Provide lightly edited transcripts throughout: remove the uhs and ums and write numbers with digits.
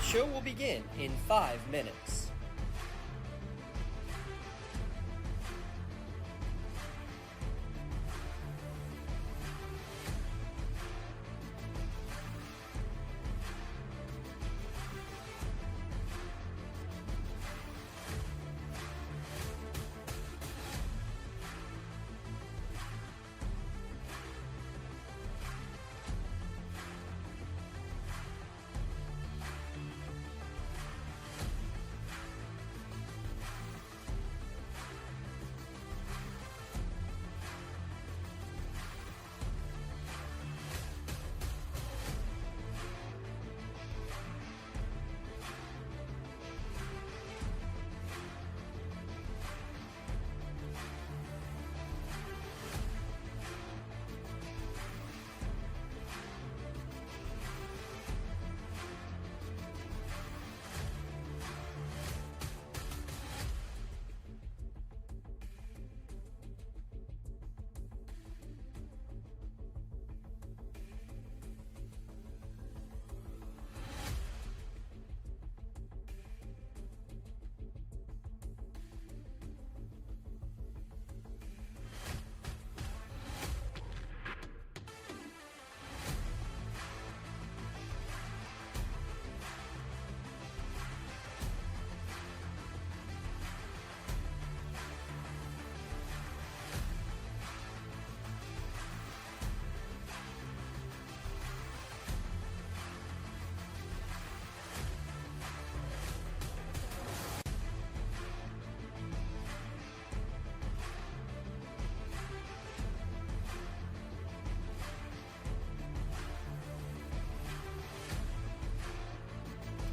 show will begin in 5 minutes.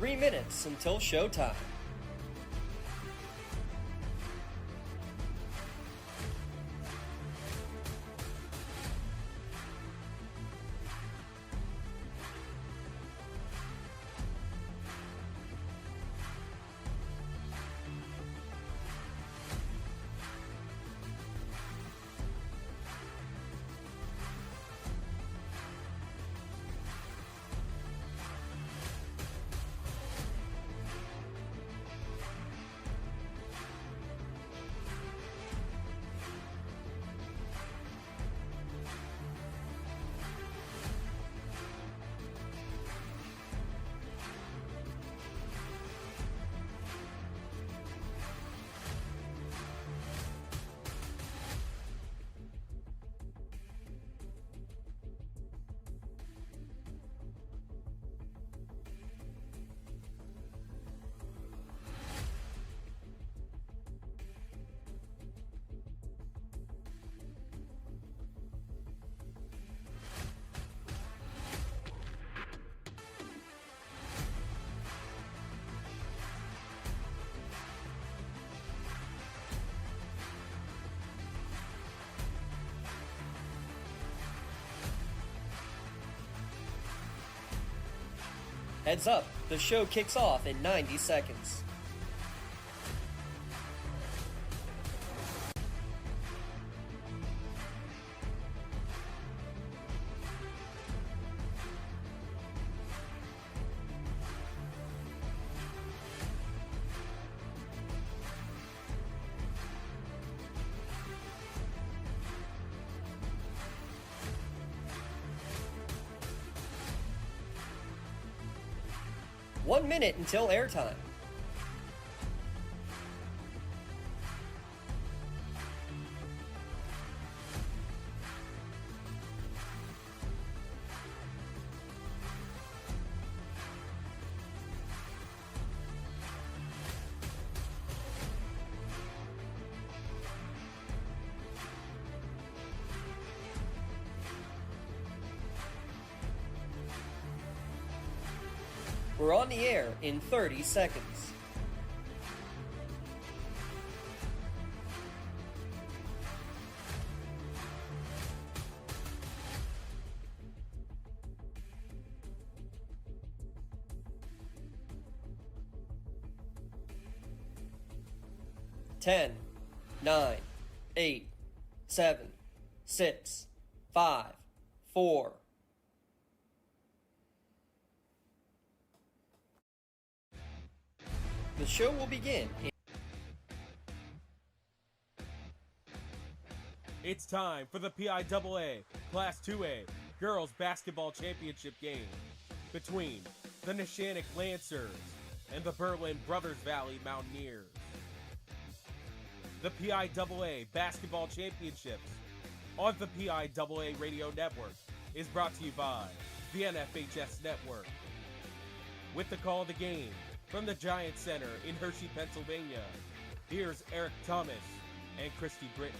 Three minutes until showtime. Heads up, the show kicks off in 90 seconds. One minute until airtime. We're on the air in 30 seconds. Ten, 9, 8, 7, 6, 5, 4, The show will begin in... It's time for the PIAA Class 2A Girls Basketball Championship game between the Neshannock Lancers and the Berlin Brothersvalley Mountaineers. The PIAA Basketball Championships on the PIAA Radio Network is brought to you by the NFHS Network. With the call of the game from the Giant Center in Hershey, Pennsylvania, here's Eric Thomas and Christy Britton.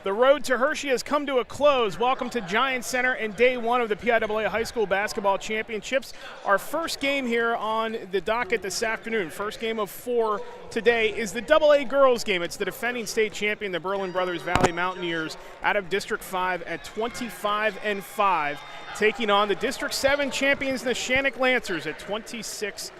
The road to Hershey has come to a close. Welcome to Giant Center and day one of the PIAA High School Basketball Championships. Our first game here on the docket this afternoon, first game of 4 today, is the AA girls game. It's the defending state champion, the Berlin Brothersvalley Mountaineers, out of District 5 at 25-5, taking on the District 7 champions, the Neshannock Lancers, at 26-3.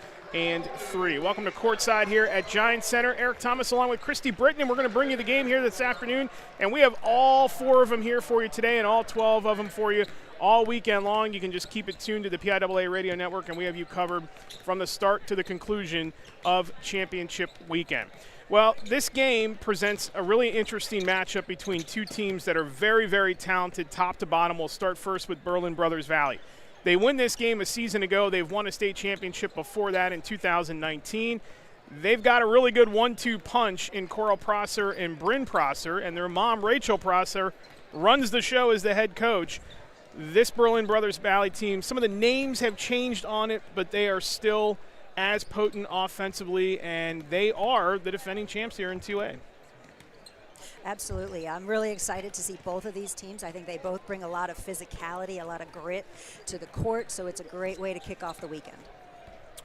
Welcome to courtside here at Giant Center. Eric Thomas along with Christy Britton, and we're going to bring you the game here this afternoon. And we have all 4 of them here for you today and all 12 of them for you all weekend long. You can just keep it tuned to the PIAA Radio Network, and we have you covered from the start to the conclusion of championship weekend. Well, this game presents a really interesting matchup between two teams that are very, very talented top to bottom. We'll start first with Berlin Brothersvalley. They win this game a season ago. They've won a state championship before that in 2019. They've got a really good 1-2 punch in Coral Prosser and Bryn Prosser, and their mom, Rachel Prosser, runs the show as the head coach. This Berlin Brothersvalley team, some of the names have changed on it, but they are still as potent offensively, and they are the defending champs here in 2A. Absolutely. I'm really excited to see both of these teams. I think they both bring a lot of physicality, a lot of grit to the court, so it's a great way to kick off the weekend.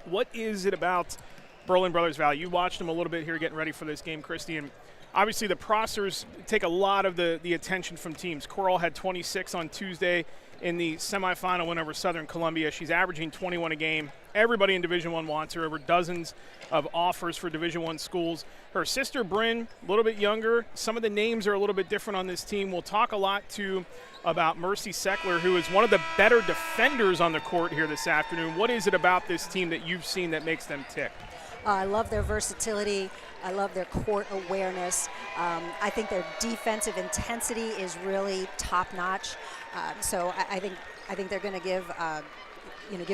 What is it about Berlin Brothersvalley? You watched them a little bit here getting ready for this game, Christy, and obviously the Prossers take a lot of the attention from teams. Coral had 26 on Tuesday in the semifinal win over Southern Columbia. She's averaging 21 a game. Everybody in Division I wants her, over dozens of offers for Division I schools. Her sister, Bryn, a little bit younger. Some of the names are a little bit different on this team. We'll talk a lot, too, about Mercy Seckler, who is one of the better defenders on the court here this afternoon. What is it about this team that you've seen that makes them tick? I love their versatility. I love their court awareness. I think their defensive intensity is really top-notch. So I think they're going to give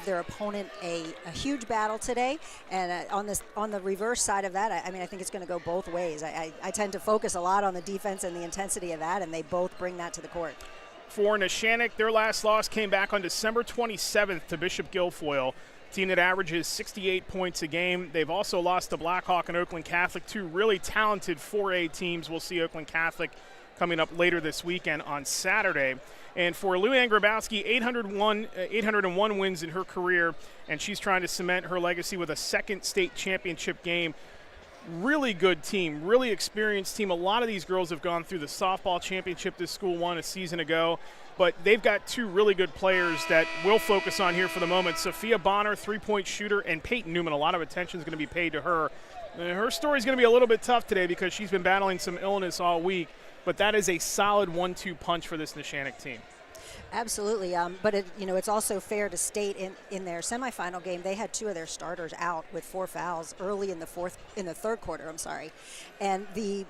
their opponent a huge battle today. And on the reverse side of that, I think it's going to go both ways. I tend to focus a lot on the defense and the intensity of that, and they both bring that to the court. For Neshannock, their last loss came back on December 27th to Bishop Guilfoyle, team that averages 68 points a game. They've also lost to Blackhawk and Oakland Catholic, two really talented 4A teams. We'll see Oakland Catholic coming up later this weekend on Saturday. And for Luann Grabowski, 801 wins in her career, and she's trying to cement her legacy with a second state championship game. Really good team, really experienced team. A lot of these girls have gone through the softball championship this school won a season ago, but they've got two really good players that we'll focus on here for the moment. Sophia Bonner, three-point shooter, and Peyton Newman. A lot of attention is going to be paid to her. Her story is going to be a little bit tough today because she's been battling some illness all week, but that is a solid 1-2 punch for this Neshannock team. Absolutely, but it's also fair to state in their semifinal game they had 2 of their starters out with 4 fouls early in the third quarter. And the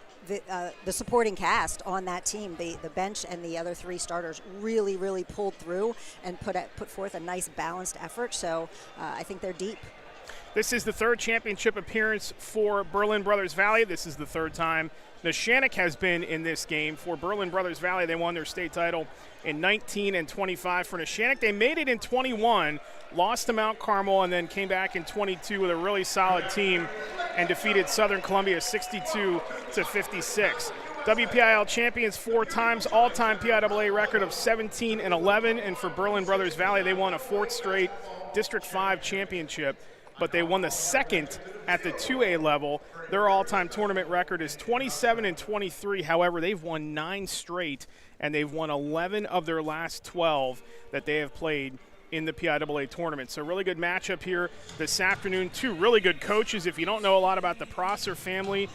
supporting cast on that team, the bench and the other 3 starters really pulled through and put forth a nice balanced effort. So I think they're deep. This is the 3rd championship appearance for Berlin Brothersvalley. This is the 3rd time Neshannock has been in this game. For Berlin Brothersvalley, they won their state title in 19 and 25. For Neshannock, they made it in 21, lost to Mount Carmel, and then came back in 22 with a really solid team and defeated Southern Columbia 62-56. WPIL champions 4 times, all-time PIAA record of 17 and 11. And for Berlin Brothersvalley, they won a 4th straight District 5 championship. but they won the second at the 2A level. Their all-time tournament record is 27-23. However, they've won 9 straight, and they've won 11 of their last 12 that they have played in the PIAA tournament. So really good matchup here this afternoon. 2 really good coaches. If you don't know a lot about the Prosser family,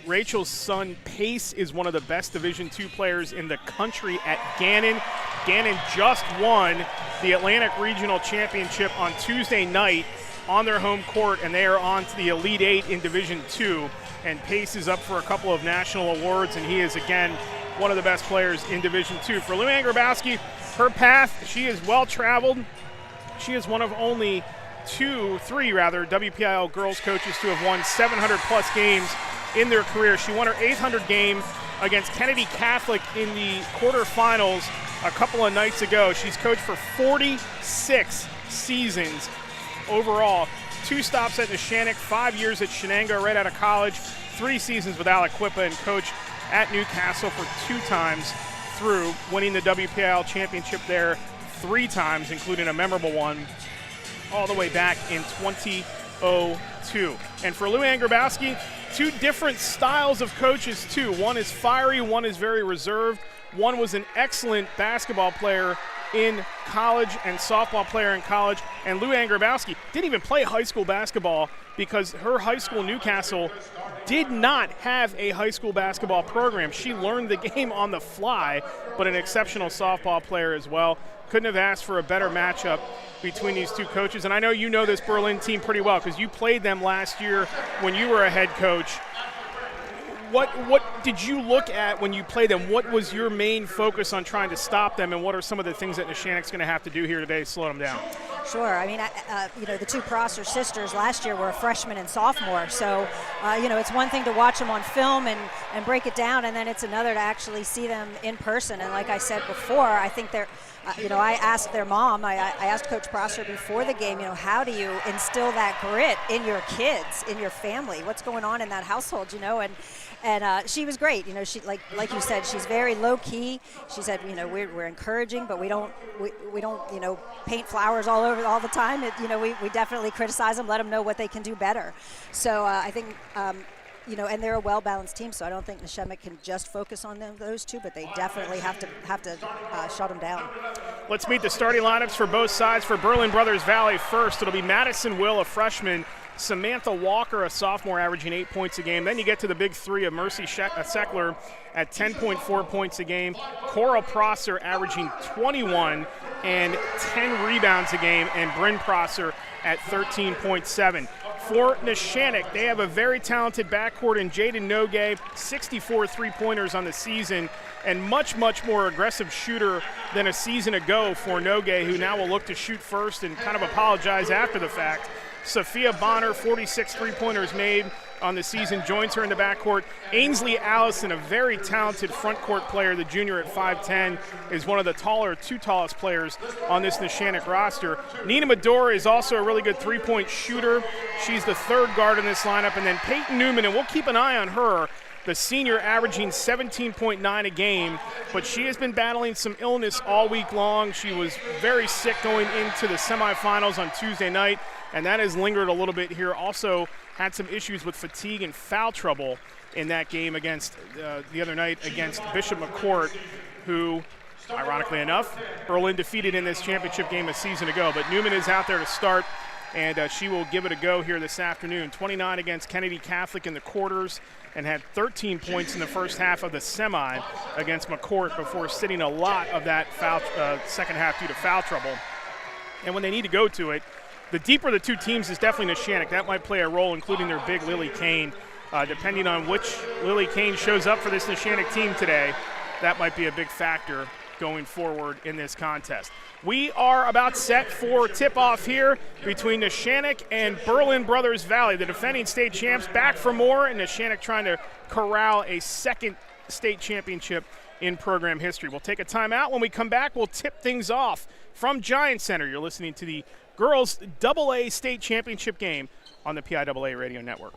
Rachel's son Pace is one of the best Division II players in the country at Gannon. Gannon just won the Atlantic Regional Championship on Tuesday night on their home court, and they are on to the Elite 8 in Division II. And Pace is up for a couple of national awards, and he is, again, one of the best players in Division II. For Luann Grabowski, her path, she is well-traveled. She is one of only three WPIAL girls coaches to have won 700-plus games in their career. She won her 800 game against Kennedy Catholic in the quarterfinals a couple of nights ago. She's coached for 46 seasons overall. 2 stops at Neshannock, 5 years at Shenango right out of college, 3 seasons with Aliquippa, and coached at Newcastle for 2 times through, winning the WPIAL championship there 3 times, including a memorable one all the way back in 2002. And for Luann Grabowski, 2 different styles of coaches too. One is fiery, one is very reserved. One was an excellent basketball player in college and softball player in college. And Luann Grabowski didn't even play high school basketball because her high school, Newcastle, did not have a high school basketball program. She learned the game on the fly, but an exceptional softball player as well. Couldn't have asked for a better matchup between these 2 coaches. And I know you know this Berlin team pretty well because you played them last year when you were a head coach. What did you look at when you played them? What was your main focus on trying to stop them, and what are some of the things that Neshannock's going to have to do here today to slow them down? Sure. I mean, the 2 Prosser sisters last year were a freshman and sophomore. So, it's one thing to watch them on film and break it down, and then it's another to actually see them in person. And like I said before, I think they're, I asked their mom, I asked Coach Prosser before the game, how do you instill that grit in your kids, in your family? What's going on in that household, And she was great. She like you said, she's very low key. She said, we're encouraging, but we don't paint flowers all over all the time. We definitely criticize them, let them know what they can do better. So I think and they're a well-balanced team. So I don't think Neshannock can just focus on those 2, but they definitely have to shut them down. Let's meet the starting lineups for both sides. For Berlin Brothersvalley first, it'll be Madison Will, a freshman, Samantha Walker, a sophomore, averaging 8 points a game. Then you get to the big 3 of Mercy Seckler at 10.4 points a game. Coral Prosser averaging 21 and 10 rebounds a game. And Bryn Prosser at 13.7. For Neshannock, they have a very talented backcourt in Jaden Nogue, 64 three-pointers on the season, and much, much more aggressive shooter than a season ago for Nogue, who now will look to shoot first and kind of apologize after the fact. Sophia Bonner, 46 three-pointers made on the season, joins her in the backcourt. Ainsley Allison, a very talented front court player, the junior at 5'10", is one of the 2 tallest players on this Neshannock roster. Nina Medora is also a really good three-point shooter. She's the 3rd guard in this lineup. And then Peyton Newman, and we'll keep an eye on her, the senior, averaging 17.9 a game, but she has been battling some illness all week long. She was very sick going into the semifinals on Tuesday night, and that has lingered a little bit here. Also had some issues with fatigue and foul trouble in that game against the other night against Bishop McCourt, who, ironically enough, Berlin defeated in this championship game a season ago. But Newman is out there to start, and she will give it a go here this afternoon. 29 against Kennedy Catholic in the quarters, and had 13 points in the first half of the semi against McCourt before sitting a lot of that second half due to foul trouble. And when they need to go to it, the deeper the 2 teams is definitely Neshannock. That might play a role, including their big Lily Kane. Depending on which Lily Kane shows up for this Neshannock team today, that might be a big factor going forward in this contest. We are about set for tip-off here between Neshannock and Berlin Brothersvalley, the defending state champs, back for more, and Neshannock trying to corral a 2nd state championship in program history. We'll take a timeout. When we come back, we'll tip things off from Giant Center. You're listening to the Girls AA State Championship game on the PIAA Radio Network.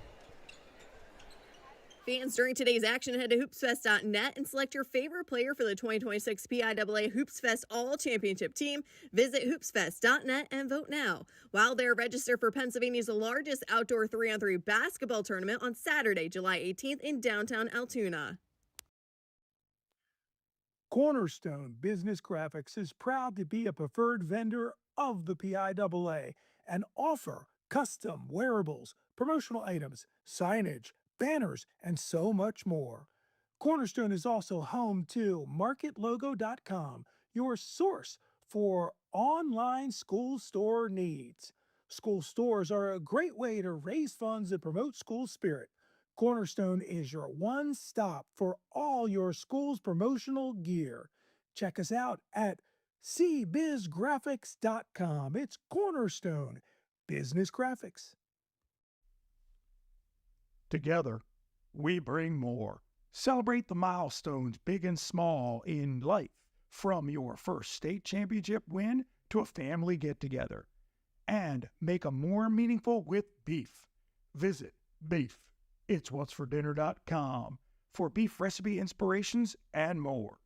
Fans, during today's action, head to hoopsfest.net and select your favorite player for the 2026 PIAA HoopsFest All-Championship team. Visit hoopsfest.net and vote now. While there, register for Pennsylvania's largest outdoor 3-on-3 basketball tournament on Saturday, July 18th in downtown Altoona. Cornerstone Business Graphics is proud to be a preferred vendor of the PIAA and offer custom wearables, promotional items, signage, banners, and so much more. Cornerstone is also home to MarketLogo.com, your source for online school store needs. School stores are a great way to raise funds and promote school spirit. Cornerstone is your one stop for all your school's promotional gear. Check us out at cbizgraphics.com. It's Cornerstone Business Graphics. Together, we bring more. Celebrate the milestones, big and small, in life, from your first state championship win to a family get-together. And make them more meaningful with beef. Visit beefitswhatsfordinner.com for beef recipe inspirations and more.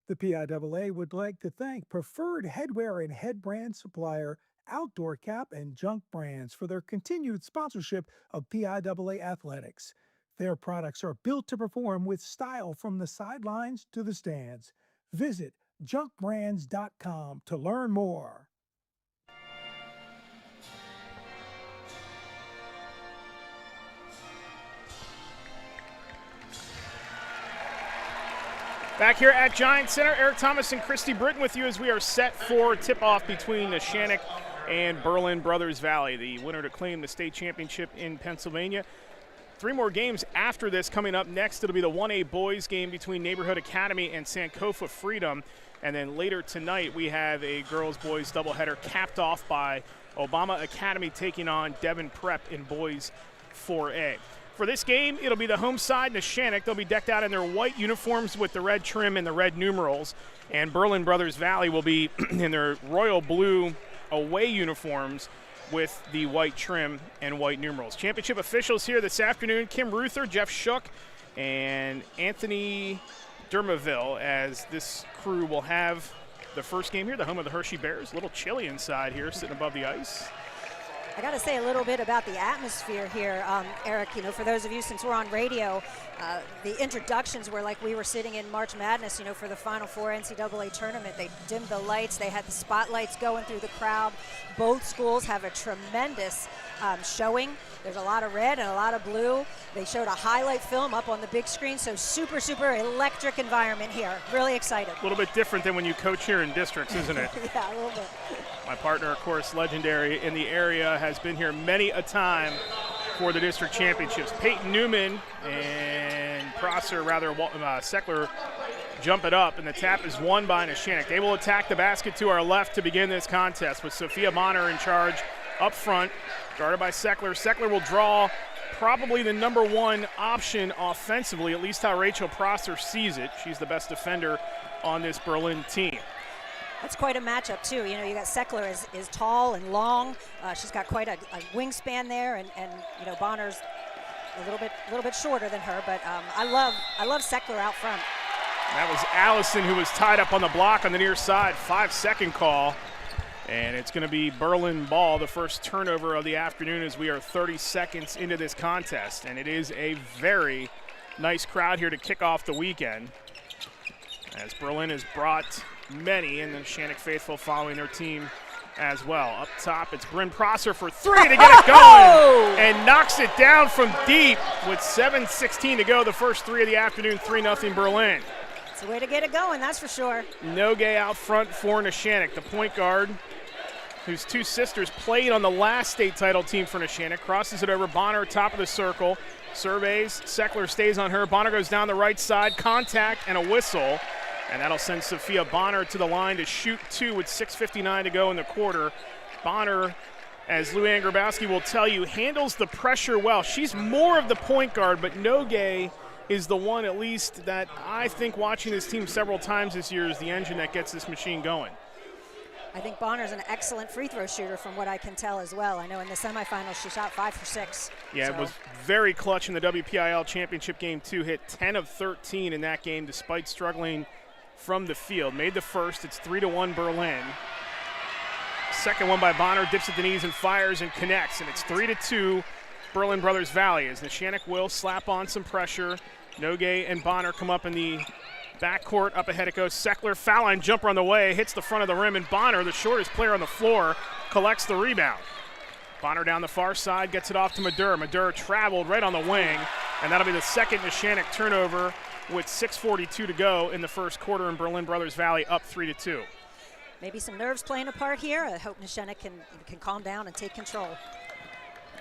The PIAA would like to thank preferred headwear and headbrand supplier Outdoor Cap and Junk Brands for their continued sponsorship of PIAA athletics. Their products are built to perform with style from the sidelines to the stands. Visit junkbrands.com to learn more. Back here at Giant Center, Eric Thomas and Christy Britton with you as we are set for tip-off between Neshannock and Brothersvalley, the winner to claim the state championship in Pennsylvania. 3 more games after this coming up next. It'll be the 1A boys game between Neighborhood Academy and Sankofa Freedom. And then later tonight we have a girls-boys doubleheader capped off by Obama Academy taking on Devon Prep in boys 4A. For this game, it'll be the home side, Neshannock. They'll be decked out in their white uniforms with the red trim and the red numerals. And Brothersvalley will be in their royal blue away uniforms with the white trim and white numerals. Championship officials here this afternoon, Kim Ruther, Jeff Shook, and Anthony Dermaville, as this crew will have the first game here, the home of the Hershey Bears. A little chilly inside here, sitting above the ice. I got to say a little bit about the atmosphere here, Eric. You know, for those of you, since we're on radio, the introductions were like we were sitting in March Madness, you know, for the Final Four NCAA tournament. They dimmed the lights. They had the spotlights going through the crowd. Both schools have a tremendous showing. There's a lot of red and a lot of blue. They showed a highlight film up on the big screen, so super, super electric environment here. Really excited. A little bit different than when you coach here in districts, isn't it? Yeah, a little bit. My partner, of course, legendary in the area, has been here many a time for the district championships. Peyton Newman and Seckler jump it up, and the tap is won by Neshannock. They will attack the basket to our left to begin this contest with Sophia Bonner in charge up front, guarded by Seckler. Seckler will draw probably the number 1 option offensively, at least how Rachel Prosser sees it. She's the best defender on this Berlin team. That's quite a matchup, too. You know, you got Seckler is tall and long. She's got quite a wingspan there, and you know, Bonner's a little bit shorter than her. But I love Seckler out front. That was Allison who was tied up on the block on the near side. 5-second call, and it's going to be Berlin ball, the first turnover of the afternoon, as we are 30 seconds into this contest. And it is a very nice crowd here to kick off the weekend, as Berlin has brought many, and the Neshannock faithful following their team as well. Up top, it's Bryn Prosser for 3 to get it going, and knocks it down from deep with 7:16 to go. The first 3 of the afternoon, 3-0 Berlin. It's a way to get it going, that's for sure. Nogue out front for Neshannock, the point guard, whose 2 sisters played on the last state title team for Neshannock, crosses it over. Bonner, top of the circle, surveys. Seckler stays on her. Bonner goes down the right side, contact and a whistle. And that'll send Sophia Bonner to the line to shoot 2 with 6:59 to go in the quarter. Bonner, as Lou Ann Grabowski will tell you, handles the pressure well. She's more of the point guard, but Nogue is the one, at least, that I think watching this team several times this year is the engine that gets this machine going. I think Bonner's an excellent free throw shooter from what I can tell as well. I know in the semifinals she shot 5 for 6. Yeah, so. It was very clutch in the WPIAL championship game too. Hit 10 of 13 in that game despite struggling from the field. Made the first. It's 3-1 Berlin. Second one by Bonner, dips at the knees and fires and connects, and it's 3-2 Berlin Brothersvalley as Neshannock will slap on some pressure. Nogue and Bonner come up in the backcourt. Up ahead it goes. Seckler, foul line jumper on the way, hits the front of the rim, and Bonner, the shortest player on the floor, collects the rebound. Bonner down the far side, gets it off to Madur. Madur traveled right on the wing, and that'll be the second Neshannock turnover with 6:42 to go in the first quarter, and Berlin Brothersvalley up 3-2. Maybe some nerves playing a part here. I hope Neshannock can calm down and take control.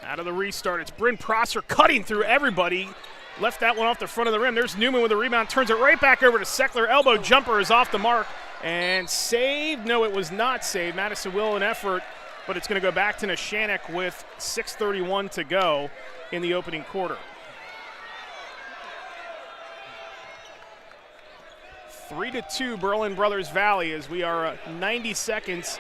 Out of the restart, it's Bryn Prosser cutting through everybody. Left that one off the front of the rim. There's Newman with the rebound, turns it right back over to Seckler. Elbow jumper is off the mark and saved. No, it was not saved. Madison will an effort, but it's going to go back to Neshannock with 6:31 to go in the opening quarter. 3-2 Berlin Brothersvalley as we are 90 seconds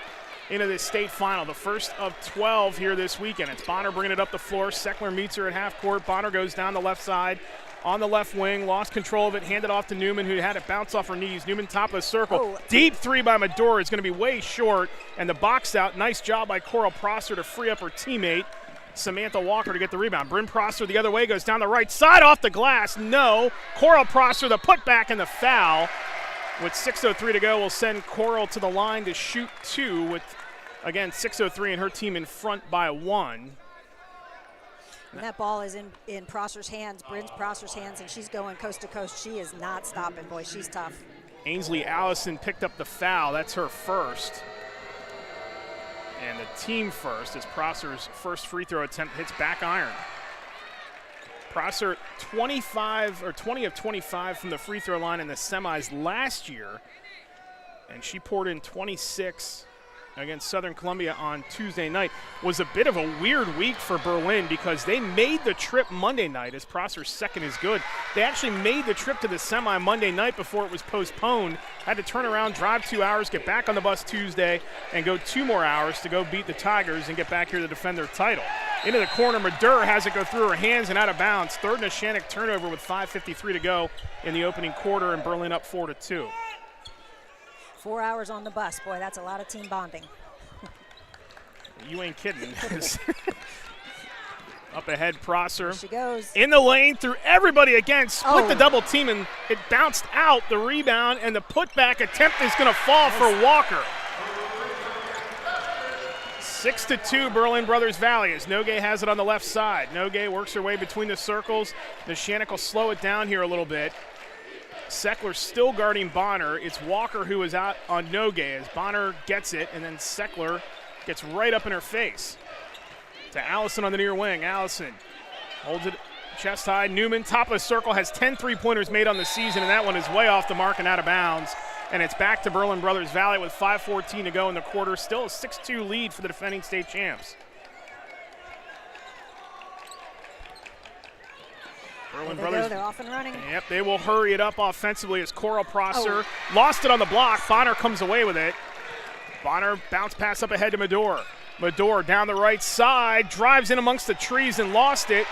into this state final, the first of 12 here this weekend. It's Bonner bringing it up the floor. Seckler meets her at half court. Bonner goes down the left side on the left wing, lost control of it, handed off to Newman, who had it bounce off her knees. Newman top of the circle. Oh. Deep three by Madur is going to be way short, and the box out. Nice job by Coral Prosser to free up her teammate, Samantha Walker, to get the rebound. Bryn Prosser the other way, goes down the right side off the glass. No. Coral Prosser, the putback and the foul. With 6:03 to go, we'll send Coral to the line to shoot 2 with, again, 6:03 and her team in front by 1. And that ball is in Prosser's hands, Bryn Prosser's hands, and she's going coast to coast. She is not stopping, boy. She's tough. Ainsley Allison picked up the foul. That's her first. And the team first as Prosser's first free throw attempt hits back iron. Prosser 20 of 25 from the free throw line in the semis last year, and she poured in 26 against Southern Columbia on Tuesday night. Was a bit of a weird week for Berlin because they made the trip Monday night as Prosser's second is good. They actually made the trip to the semi Monday night before it was postponed. Had to turn around, drive 2 hours, get back on the bus Tuesday, and go 2 more hours to go beat the Tigers and get back here to defend their title. Into the corner, Madur has it go through her hands and out of bounds. Third Neshannock turnover with 5:53 to go in the opening quarter, and Berlin up 4-2. 4 hours on the bus. Boy, that's a lot of team bonding. You ain't kidding. Up ahead, Prosser. There she goes. In the lane through everybody again. Split Oh. the double team, and it bounced out. The rebound and the putback attempt is going to fall for Walker. 6-2 Berlin Brothersvalley as Nogue has it on the left side. Nogue works her way between the circles. Neshannock will slow it down here a little bit. Seckler still guarding Bonner. It's Walker who is out on Nogue as Bonner gets it, and then Seckler gets right up in her face. To Allison on the near wing. Allison holds it chest high. Newman, top of the circle, has 10 3-pointers made on the season, and that one is way off the mark and out of bounds. And it's back to Berlin Brothersvalley with 5:14 to go in the quarter. Still a 6-2 lead for the defending state champs. Berlin Brothers. They're off and running. Yep, they will hurry it up offensively as Coral Prosser lost it on the block. Bonner comes away with it. Bonner bounce pass up ahead to Madur. Madur down the right side, drives in amongst the trees and lost it.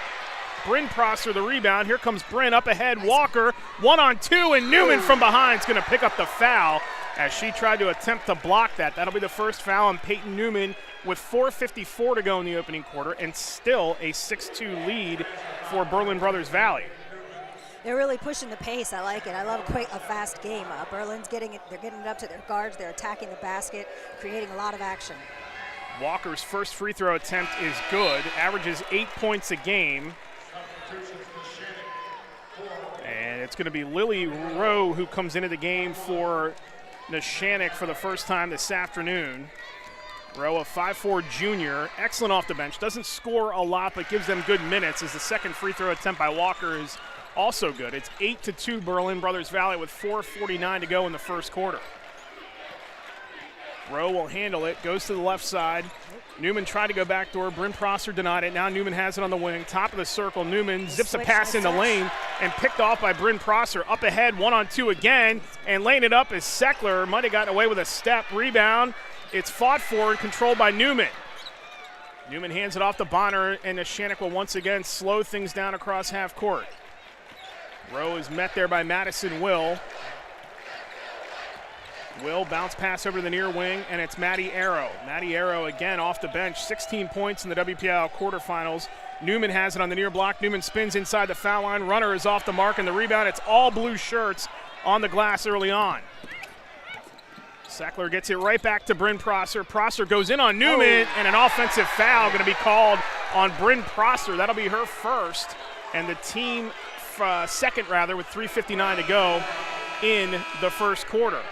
Bryn Prosser the rebound. Here comes Bryn up ahead. Walker 1-on-2, and Newman from behind is going to pick up the foul as she tried to attempt to block that. That'll be the first foul on Peyton Newman with 4:54 to go in the opening quarter, and still a 6-2 lead for Berlin Brothersvalley. They're really pushing the pace. I like it. I love a fast game. Berlin's getting it. They're getting it up to their guards. They're attacking the basket, creating a lot of action. Walker's first free throw attempt is good. Averages 8 points a game. And it's going to be Lily Rowe who comes into the game for Neshannock for the first time this afternoon. Rowe, a 5'4" junior, excellent off the bench. Doesn't score a lot, but gives them good minutes as the second free throw attempt by Walker is also good. It's 8-2 Berlin Brothersvalley with 4:49 to go in the first quarter. Rowe will handle it, goes to the left side. Newman tried to go backdoor. Bryn Prosser denied it. Now Newman has it on the wing. Top of the circle, Newman zips a pass in the lane and picked off by Bryn Prosser. Up ahead, 1-on-2 again, and laying it up is Seckler. Might have gotten away with a step. Rebound It's fought for and controlled by Newman. Newman hands it off to Bonner, and Neshannock will once again slow things down across half court. Rowe is met there by Madison Will. Will bounce pass over to the near wing, and it's Maddie Arrow. Maddie Arrow again off the bench, 16 points in the WPIAA quarterfinals. Newman has it on the near block. Newman spins inside the foul line. Runner is off the mark, and the rebound. It's all blue shirts on the glass early on. Sackler gets it right back to Bryn Prosser. Prosser goes in on Newman, and an offensive foul going to be called on Bryn Prosser. That'll be her first, and the team second, with 3:59 to go in the first quarter.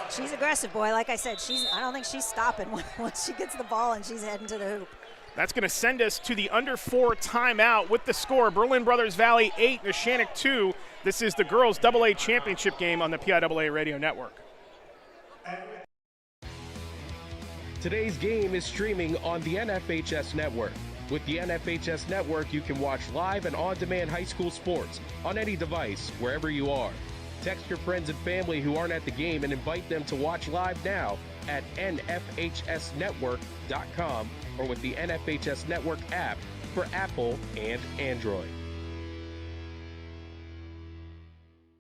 She's aggressive, boy. Like I said, I don't think she's stopping once she gets the ball and she's heading to the hoop. That's going to send us to the under 4 timeout with the score. Berlin Brothersvalley 8, Neshannock 2. This is the girls AA championship game on the PIAA radio network. Today's game is streaming on the NFHS network. With the NFHS network, you can watch live and on-demand high school sports on any device, wherever you are. Text your friends and family who aren't at the game and invite them to watch live now at nfhsnetwork.com or with the NFHS Network app for Apple and Android.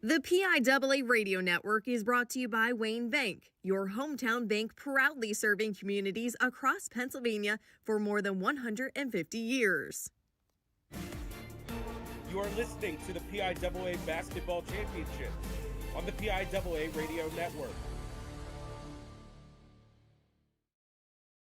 The PIAA Radio Network is brought to you by Wayne Bank, your hometown bank proudly serving communities across Pennsylvania for more than 150 years. You are listening to the PIAA Basketball Championship on the PIAA Radio Network.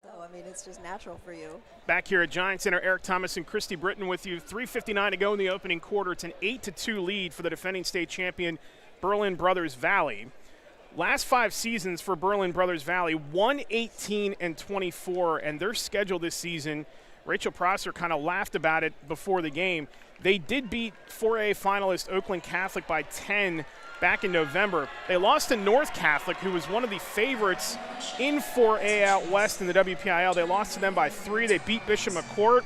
Oh, I mean, it's just natural for you. Back here at Giant Center, Eric Thomas and Christy Britton with you. 3:59 to go in the opening quarter. It's an 8-2 lead for the defending state champion, Berlin Brothersvalley. Last 5 seasons for Berlin Brothersvalley, 1-18-24, and their schedule this season, Rachel Prosser kind of laughed about it before the game. They did beat 4A finalist Oakland Catholic by 10 back in November. They lost to North Catholic, who was one of the favorites in 4A out west in the WPIL. They lost to them by 3. They beat Bishop McCourt,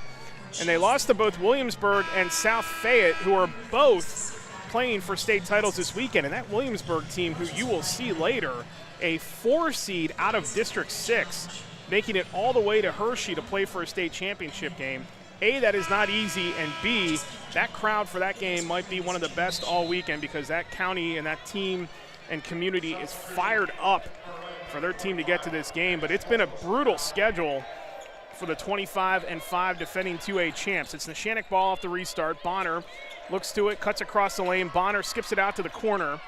and they lost to both Williamsburg and South Fayette, who are both playing for state titles this weekend. And that Williamsburg team, who you will see later, a 4 seed out of District 6, making it all the way to Hershey to play for a state championship game. A, that is not easy, and B, that crowd for that game might be one of the best all weekend because that county and that team and community is fired up for their team to get to this game. But it's been a brutal schedule for the 25-5 defending 2A champs. It's Neshannock ball off the restart. Bonner looks to it, cuts across the lane. Bonner skips it out to the corner.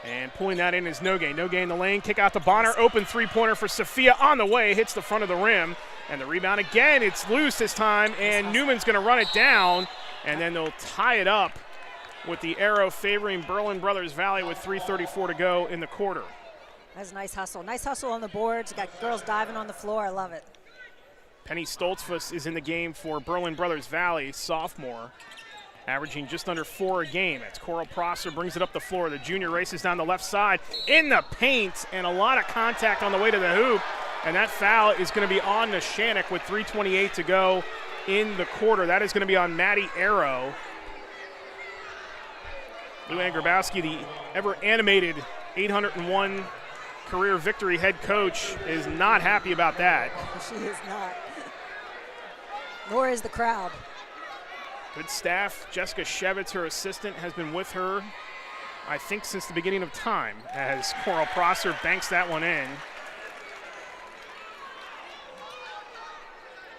And pulling that in is Nogue. Nogue in the lane, kick out to Bonner. Open three-pointer for Sophia on the way, hits the front of the rim. And the rebound again, it's loose this time, and Newman's going to run it down. And then they'll tie it up with the arrow favoring Berlin Brothersvalley with 3:34 to go in the quarter. That's a nice hustle. Nice hustle on the boards. You got girls diving on the floor. I love it. Penny Stoltzfus is in the game for Berlin Brothersvalley, sophomore, averaging just under 4 a game. It's Coral Prosser, brings it up the floor. The junior races down the left side in the paint, and a lot of contact on the way to the hoop. And that foul is going to be on Neshannock with 3:28 to go in the quarter. That is going to be on Maddie Arrow. Luann Grabowski, the ever-animated 801 career victory head coach, is not happy about that. She is not. Nor is the crowd. Good staff. Jessica Shevitz, her assistant, has been with her, I think, since the beginning of time, as Coral Prosser banks that one in.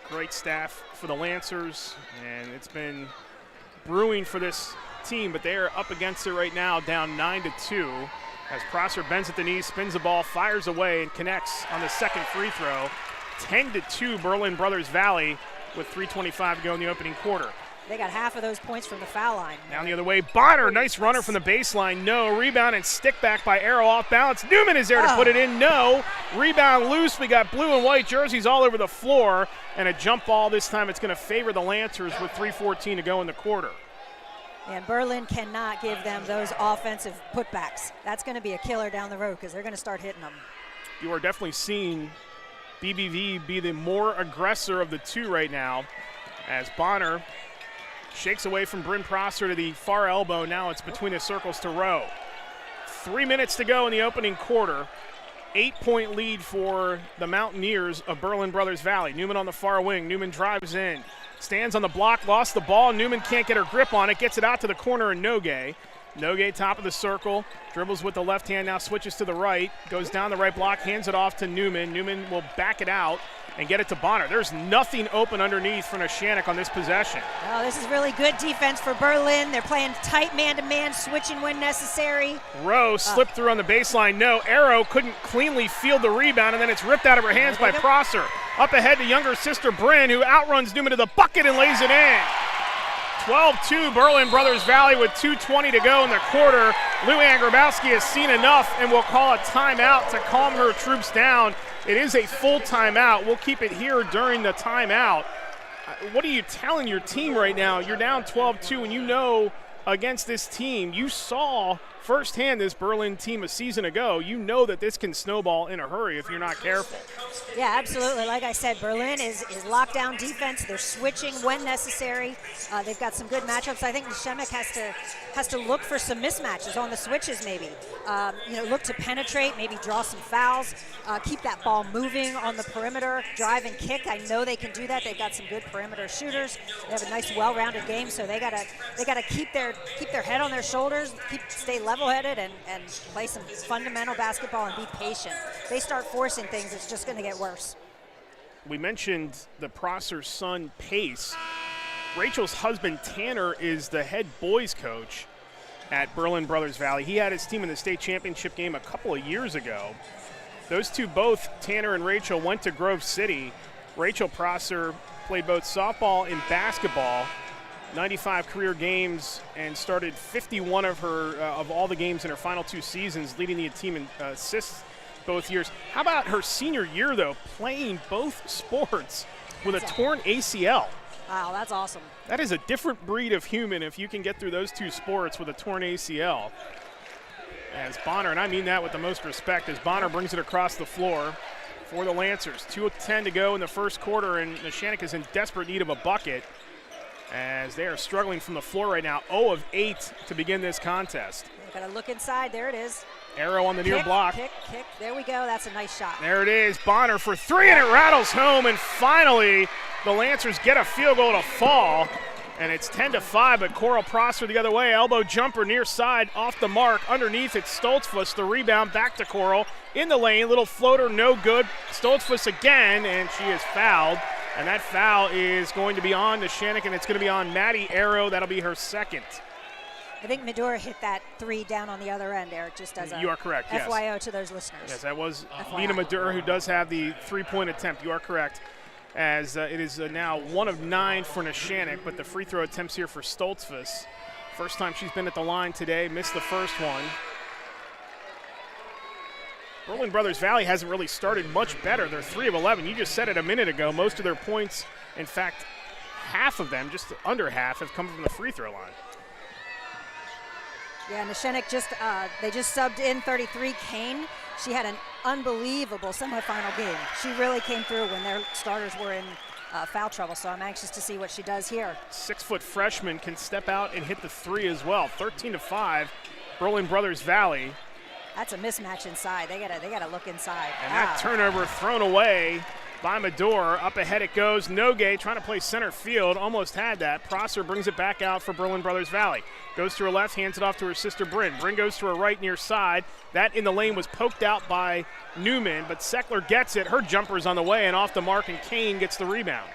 Great staff for the Lancers, and it's been brewing for this team, but they are up against it right now, down 9-2, as Prosser bends at the knee, spins the ball, fires away, and connects on the second free throw. 10-2 Berlin Brothersvalley with 3:25 to go in the opening quarter. They got half of those points from the foul line. Down the other way, Bonner, nice runner from the baseline. No, rebound and stick back by Arrow off balance. Newman is there to put it in. No, rebound loose. We got blue and white jerseys all over the floor. And a jump ball this time. It's going to favor the Lancers with 3:14 to go in the quarter. And Berlin cannot give them those offensive putbacks. That's going to be a killer down the road because they're going to start hitting them. You are definitely seeing BBV be the more aggressor of the two right now, as Bonner shakes away from Bryn Prosser to the far elbow. Now it's between the circles to Rowe. 3 minutes to go in the opening quarter. 8-point lead for the Mountaineers of Berlin Brothers Valley. Newman on the far wing. Newman drives in. Stands on the block, lost the ball. Newman can't get her grip on it. Gets it out to the corner, and Nogue. Nogue top of the circle. Dribbles with the left hand, now switches to the right. Goes down the right block, hands it off to Newman. Newman will back it out and get it to Bonner. There's nothing open underneath for Neshannock on this possession. Oh, this is really good defense for Berlin. They're playing tight man-to-man, switching when necessary. Rowe slipped through on the baseline. No, Arrow couldn't cleanly field the rebound, and then it's ripped out of her hands by Prosser. Up ahead to younger sister Bryn, who outruns Newman to the bucket and lays it in. 12-2 Berlin Brothers Valley with 2:20 to go in the quarter. Luann Grabowski has seen enough and will call a timeout to calm her troops down. It is a full timeout. We'll keep it here during the timeout. What are you telling your team right now? You're down 12-2, and you know against this team, you saw firsthand this Berlin team a season ago. You know that this can snowball in a hurry if you're not careful. Yeah, absolutely. Like I said, Berlin is lockdown defense. They're switching when necessary. They've got some good matchups. I think Neshannock has to look for some mismatches on the switches maybe. Look to penetrate, maybe draw some fouls, keep that ball moving on the perimeter, drive and kick. I know they can do that. They've got some good perimeter shooters. They have a nice, well-rounded game, so they gotta keep their head on their shoulders, stay level-headed, and play some fundamental basketball and be patient. If they start forcing things, it's just going to get worse. We mentioned the Prosser's son, Pace. Rachel's husband, Tanner, is the head boys coach at Berlin Brothers Valley. He had his team in the state championship game a couple of years ago. Those two, both Tanner and Rachel, went to Grove City. Rachel Prosser played both softball and basketball, 95 career games, and started 51 of all the games in her final 2 seasons, leading the team in assists both years. How about her senior year, though, playing both sports with a torn ACL? Wow, that's awesome. That is a different breed of human if you can get through those 2 sports with a torn ACL. As Bonner, and I mean that with the most respect, as Bonner brings it across the floor for the Lancers. 2:10 to go in the first quarter, and Neshannock is in desperate need of a bucket as they are struggling from the floor right now. 0 of 8 to begin this contest. Got to look inside. There it is. Arrow on the near block. Kick. There we go. That's a nice shot. There it is. Bonner for 3, and it rattles home. And finally, the Lancers get a field goal to fall. And it's 10-5, but Coral Prosser the other way. Elbow jumper near side, off the mark. Underneath, it's Stoltzfus. The rebound back to Coral. In the lane, little floater, no good. Stoltzfus again, and she is fouled. And that foul is going to be on Neshannock, and it's going to be on Maddie Arrow. That'll be her second. I think Medora hit that 3 down on the other end, Eric, just as a you are correct, yes. FYO to those listeners. Yes, that was Nina Medora, who does have the 3-point attempt. You are correct. As it is now 1 of 9 for Neshannock, but the free throw attempts here for Stoltzfus. First time she's been at the line today, missed the first one. Berlin Brothers Valley hasn't really started much better. They're 3 of 11. You just said it a minute ago. Most of their points, in fact, half of them, just under half, have come from the free throw line. Yeah, Neshannock they just subbed in 33 Kane. She had an unbelievable semifinal game. She really came through when their starters were in foul trouble, so I'm anxious to see what she does here. 6-foot freshman can step out and hit the 3 as well. 13-5, Berlin Brothers Valley. That's a mismatch inside. They gotta look inside. And that turnover thrown away by Medora. Up ahead it goes. Nogue trying to play center field. Almost had that. Prosser brings it back out for Berlin Brothers Valley. Goes to her left, hands it off to her sister Bryn. Bryn goes to her right near side. That in the lane was poked out by Newman, but Seckler gets it. Her jumper's on the way and off the mark, and Kane gets the rebound.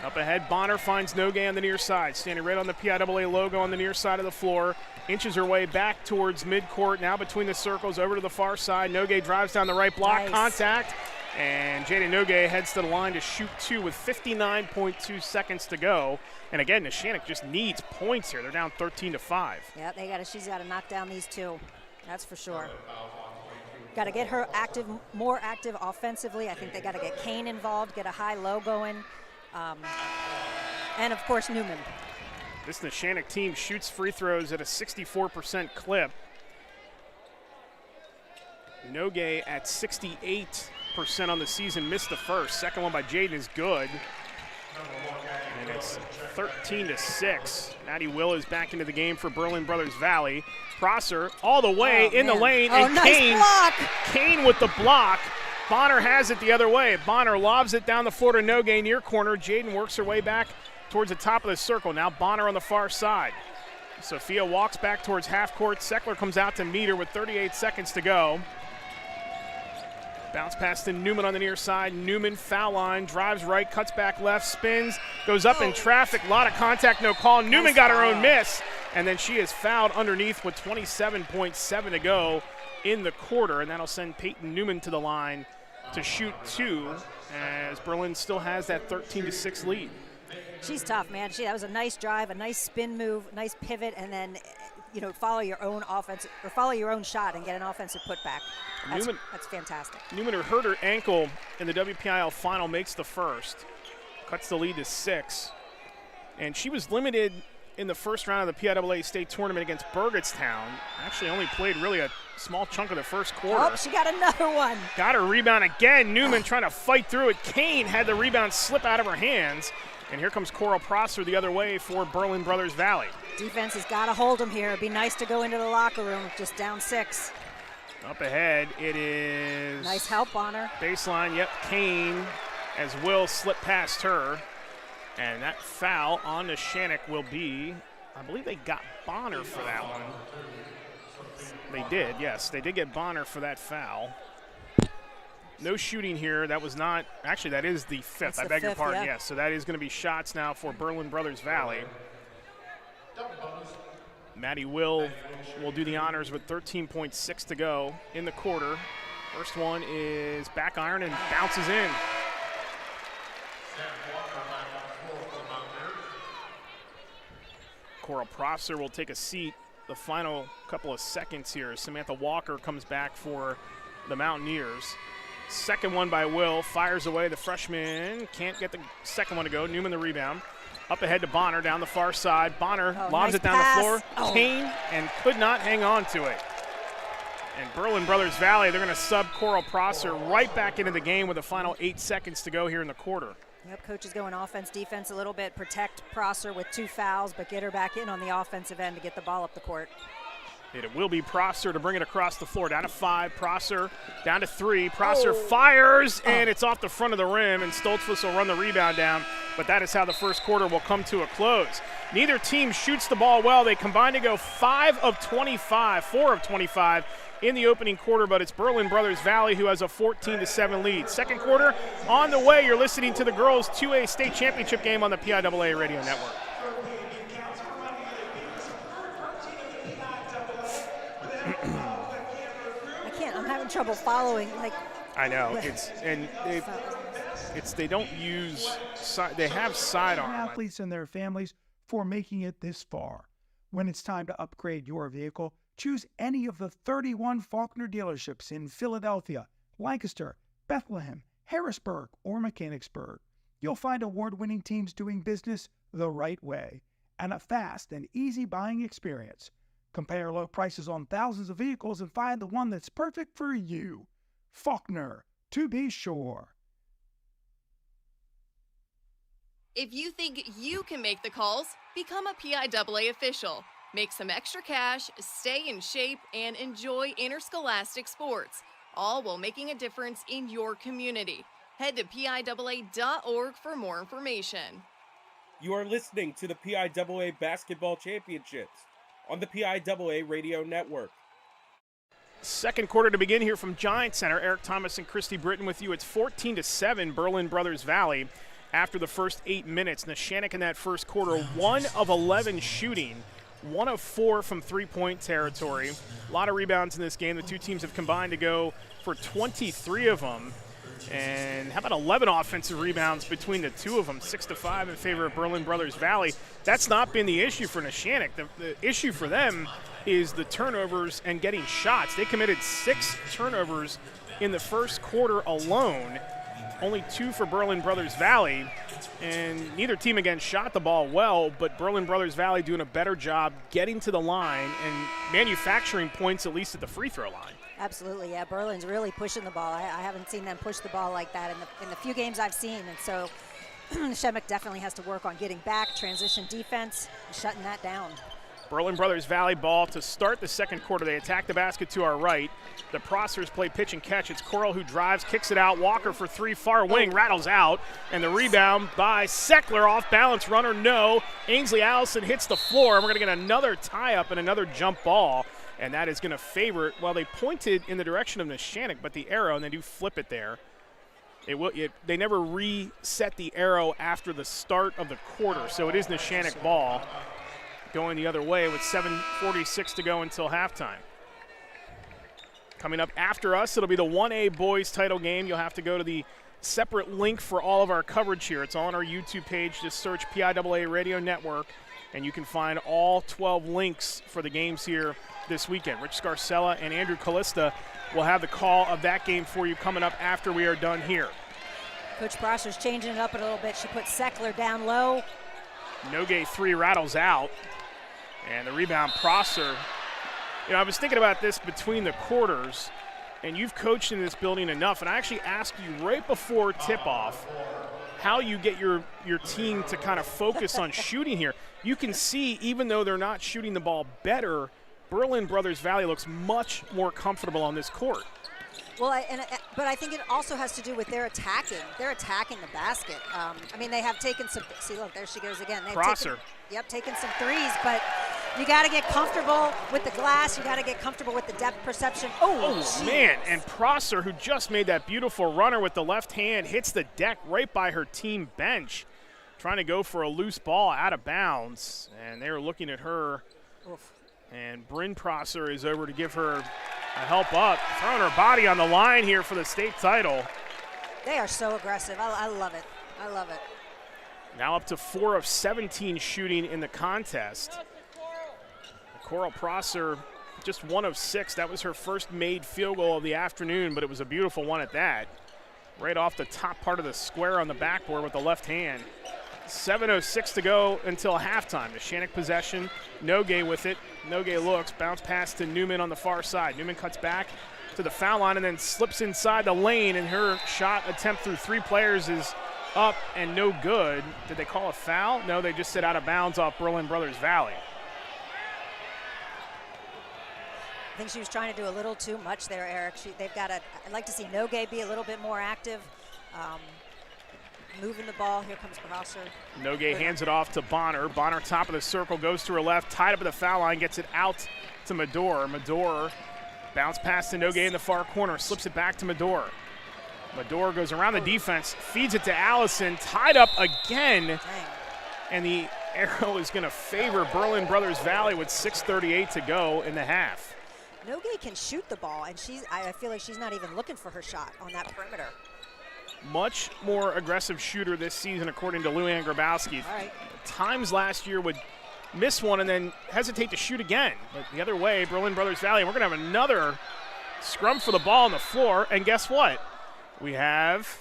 Up ahead, Bonner finds Nogue on the near side, standing right on the PIAA logo on the near side of the floor. Inches her way back towards midcourt, now between the circles, over to the far side. Nogue drives down the right block, nice. Contact, and Jada Nogue heads to the line to shoot 2 with 59.2 seconds to go. And again, Neshannock just needs points here. They're down 13-5. Yeah, she's got to knock down these 2. That's for sure. Got to get her more active offensively. I think they got to get Kane involved, get a high-low going. And, of course, Newman. This Neshannock team shoots free throws at a 64% clip. Nogue at 68% on the season, missed the first. Second one by Jaden is good. And and it's 13-6. Maddie Will is back into the game for Berlin Brothers Valley. Prosser all the way in the lane, and nice block. Kane with the block. Bonner has it the other way. Bonner lobs it down the floor to Nogue near corner. Jaden works her way back towards the top of the circle. Now Bonner on the far side. Sophia walks back towards half court. Seckler comes out to meet her with 38 seconds to go. Bounce pass to Newman on the near side. Newman foul line, drives right, cuts back left, spins, goes up in traffic. A lot of contact, no call. Newman got her own miss, and then she is fouled underneath with 27.7 to go in the quarter, and that'll send Peyton Newman to the line to shoot 2 as Berlin still has that 13-6 lead. She's tough, man. That was a nice drive, a nice spin move, nice pivot, and then follow your own offense or follow your own shot and get an offensive putback. That's fantastic. Newman hurt her ankle in the WPIAA final, makes the first, cuts the lead to 6, and she was limited in the first round of the PIAA state tournament against Burgettstown. Actually only played really a small chunk of the first quarter. Oh, she got another one. Got her rebound again. Newman trying to fight through it. Kane had the rebound slip out of her hands. And here comes Coral Prosser the other way for Berlin Brothers Valley. Defense has got to hold them here. It'd be nice to go into the locker room just down 6. Up ahead, it is... Nice help on her. Baseline, yep, Kane, as Will slipped past her. And that foul on Neshannock will be, I believe they got Bonner for that one. They did, yes. They did get Bonner for that foul. No shooting here. That was not, actually that is the 5th. I beg your pardon, yes. So that is going to be shots now for Berlin Brothers Valley. Maddie Will do the honors with 13.6 to go in the quarter. First one is back iron and bounces in. Coral Prosser will take a seat the final couple of seconds here. Samantha Walker comes back for the Mountaineers. Second one by Will, fires away. The freshman can't get the second one to go. Newman the rebound. Up ahead to Bonner down the far side. Bonner lobs it down the floor. Kane, and could not hang on to it. And Berlin Brothers Valley, they're going to sub Coral Prosser right back into the game with the final 8 seconds to go here in the quarter. Yep, coach is going offense, defense a little bit. Protect Prosser with 2 fouls, but get her back in on the offensive end to get the ball up the court. It will be Prosser to bring it across the floor. Down to 5, Prosser down to 3. Prosser fires, and it's off the front of the rim, and Stoltzfus will run the rebound down. But that is how the first quarter will come to a close. Neither team shoots the ball well. They combine to go 4 of 25 in the opening quarter, but it's Berlin Brothers Valley who has a 14-7 lead. Second quarter on the way. You're listening to the girls' 2A state championship game on the PIAA Radio Network. I'm having trouble following. I know they don't use they have sidearm. Athletes and their families for making it this far. When it's time to upgrade your vehicle, choose any of the 31 Faulkner dealerships in Philadelphia, Lancaster, Bethlehem, Harrisburg, or Mechanicsburg. You'll find award-winning teams doing business the right way and a fast and easy buying experience. Compare low prices on thousands of vehicles and find the one that's perfect for you. Faulkner, to be sure. If you think you can make the calls, become a PIAA official. Make some extra cash, stay in shape, and enjoy interscholastic sports, all while making a difference in your community. Head to PIAA.org for more information. You are listening to the PIAA Basketball Championships on the PIAA Radio Network. Second quarter to begin here from Giant Center. Eric Thomas and Christy Britton with you. It's 14-7 Berlin Brothers Valley after the first 8 minutes. Neshannock in that first quarter, 1 of 11 shooting, 1 of 4 from three-point territory. A lot of rebounds in this game. The two teams have combined to go for 23 of them. And how about 11 offensive rebounds between the two of them, 6-5 in favor of Berlin Brothers Valley. That's not been the issue for Neshannock. The issue for them is the turnovers and getting shots. They committed 6 turnovers in the first quarter alone, only 2 for Berlin Brothers Valley. And neither team again shot the ball well, but Berlin Brothers Valley doing a better job getting to the line and manufacturing points, at least at the free throw line. Absolutely, yeah. Berlin's really pushing the ball. I haven't seen them push the ball like that in the few games I've seen, and so Neshannock definitely has to work on getting back, transition defense, and shutting that down. Berlin Brothersvalley ball to start the second quarter. They attack the basket to our right. The Prossers play pitch and catch. It's Coral who drives, kicks it out. Walker for three, far wing, rattles out. And the rebound by Seckler, off balance runner, no. Ainsley Allison hits the floor, and we're going to get another tie-up and another jump ball. And that is going to favor, well, they pointed in the direction of Neshannock, but the arrow, and they do flip it there. They never reset the arrow after the start of the quarter, so it is Neshannock ball going the other way with 7:46 to go until halftime. Coming up after us, it'll be the 1A boys title game. You'll have to go to the separate link for all of our coverage here. It's on our YouTube page. Just search PIAA Radio Network, and you can find all 12 links for the games here this weekend. Rich Scarcella and Andrew Callista will have the call of that game for you coming up after we are done here. Coach Prosser's changing it up a little bit. She puts Seckler down low. Nogue three rattles out. And the rebound, Prosser. You know, I was thinking about this between the quarters, and you've coached in this building enough, and I actually asked you right before tip-off how you get your team to kind of focus on shooting here. You can see, even though they're not shooting the ball better, Berlin Brothersvalley looks much more comfortable on this court. Well, but I think it also has to do with their attacking. They're attacking the basket. I mean, they have taken some. See, look, there she goes again. Prosser. Taken some threes, but you got to get comfortable with the glass. You got to get comfortable with the depth perception. Oh man! And Prosser, who just made that beautiful runner with the left hand, hits the deck right by her team bench, trying to go for a loose ball out of bounds, and they were looking at her. Oof. And Bryn Prosser is over to give her a help up, throwing her body on the line here for the state title. They are so aggressive. I love it. I love it. Now up to 4 of 17 shooting in the contest. Coral Prosser just 1 of 6. That was her first made field goal of the afternoon, but it was a beautiful one at that. Right off the top part of the square on the backboard with the left hand. 7:06 to go until halftime. Neshannock possession. Nogue with it. Nogue looks, bounce pass to Newman on the far side. Newman cuts back to the foul line and then slips inside the lane, and her shot attempt through 3 players is up and no good. Did they call a foul? No, they just said out of bounds off Berlin Brothersvalley. I think she was trying to do a little too much there, Eric. I'd like to see Nogue be a little bit more active. Moving the ball. Here comes Prosser. Nogue hands it off to Bonner. Bonner, top of the circle, goes to her left, tied up at the foul line, gets it out to Medor. Medor bounce pass to Nogue in the far corner, slips it back to Medor. Medor goes around the defense, feeds it to Allison, tied up again. Dang. And the arrow is going to favor Berlin Brothersvalley with 6:38 to go in the half. Nogue can shoot the ball, and I feel like she's not even looking for her shot on that perimeter. Much more aggressive shooter this season, according to Luann Grabowski. All right. Times last year would miss one and then hesitate to shoot again. But the other way, Berlin Brothersvalley, we're going to have another scrum for the ball on the floor. And guess what? We have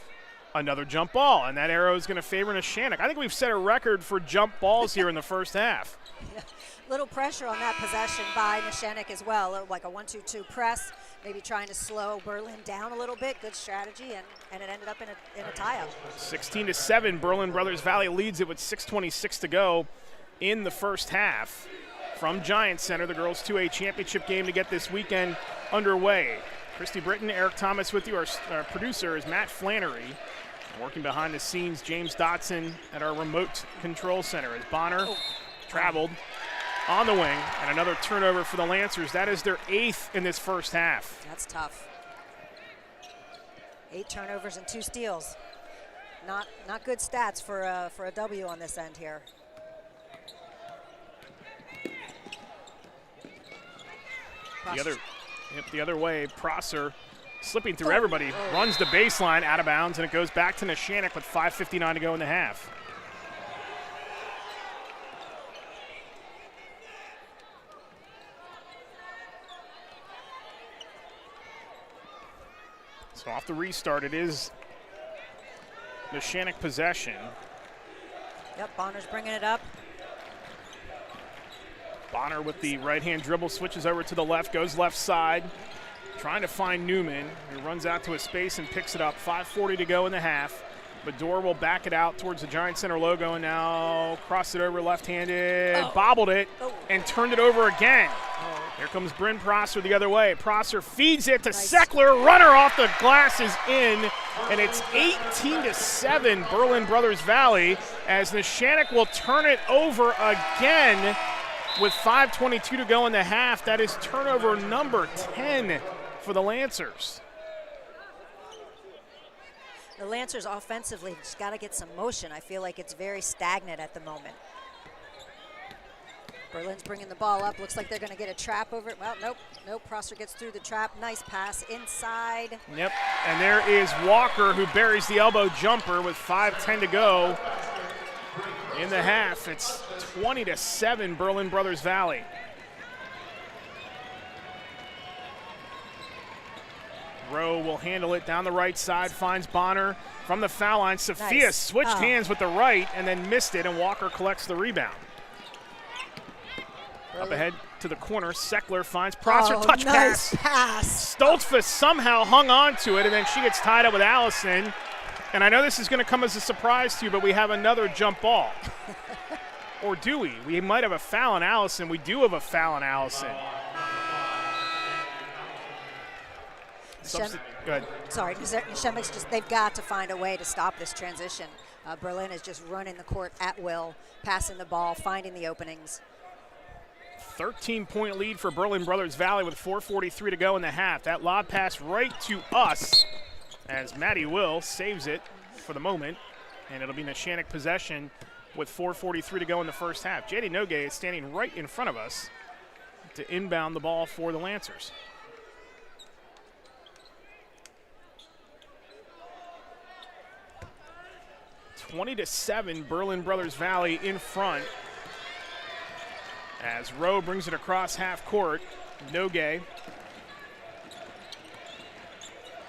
another jump ball, and that arrow is going to favor Neshannock. I think we've set a record for jump balls here in the first half. Yeah. Little pressure on that possession by Neshannock as well, like a 1-2-2 press, maybe trying to slow Berlin down a little bit. Good strategy, and it ended up in a tie-up. 16-7, Berlin Brothersvalley leads it with 6:26 to go in the first half. From Giant Center, the girls' 2A championship game to get this weekend underway. Christy Britton, Eric Thomas with you. Our producer is Matt Flannery. Working behind the scenes, James Dotson at our remote control center as Bonner traveled on the wing, and another turnover for the Lancers. That is their 8th in this first half. That's tough. 8 turnovers and 2 steals. Not good stats for a W on this end here. The other way, Prosser slipping through everybody, runs the baseline out of bounds, and it goes back to Neshannock with 5:59 to go in the half. So off the restart, it is Neshannock possession. Yep, Bonner's bringing it up. Bonner with the right-hand dribble, switches over to the left, goes left side, trying to find Newman. He runs out to a space and picks it up. 5:40 to go in the half. Bador will back it out towards the Giant Center logo, and now cross it over left-handed, bobbled it, and turned it over again. Here comes Bryn Prosser the other way. Prosser feeds it to Seckler. Runner off the glass is in, and it's 18-7 Berlin Brothers Valley as Neshannock will turn it over again with 5:22 to go in the half. That is turnover number 10 for the Lancers. The Lancers offensively just got to get some motion. I feel like it's very stagnant at the moment. Berlin's bringing the ball up. Looks like they're going to get a trap over it. Well, nope. Prosser gets through the trap. Nice pass inside. Yep, and there is Walker who buries the elbow jumper with 5:10 to go in the half. It's 20-7 Berlin Brothers Valley. Rowe will handle it down the right side, finds Bonner from the foul line. Sophia switched hands with the right and then missed it, and Walker collects the rebound. Up ahead to the corner, Seckler finds Prosser, touch nice pass. Stoltzfus somehow hung on to it, and then she gets tied up with Allison. And I know this is going to come as a surprise to you, but we have another jump ball. Or do we? We might have a foul on Allison. We do have a foul on Allison. Go ahead. Sorry, Neshannock's they've got to find a way to stop this transition. Berlin is just running the court at will, passing the ball, finding the openings. 13-point lead for Berlin Brothers Valley with 4:43 to go in the half. That lob pass right to us as Maddie Will saves it for the moment, and it'll be Neshannock possession with 4:43 to go in the first half. JD Nogue is standing right in front of us to inbound the ball for the Lancers. (20-7) Berlin Brothers Valley in front as Rowe brings it across half court. Nogue.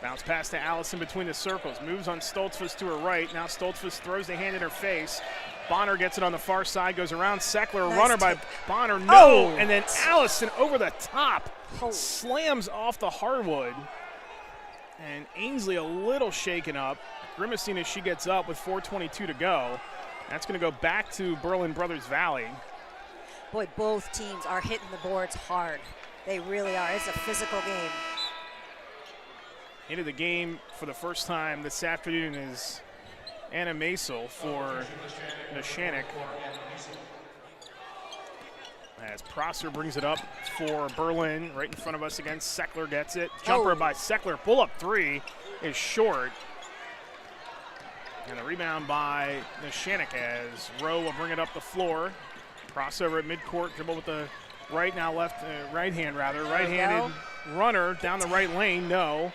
Bounce pass to Allison between the circles. Moves on Stoltzfus to her right. Now Stoltzfus throws the hand in her face. Bonner gets it on the far side, goes around Seckler. Nice runner by Bonner, no. And then Allison over the top. Slams off the hardwood. And Ainsley a little shaken up. Grimacing as she gets up with 4:22 to go. That's going to go back to Berlin Brothers Valley. Boy, both teams are hitting the boards hard. They really are. It's a physical game. Into the game for the first time this afternoon is Anna Masel for Neshannock. As Prosser brings it up for Berlin, right in front of us again. Seckler gets it. Jumper by Seckler. Pull-up three is short. And the rebound by Neshannock as Rowe will bring it up the floor. Crossover at midcourt, dribble with the right, now left, right hand rather. Right-handed runner down the right lane, no.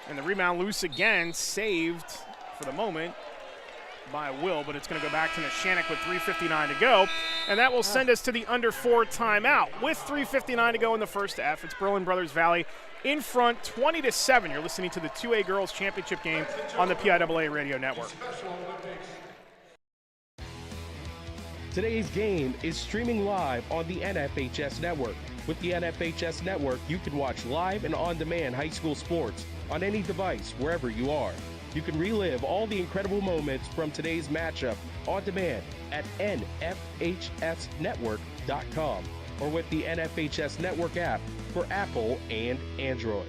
And the rebound loose again, saved for the moment by Will, but it's going to go back to Neshannock with 3:59 to go. And that will send us to the under 4 timeout. With 3:59 to go in the first half, it's Berlin Brothers Valley in front, 20-7. You're listening to the 2A Girls Championship game on the PIAA Radio Network. Today's game is streaming live on the NFHS Network. With the NFHS Network, you can watch live and on-demand high school sports on any device, wherever you are. You can relive all the incredible moments from today's matchup on demand at nfhsnetwork.com or with the NFHS Network app for Apple and Android.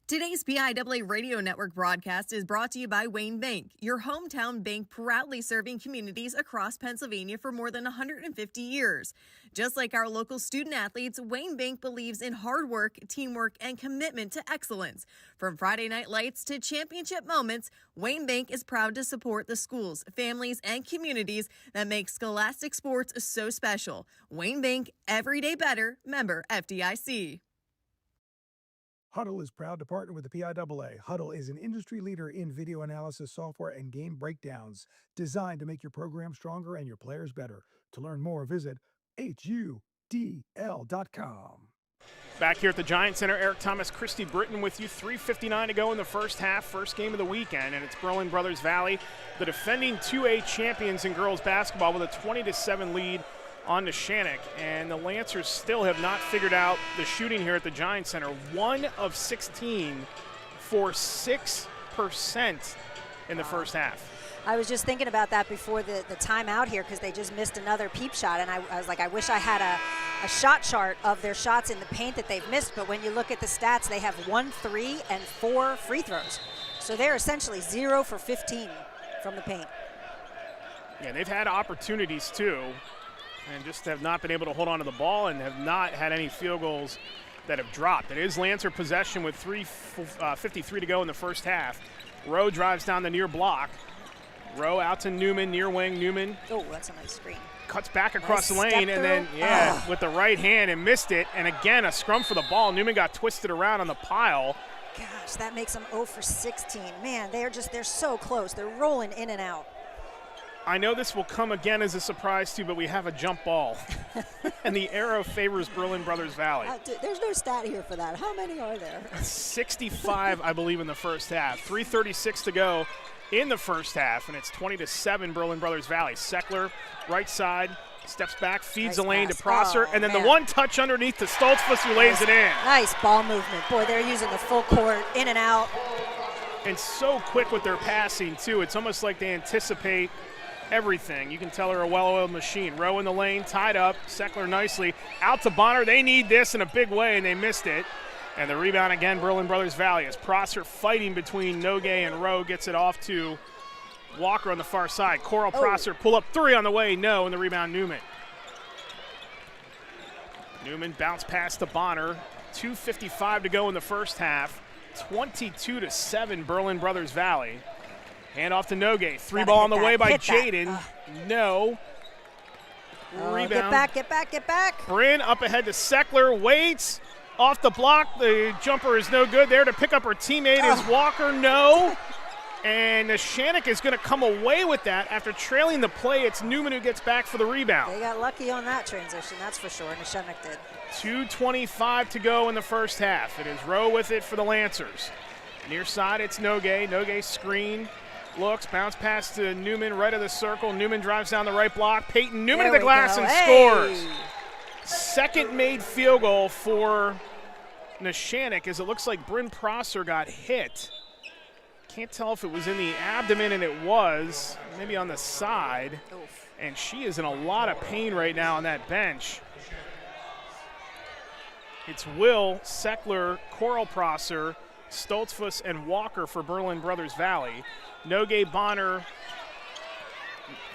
Today's PIAA Radio Network broadcast is brought to you by Wayne Bank, your hometown bank proudly serving communities across Pennsylvania for more than 150 years. Just like our local student athletes, Wayne Bank believes in hard work, teamwork, and commitment to excellence. From Friday night lights to championship moments, Wayne Bank is proud to support the schools, families, and communities that make scholastic sports so special. Wayne Bank, every day better, member FDIC. Huddle is proud to partner with the PIAA. Huddle is an industry leader in video analysis software and game breakdowns, designed to make your program stronger and your players better. To learn more, visit HUDL.com. Back here at the Giant Center, Eric Thomas, Christy Britton with you. 3:59 to go in the first half, first game of the weekend, and it's Berlin Brothers Valley, the defending 2A champions in girls basketball, with a 20-7 lead on Neshannock, and the Lancers still have not figured out the shooting here at the Giant Center. 1 of 16 for 6% in the first half. I was just thinking about that before the timeout here because they just missed another peep shot, and I was like, I wish I had a shot chart of their shots in the paint that they've missed, but when you look at the stats, they have 1 3 and 4 free throws. So they're essentially 0 for 15 from the paint. Yeah, they've had opportunities too, and just have not been able to hold on to the ball and have not had any field goals that have dropped. It is Lancer possession with 3:53 to go in the first half. Rowe drives down the near block. Rowe out to Newman, near wing. Newman. Oh, that's a nice screen. Cuts back across the Nice lane, step and then, through. with the right hand and missed it. And again, a scrum for the ball. Newman got twisted around on the pile. Gosh, that makes them 0 for 16. Man, they're so close. They're rolling in and out. I know this will come again as a surprise too, but we have a jump ball. And the arrow favors Brothersvalley. There's no stat here for that. How many are there? 65, I believe, in the first half. 3:36 to go in the first half, and it's 20-7 Brothersvalley. Seckler, right side, steps back, feeds the lane to Prosser, and then the one touch underneath to Stoltzfus, who lays it in. Nice ball movement. Boy, they're using the full court, in and out. And so quick with their passing, too. It's almost like they anticipate everything. You can tell they're a well-oiled machine. Rowe in the lane, tied up. Seckler nicely. Out to Bonner. They need this in a big way, and they missed it. And the rebound again, Brothersvalley, as Prosser fighting between Nogay and Rowe gets it off to Walker on the far side. Coral Prosser pull up 3 on the way, no, and the rebound Newman. Newman bounce pass to Bonner. 2:55 to go in the first half. 22-7 Brothersvalley. Hand off to Nogay. 3 ball on the way by Jaden. No. Rebound. Get back. Bryn up ahead to Seckler. Waits. Off the block. The jumper is no good. There to pick up her teammate is Walker. No. And Neshannock is going to come away with that after trailing the play. It's Newman who gets back for the rebound. They got lucky on that transition, that's for sure. Neshannock did. 2:25 to go in the first half. It is Rowe with it for the Lancers. Near side, it's Nogay. Nogay screen. Looks, bounce pass to Newman, right of the circle. Newman drives down the right block. Peyton Newman to the glass and scores. Second made field goal for Neshannock, as it looks like Bryn Prosser got hit. Can't tell if it was in the abdomen, and it was. Maybe on the side. Oof. And she is in a lot of pain right now on that bench. It's Will, Seckler, Coral Prosser, Stoltzfus, and Walker for Brothersvalley. Nogay, Bonner,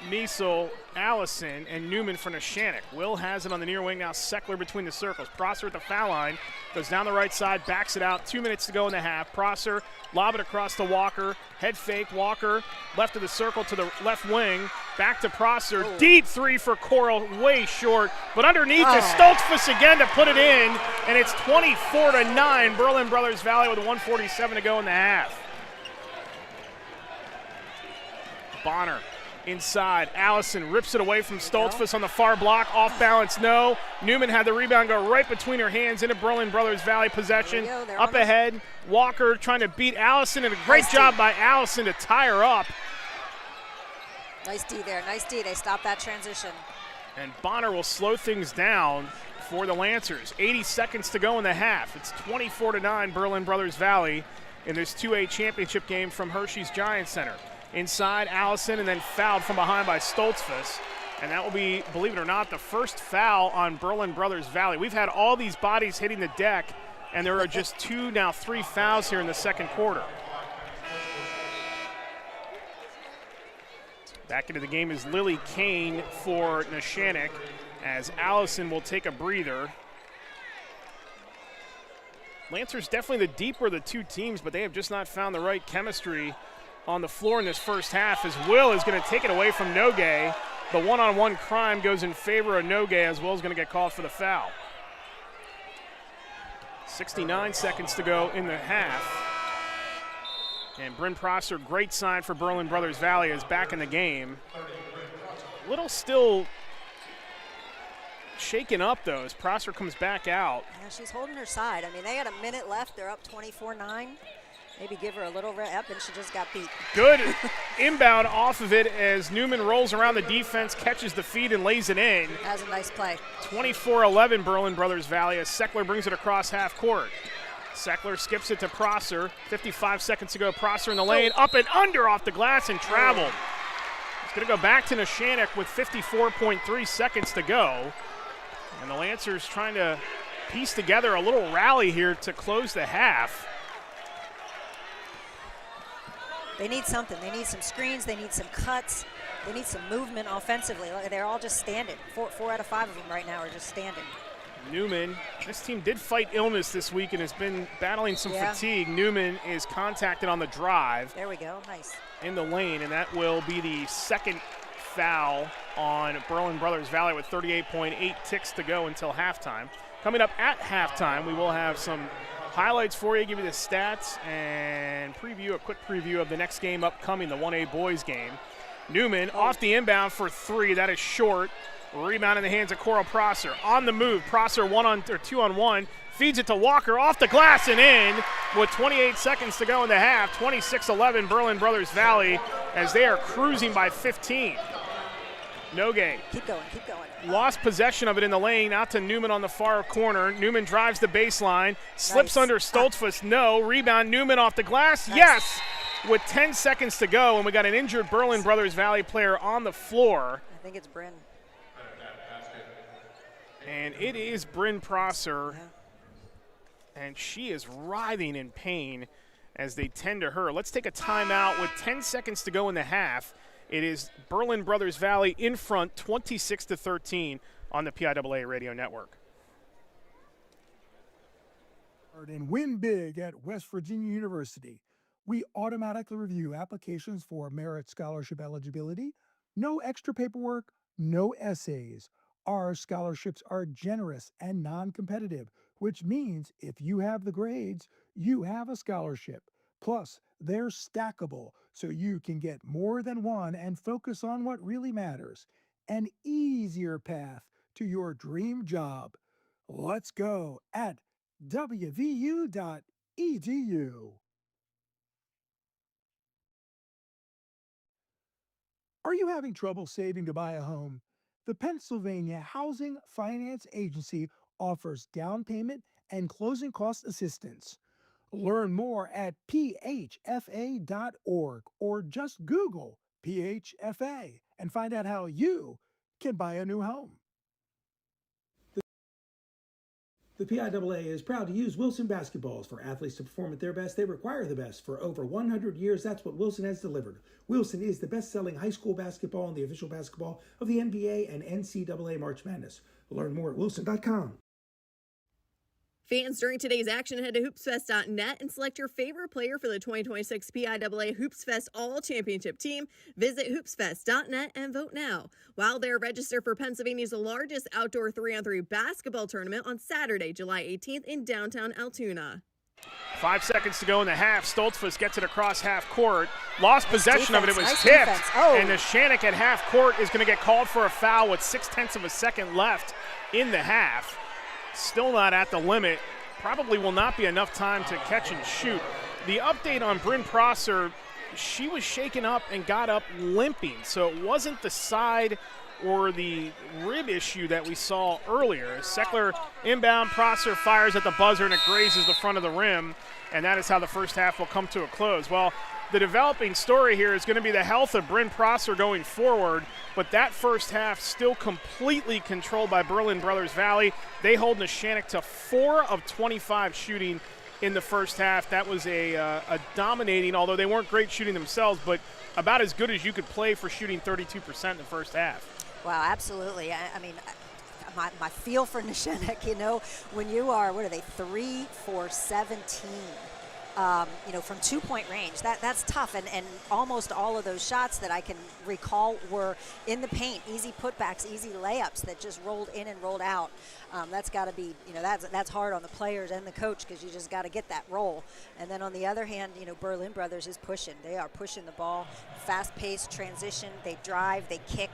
Miesel, Allison, and Newman for Neshannock. Will has it on the near wing now. Seckler between the circles. Prosser at the foul line. Goes down the right side, backs it out. 2 minutes to go in the half. Prosser, lob it across to Walker. Head fake, Walker, left of the circle to the left wing. Back to Prosser. Deep 3 for Coral, way short. But underneath is Stoltzfus again to put it in. And it's 24-9. Brothersvalley with 1:47 to go in the half. Bonner inside. Allison rips it away from Stoltzfus on the far block. Off balance, no. Newman had the rebound go right between her hands into Brothersvalley possession. Up ahead, Walker trying to beat Allison, and a great job by Allison to tie her up. Nice D there, nice D. They stopped that transition. And Bonner will slow things down for the Lancers. 80 seconds to go in the half. It's 24-9 Brothersvalley in this 2A championship game from Hershey's Giant Center. Inside, Allison, and then fouled from behind by Stoltzfus. And that will be, believe it or not, the first foul on Brothersvalley. We've had all these bodies hitting the deck, and there are just 2, now 3 fouls here in the second quarter. Back into the game is Lily Kane for Neshannock, as Allison will take a breather. Lancers definitely the deeper of the two teams, but they have just not found the right chemistry on the floor in this first half, as Will is going to take it away from Nogay. The one-on-one crime goes in favor of Nogay, as Will's going to get called for the foul. 69 seconds to go in the half. And Bryn Prosser, great sign for Brothersvalley, is back in the game. Little still shaken up, though, as Prosser comes back out. Yeah, she's holding her side. I mean, they had a minute left. They're up 24-9. Maybe give her a little rep, and she just got beat. Good inbound off of it as Newman rolls around the defense, catches the feed, and lays it in. That was a nice play. 24-11 Brothersvalley as Seckler brings it across half court. Seckler skips it to Prosser. 55 seconds to go. Prosser in the lane. Up and under off the glass and traveled. It's going to go back to Neshannock with 54.3 seconds to go. And the Lancers trying to piece together a little rally here to close the half. They need something. They need some screens. They need some cuts. They need some movement offensively. They're all just standing. Four out of 5 of them right now are just standing. Newman, this team did fight illness this week and has been battling some fatigue. Newman is contacted on the drive. There we go, nice. In the lane, and that will be the second foul on Brothersvalley with 38.8 ticks to go until halftime. Coming up at halftime, we will have some highlights for you, give you the stats, and a quick preview of the next game upcoming, the 1A boys game. Newman off the inbound for 3. That is short. Rebound in the hands of Coral Prosser. On the move, Prosser 2-on-1. Feeds it to Walker off the glass and in with 28 seconds to go in the half. 26-11 Brothersvalley as they are cruising by 15. Nogue. Keep going. Lost possession of it in the lane, out to Newman on the far corner. Newman drives the baseline, slips under Stoltzfus, no. Rebound, Newman off the glass, yes! With 10 seconds to go, and we got an injured Brothersvalley player on the floor. I think it's Bryn. And it is Bryn Prosser, and she is writhing in pain as they tend to her. Let's take a timeout with 10 seconds to go in the half. It is Brothersvalley in front, 26-13 on the PIAA Radio Network. And win big at West Virginia University. We automatically review applications for merit scholarship eligibility. No extra paperwork, no essays. Our scholarships are generous and non-competitive, which means if you have the grades, you have a scholarship. Plus, they're stackable, so you can get more than one and focus on what really matters. An easier path to your dream job. Let's go at wvu.edu. Are you having trouble saving to buy a home? The Pennsylvania Housing Finance Agency offers down payment and closing cost assistance. Learn more at phfa.org or just Google PHFA and find out how you can buy a new home. The PIAA is proud to use Wilson basketballs. For athletes to perform at their best, they require the best. For over 100 years, that's what Wilson has delivered. Wilson is the best-selling high school basketball and the official basketball of the NBA and NCAA March Madness. Learn more at wilson.com. Fans, during today's action, head to hoopsfest.net and select your favorite player for the 2026 PIAA HoopsFest All-Championship team. Visit hoopsfest.net and vote now. While there, register for Pennsylvania's largest outdoor 3-on-3 basketball tournament on Saturday, July 18th in downtown Altoona. 5 seconds to go in the half. Stoltzfus gets it across half court. Lost possession of it. It was tipped. And Neshannock at half court is going to get called for a foul with 0.6 of a second left in the half. Still not at the limit. Probably will not be enough time to catch and shoot. The update on Bryn Prosser, she was shaken up and got up limping. So it wasn't the side or the rib issue that we saw earlier. Seckler inbound, Prosser fires at the buzzer and it grazes the front of the rim. And that is how the first half will come to a close. Well, the developing story here is going to be the health of Bryn Prosser going forward, but that first half still completely controlled by Brothersvalley. They hold Neshannock to 4 of 25 shooting in the first half. That was a dominating, although they weren't great shooting themselves, but about as good as you could play for shooting 32% in the first half. Wow, absolutely. I mean, my feel for Neshannock, you know, when you are, 3 for 17. From 2-point range, that's tough, and almost all of those shots that I can recall were in the paint, easy putbacks, easy layups that just rolled in and rolled out. That's got to be, that's hard on the players and the coach because you just got to get that roll. And then on the other hand, Berlin Brothers is pushing. They are pushing the ball, fast-paced transition. They drive, they kick.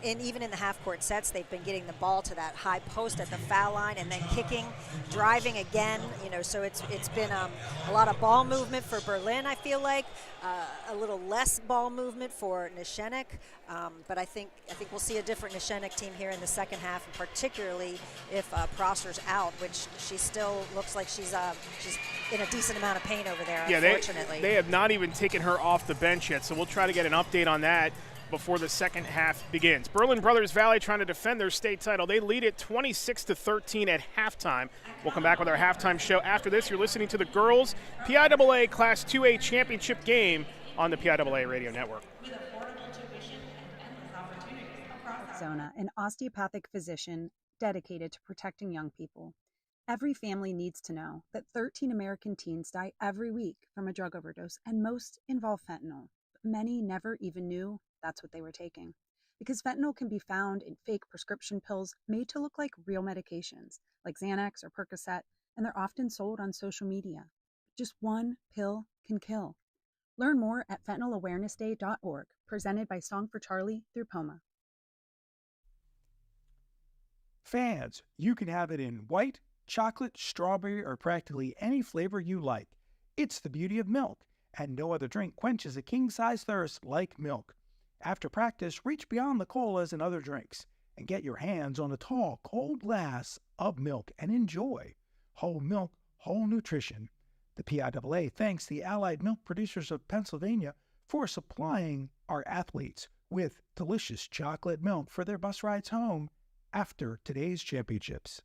And even in the half-court sets, they've been getting the ball to that high post at the foul line and then kicking, driving again. So it's been a lot lot of ball movement for Berlin, I feel like. A little less ball movement for Neshannock. But I think we'll see a different Neshannock team here in the second half, and particularly if Prosser's out, which she still looks like she's in a decent amount of pain over there, yeah, unfortunately. They have not even taken her off the bench yet, so we'll try to get an update on that before the second half begins. Berlin Brothersvalley trying to defend their state title. They lead it 26-13 at halftime. We'll come back with our halftime show after this. You're listening to the girls PIAA Class 2A championship game on the PIAA Radio Network. Zona, an osteopathic physician dedicated to protecting young people. Every family needs to know that 13 American teens die every week from a drug overdose, and most involve fentanyl. But many never even knew that's what they were taking. Because fentanyl can be found in fake prescription pills made to look like real medications, like Xanax or Percocet, and they're often sold on social media. Just one pill can kill. Learn more at fentanylawarenessday.org, presented by Song for Charlie through POMA. Fans, you can have it in white, chocolate, strawberry, or practically any flavor you like. It's the beauty of milk, and no other drink quenches a king-size thirst like milk. After practice, reach beyond the colas and other drinks and get your hands on a tall, cold glass of milk and enjoy. Whole milk, whole nutrition. The PIAA thanks the Allied Milk Producers of Pennsylvania for supplying our athletes with delicious chocolate milk for their bus rides home after today's championships.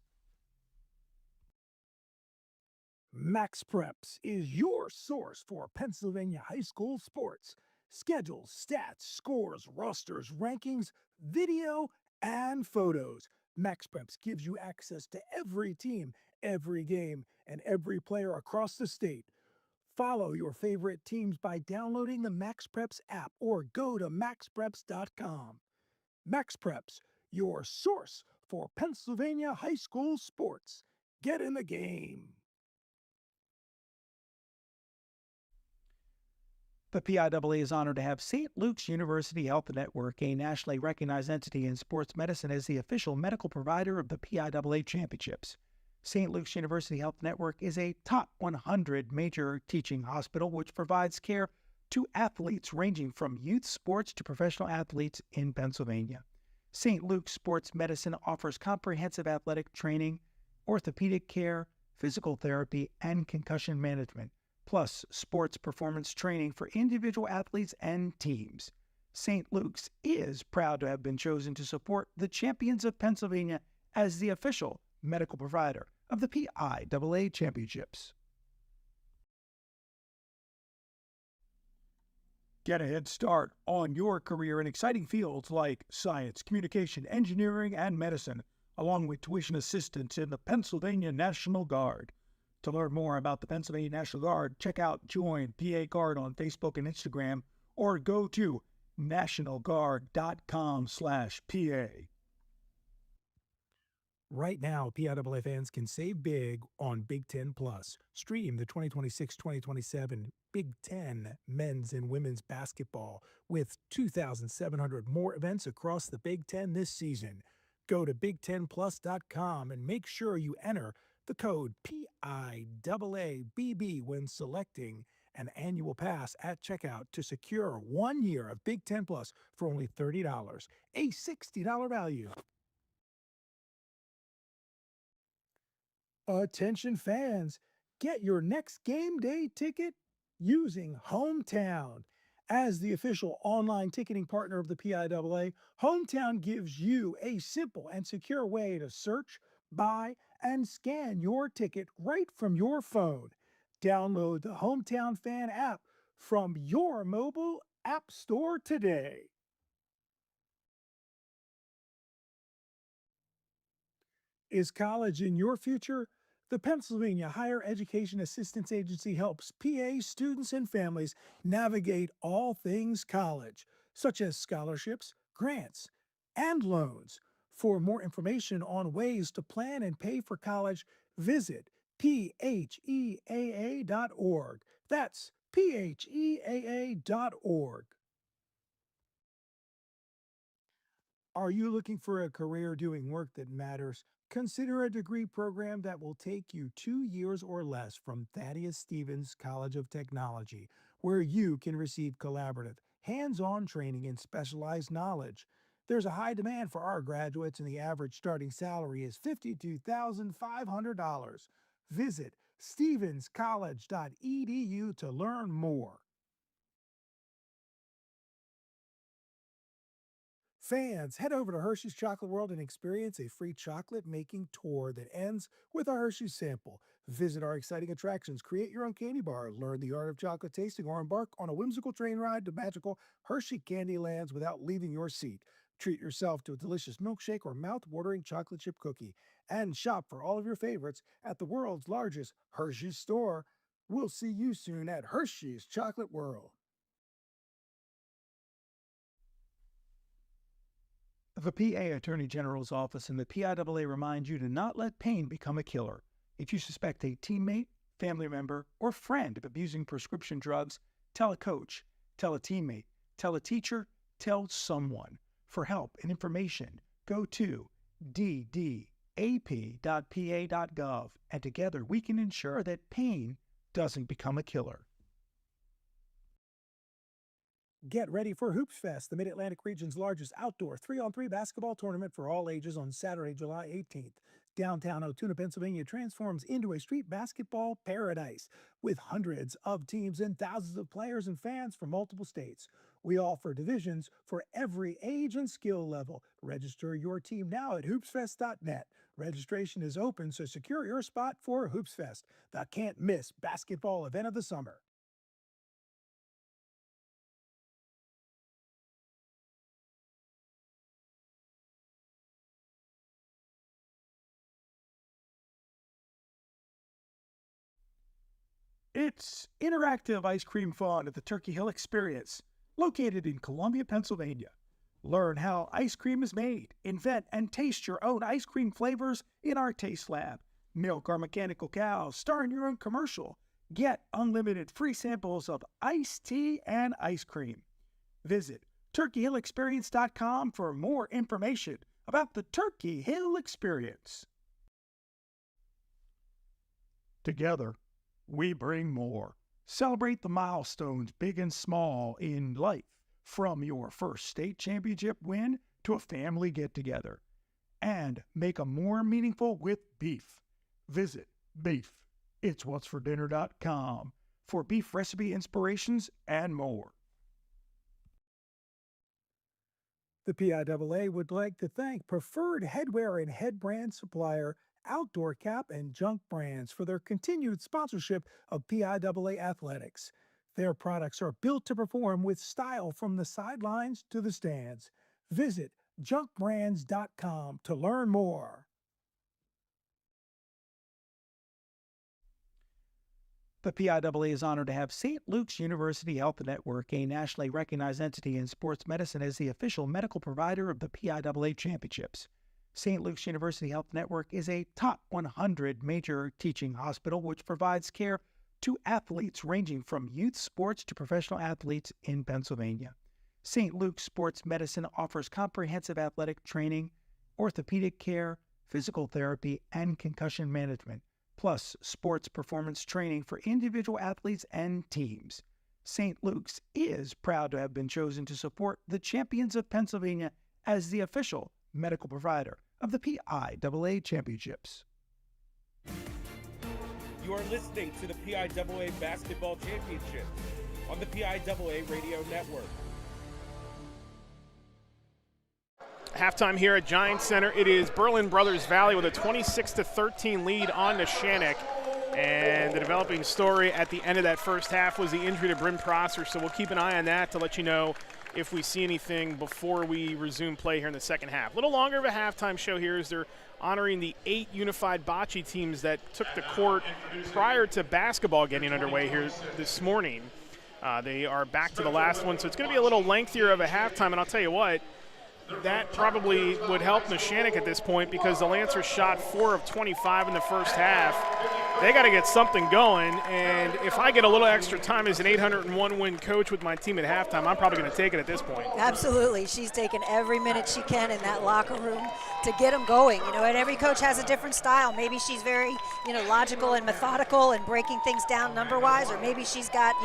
Max Preps is your source for Pennsylvania high school sports. Schedules, stats, scores, rosters, rankings, video, and photos. Max Preps gives you access to every team, every game, and every player across the state. Follow your favorite teams by downloading the Max Preps app or go to maxpreps.com. Max Preps, your source for Pennsylvania high school sports. Get in the game. The PIAA is honored to have St. Luke's University Health Network, a nationally recognized entity in sports medicine, as the official medical provider of the PIAA Championships. St. Luke's University Health Network is a top 100 major teaching hospital which provides care to athletes ranging from youth sports to professional athletes in Pennsylvania. St. Luke's Sports Medicine offers comprehensive athletic training, orthopedic care, physical therapy, and concussion management, plus sports performance training for individual athletes and teams. St. Luke's is proud to have been chosen to support the Champions of Pennsylvania as the official medical provider of the PIAA Championships. Get a head start on your career in exciting fields like science, communication, engineering, and medicine, along with tuition assistance in the Pennsylvania National Guard. To learn more about the Pennsylvania National Guard, check out Join PA Guard on Facebook and Instagram, or go to nationalguard.com/PA. Right now, PIAA fans can save big on Big Ten Plus. Stream the 2026-2027 Big Ten men's and women's basketball with 2,700 more events across the Big Ten this season. Go to big10plus.com and make sure you enter the code PIAABB when selecting an annual pass at checkout to secure 1 year of Big Ten Plus for only $30, a $60 value. Attention fans, get your next game day ticket using Hometown. As the official online ticketing partner of the PIAA, Hometown gives you a simple and secure way to search, buy, and scan your ticket right from your phone. Download the Hometown Fan app from your mobile app store today. Is college in your future? The Pennsylvania Higher Education Assistance Agency helps PA students and families navigate all things college, such as scholarships, grants, and loans. For more information on ways to plan and pay for college, visit pheaa.org. That's pheaa.org. Are you looking for a career doing work that matters? Consider a degree program that will take you 2 years or less from Thaddeus Stevens College of Technology, where you can receive collaborative, hands-on training and specialized knowledge. There's a high demand for our graduates, and the average starting salary is $52,500. Visit stevenscollege.edu to learn more. Fans, head over to Hershey's Chocolate World and experience a free chocolate making tour that ends with a Hershey's sample. Visit our exciting attractions, create your own candy bar, learn the art of chocolate tasting, or embark on a whimsical train ride to magical Hershey candy lands without leaving your seat. Treat yourself to a delicious milkshake or mouth-watering chocolate chip cookie. And shop for all of your favorites at the world's largest Hershey's store. We'll see you soon at Hershey's Chocolate World. The PA Attorney General's Office and the PIAA remind you to not let pain become a killer. If you suspect a teammate, family member, or friend of abusing prescription drugs, tell a coach, tell a teammate, tell a teacher, tell someone. For help and information, go to ddap.pa.gov, and together we can ensure that pain doesn't become a killer. Get ready for Hoops Fest, the Mid-Atlantic region's largest outdoor 3-on-3 basketball tournament for all ages on Saturday, July 18th. Downtown Altoona, Pennsylvania transforms into a street basketball paradise with hundreds of teams and thousands of players and fans from multiple states. We offer divisions for every age and skill level. Register your team now at hoopsfest.net. Registration is open, so secure your spot for Hoops Fest, the can't-miss basketball event of the summer. It's interactive ice cream fun at the Turkey Hill Experience, located in Columbia, Pennsylvania. Learn how ice cream is made, invent and taste your own ice cream flavors in our taste lab. Milk our mechanical cows, star in your own commercial. Get unlimited free samples of iced tea and ice cream. Visit turkeyhillexperience.com for more information about the Turkey Hill Experience. Together, we bring more. Celebrate the milestones, big and small, in life, from your first state championship win to a family get-together. And make them more meaningful with beef. Visit beefitswhatsfordinner.com for beef recipe inspirations and more. The PIAA would like to thank preferred headwear and head brand supplier Outdoor Cap and Junk Brands for their continued sponsorship of PIAA athletics. Their products are built to perform with style from the sidelines to the stands. Visit junkbrands.com to learn more. The PIAA is honored to have St. Luke's University Health Network, a nationally recognized entity in sports medicine, as the official medical provider of the PIAA Championships. St. Luke's University Health Network is a top 100 major teaching hospital which provides care to athletes ranging from youth sports to professional athletes in Pennsylvania. St. Luke's Sports Medicine offers comprehensive athletic training, orthopedic care, physical therapy, and concussion management, plus sports performance training for individual athletes and teams. St. Luke's is proud to have been chosen to support the Champions of Pennsylvania as the official medical provider of the PIAA Championships. You are listening to the PIAA Basketball Championship on the PIAA Radio Network. Halftime here at Giants Center. It is Brothersvalley with a 26-13 lead on Neshannock. And the developing story at the end of that first half was the injury to Bryn Prosser, so we'll keep an eye on that to let you know if we see anything before we resume play here in the second half. A little longer of a halftime show here as they're honoring the 8 unified bocce teams that took the court prior to basketball getting underway here this morning. They are back to the last one, so it's going to be a little lengthier of a halftime, and I'll tell you what, that probably would help Neshannock at this point because the Lancers shot 4 of 25 in the first half. they got to get something going. And if I get a little extra time as an 801-win coach with my team at halftime, I'm probably going to take it at this point. Absolutely. She's taken every minute she can in that locker room to get them going. And every coach has a different style. Maybe she's very, logical and methodical and breaking things down number-wise, or maybe she's got,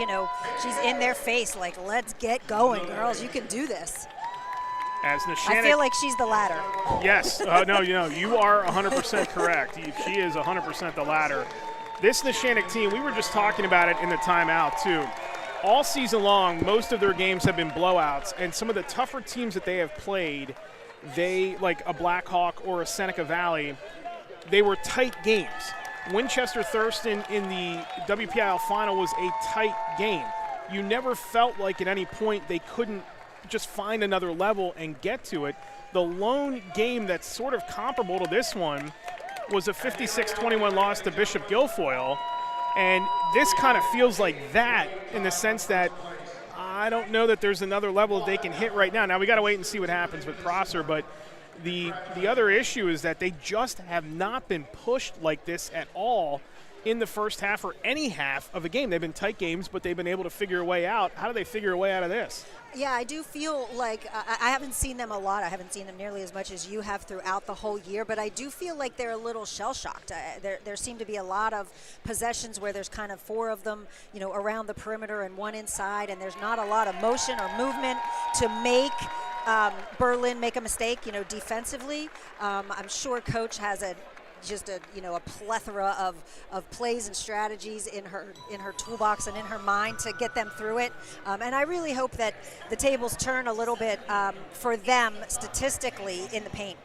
she's in their face like, let's get going, girls. You can do this. As Neshannock, I feel like she's the latter. Yes. No, you are 100% correct. She is 100% the latter. This Neshannock team, we were just talking about it in the timeout, too. All season long, most of their games have been blowouts, and some of the tougher teams that they have played, like a Blackhawk or a Seneca Valley, they were tight games. Winchester Thurston in the WPIAA final was a tight game. You never felt like at any point they couldn't just find another level and get to it. The lone game that's sort of comparable to this one was a 56-21 loss to Bishop Guilfoyle, and this kind of feels like that in the sense that I don't know that there's another level they can hit right now. Now we got to wait and see what happens with Prosser, but the other issue is that they just have not been pushed like this at all in the first half or any half of a game. They've been tight games, but they've been able to figure a way out. How do they figure a way out of this? Yeah, I do feel like I haven't seen them a lot. I haven't seen them nearly as much as you have throughout the whole year, but I do feel like they're a little shell-shocked. There seem to be a lot of possessions where there's kind of 4 of them, around the perimeter and 1 inside, and there's not a lot of motion or movement to make Berlin make a mistake, defensively. I'm sure Coach has a plethora of plays and strategies in her toolbox and in her mind to get them through it. And I really hope that the tables turn a little bit for them statistically in the paint.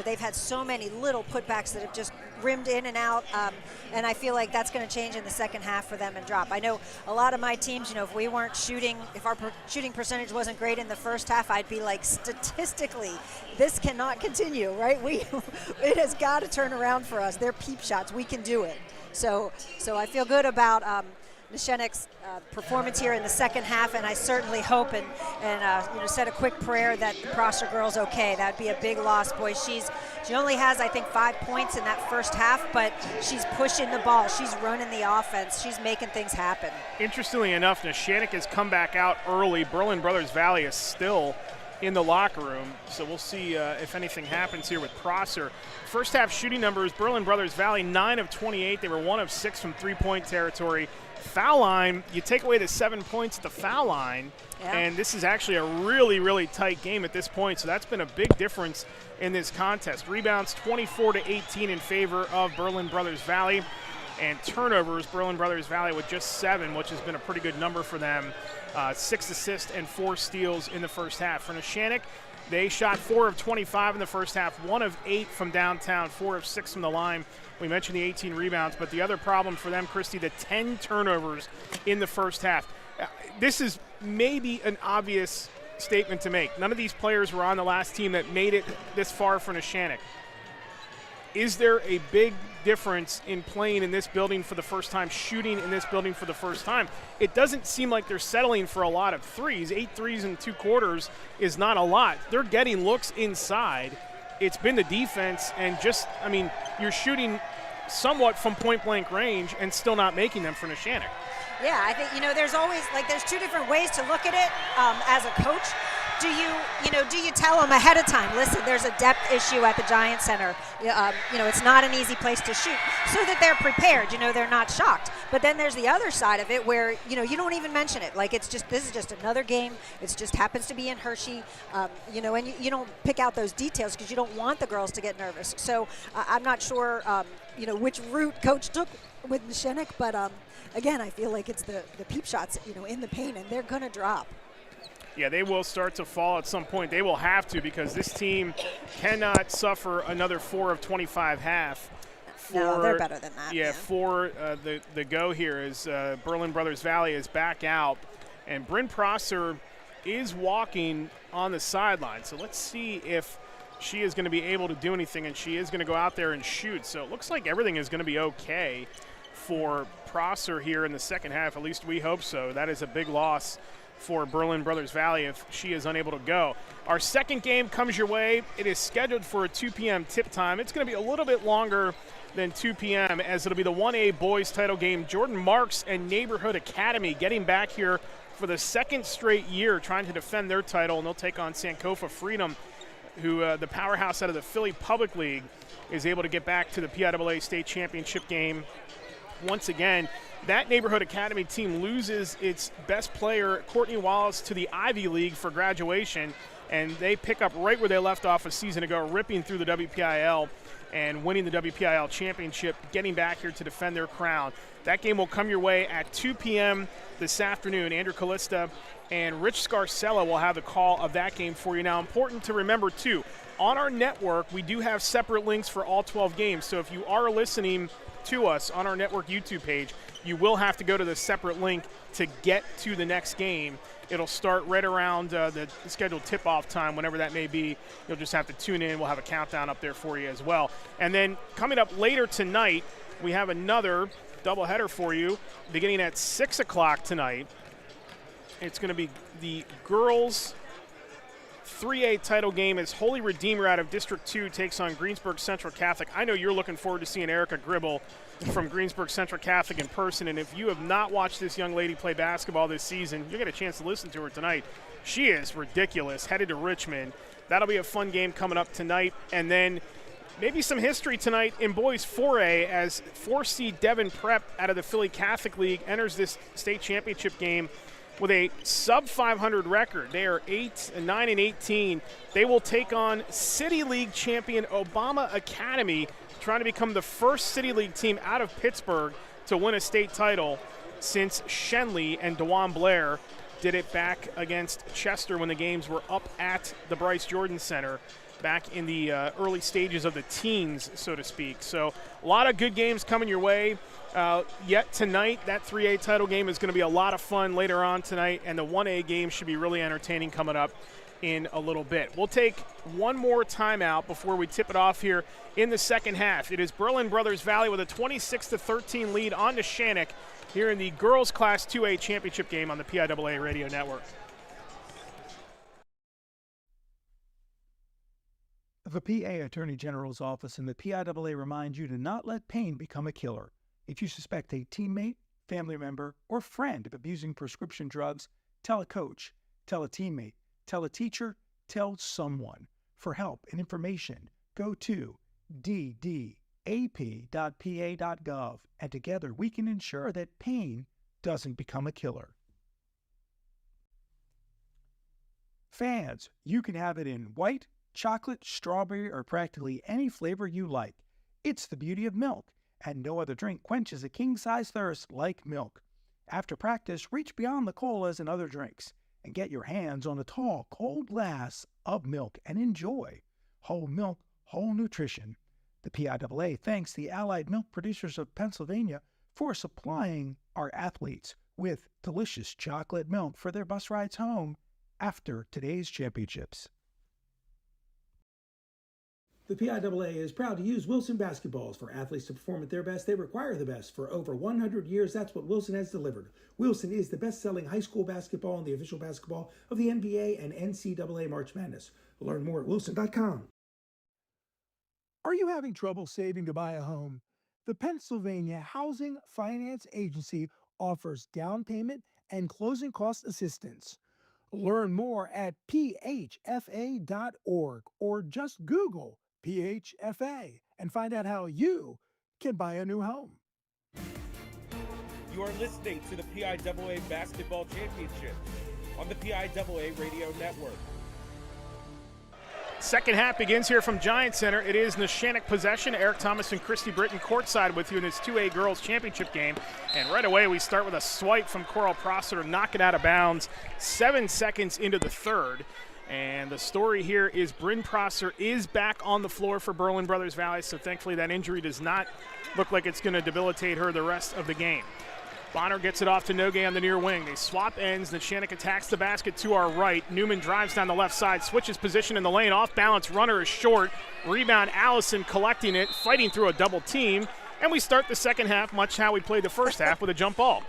They've had so many little putbacks that have just rimmed in and out, and I feel like that's going to change in the second half for them and drop. I know a lot of my teams, if we weren't shooting, if our shooting percentage wasn't great in the first half, I'd be like, statistically, this cannot continue, right? It has got to turn around for us. They're peep shots. We can do it. So I feel good about Neshannock's performance here in the second half, and I certainly hope and said a quick prayer that the Prosser girl's okay. That'd be a big loss, boys. She only has, I think, 5 points in that first half, but she's pushing the ball. She's running the offense. She's making things happen. Interestingly enough, Neshannock has come back out early. Brothersvalley is still in the locker room, so we'll see if anything happens here with Prosser. First half shooting numbers, Brothersvalley 9 of 28. They were 1 of 6 from three-point territory. Foul line, you take away the 7 points at the foul line, and this is actually a really, really tight game at this point, so that's been a big difference in this contest. Rebounds 24-18 in favor of Brothersvalley, and turnovers, Brothersvalley with just 7, which has been a pretty good number for them. 6 assists and 4 steals in the first half. For Neshannock, they shot 4 of 25 in the first half, 1 of 8 from downtown, 4 of 6 from the line. We mentioned the 18 rebounds, but the other problem for them, Christy, the 10 turnovers in the first half. This is maybe an obvious statement to make. None of these players were on the last team that made it this far for Neshannock. Is there a big difference in playing in this building for the first time, shooting in this building for the first time? It doesn't seem like they're settling for a lot of threes. 8 threes in 2 quarters is not a lot. They're getting looks inside. It's been the defense and you're shooting somewhat from point-blank range and still not making them for Neshannock. Yeah, I think, there's always, there's 2 different ways to look at it as a coach. Do you tell them ahead of time, listen, there's a depth issue at the Giant Center. It's not an easy place to shoot, so that they're prepared, they're not shocked. But then there's the other side of it where, you don't even mention it. Like, this is just another game. It just happens to be in Hershey, and you don't pick out those details because you don't want the girls to get nervous. So I'm not sure, which route Coach took with Neshannock, but again, I feel like it's the peep shots, in the paint, and they're going to drop. Yeah, they will start to fall at some point. They will have to, because this team cannot suffer another 4 of 25 half. No, they're better than that. Yeah, man. for the go here is Brothersvalley is back out, and Bryn Prosser is walking on the sideline. So let's see if she is going to be able to do anything, and she is going to go out there and shoot. So it looks like everything is going to be okay for Prosser here in the second half. At least we hope so. That is a big loss for Brothersvalley if she is unable to go. Our second game comes your way. It is scheduled for a 2 p.m. tip time. It's going to be a little bit longer then 2 p.m. as it'll be the 1A boys title game. Jordan Marks and Neighborhood Academy getting back here for the second straight year, trying to defend their title, and they'll take on Sankofa Freedom, who the powerhouse out of the Philly Public League is able to get back to the PIAA state championship game once again. That Neighborhood Academy team loses its best player, Courtney Wallace, to the Ivy League for graduation, and they pick up right where they left off a season ago, ripping through the WPIL and winning the WPIL championship, getting back here to defend their crown. That game will come your way at 2 p.m. this afternoon. Andrew Callista and Rich Scarcella will have the call of that game for you. Now, important to remember, too, on our network, we do have separate links for all 12 games. So if you are listening to us on our network YouTube page, you will have to go to the separate link to get to the next game. It'll start right around the scheduled tip-off time, whenever that may be. You'll just have to tune in. We'll have a countdown up there for you as well. And then coming up later tonight, we have another doubleheader for you beginning at 6 o'clock tonight. It's going to be the girls' 3A title game as Holy Redeemer out of District 2 takes on Greensburg Central Catholic. I know you're looking forward to seeing Erica Gribble from Greensburg Central Catholic in person, and if you have not watched this young lady play basketball this season, you'll get a chance to listen to her tonight. She is ridiculous, headed to Richmond. That'll be a fun game coming up tonight. And then maybe some history tonight in boys 4A as 4C Devon Prep out of the Philly Catholic League enters this state championship game with a sub-500 record. They are 9-18. They will take on City League champion Obama Academy, trying to become the first City League team out of Pittsburgh to win a state title since Shenley and DeJuan Blair did it back against Chester when the games were up at the Bryce Jordan Center back in the early stages of the teens, so to speak. So a lot of good games coming your way. Yet tonight, that 3A title game is going to be a lot of fun later on tonight, and the 1A game should be really entertaining coming up in a little bit. We'll take one more timeout before we tip it off here in the second half. It is Berlin Brothersvalley with a 26-13 lead on Neshannock here in the girls Class 2A championship game on the PIAA Radio Network. The PA Attorney General's office and the PIAA remind you to not let pain become a killer. If you suspect a teammate, family member, or friend of abusing prescription drugs, tell a coach, tell a teammate, tell a teacher, tell someone. For help and information, go to ddap.pa.gov, and together we can ensure that pain doesn't become a killer. Fans, you can have it in white, chocolate, strawberry, or practically any flavor you like. It's the beauty of milk, and no other drink quenches a king-size thirst like milk. After practice, reach beyond the colas and other drinks and get your hands on a tall, cold glass of milk and enjoy. Whole milk, whole nutrition. The PIAA thanks the Allied Milk Producers of Pennsylvania for supplying our athletes with delicious chocolate milk for their bus rides home after today's championships. The PIAA is proud to use Wilson basketballs. For athletes to perform at their best, they require the best. For over 100 years, that's what Wilson has delivered. Wilson is the best-selling high school basketball and the official basketball of the NBA and NCAA March Madness. Learn more at wilson.com. Are you having trouble saving to buy a home? The Pennsylvania Housing Finance Agency offers down payment and closing cost assistance. Learn more at phfa.org or just Google PHFA and find out how you can buy a new home. You are listening to the PIAA Basketball Championship on the PIAA Radio Network. Second half begins here from Giant Center. It is Neshannock possession. Eric Thomas and Christy Britton courtside with you in this 2A Girls Championship game. And right away we start with a swipe from Coral Prosser to knock it out of bounds 7 seconds into the third. And the story here is Bryn Prosser is back on the floor for Berlin Brothersvalley, so thankfully that injury does not look like it's going to debilitate her the rest of the game. Bonner gets it off to Nogue on the near wing. They swap ends. Neshannock attacks the basket to our right. Newman drives down the left side, switches position in the lane. Off balance, runner is short. Rebound, Allison collecting it, fighting through a double team. And we start the second half much how we played the first half with a jump ball.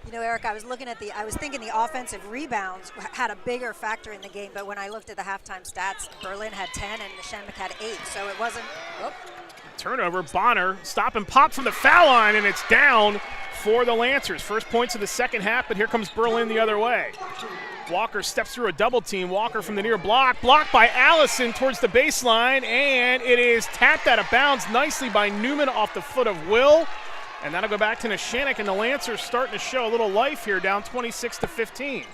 You know, Eric, I was thinking the offensive rebounds had a bigger factor in the game, but when I looked at the halftime stats, Berlin had 10 and Neshannock had 8, so it wasn't. Whoop. Turnover, Bonner, stop and pop from the foul line, and it's down for the Lancers. First points of the second half, but here comes Berlin the other way. Walker steps through a double team. Walker from the near block, blocked by Allison towards the baseline, and it is tapped out of bounds nicely by Newman off the foot of Will. And that'll go back to Neshannock, and the Lancers starting to show a little life here, down 26-15.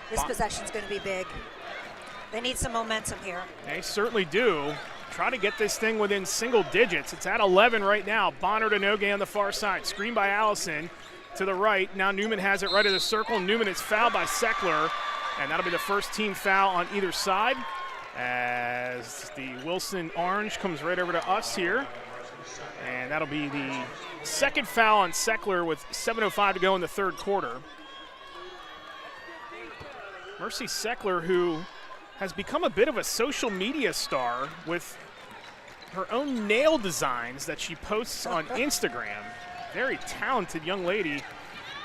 This possession's going to be big. They need some momentum here. They certainly do. Try to get this thing within single digits. It's at 11 right now. Bonner to Nogue on the far side. Screen by Allison to the right. Now Newman has it right of the circle. Newman is fouled by Seckler, and that'll be the first team foul on either side as the Wilson Orange comes right over to us here. And that'll be the second foul on Seckler with 7:05 to go in the third quarter. Mercy Seckler, who has become a bit of a social media star with her own nail designs that she posts on Instagram. Very talented young lady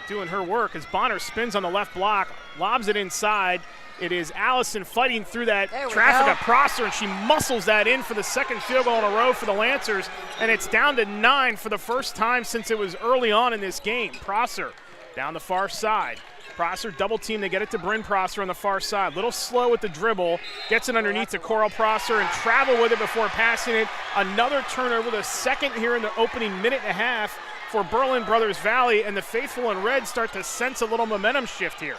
doing her work as Bonner spins on the left block, lobs it inside. It is Allison fighting through that traffic of Prosser, and she muscles that in for the second field goal in a row for the Lancers, and it's down to 9 for the first time since it was early on in this game. Prosser down the far side. Prosser double team, they get it to Bryn Prosser on the far side. Little slow with the dribble, gets it underneath to Coral Prosser and travel with it before passing it. Another turnover, the second here in the opening minute and a half for Brothersvalley, and the faithful in red start to sense a little momentum shift here.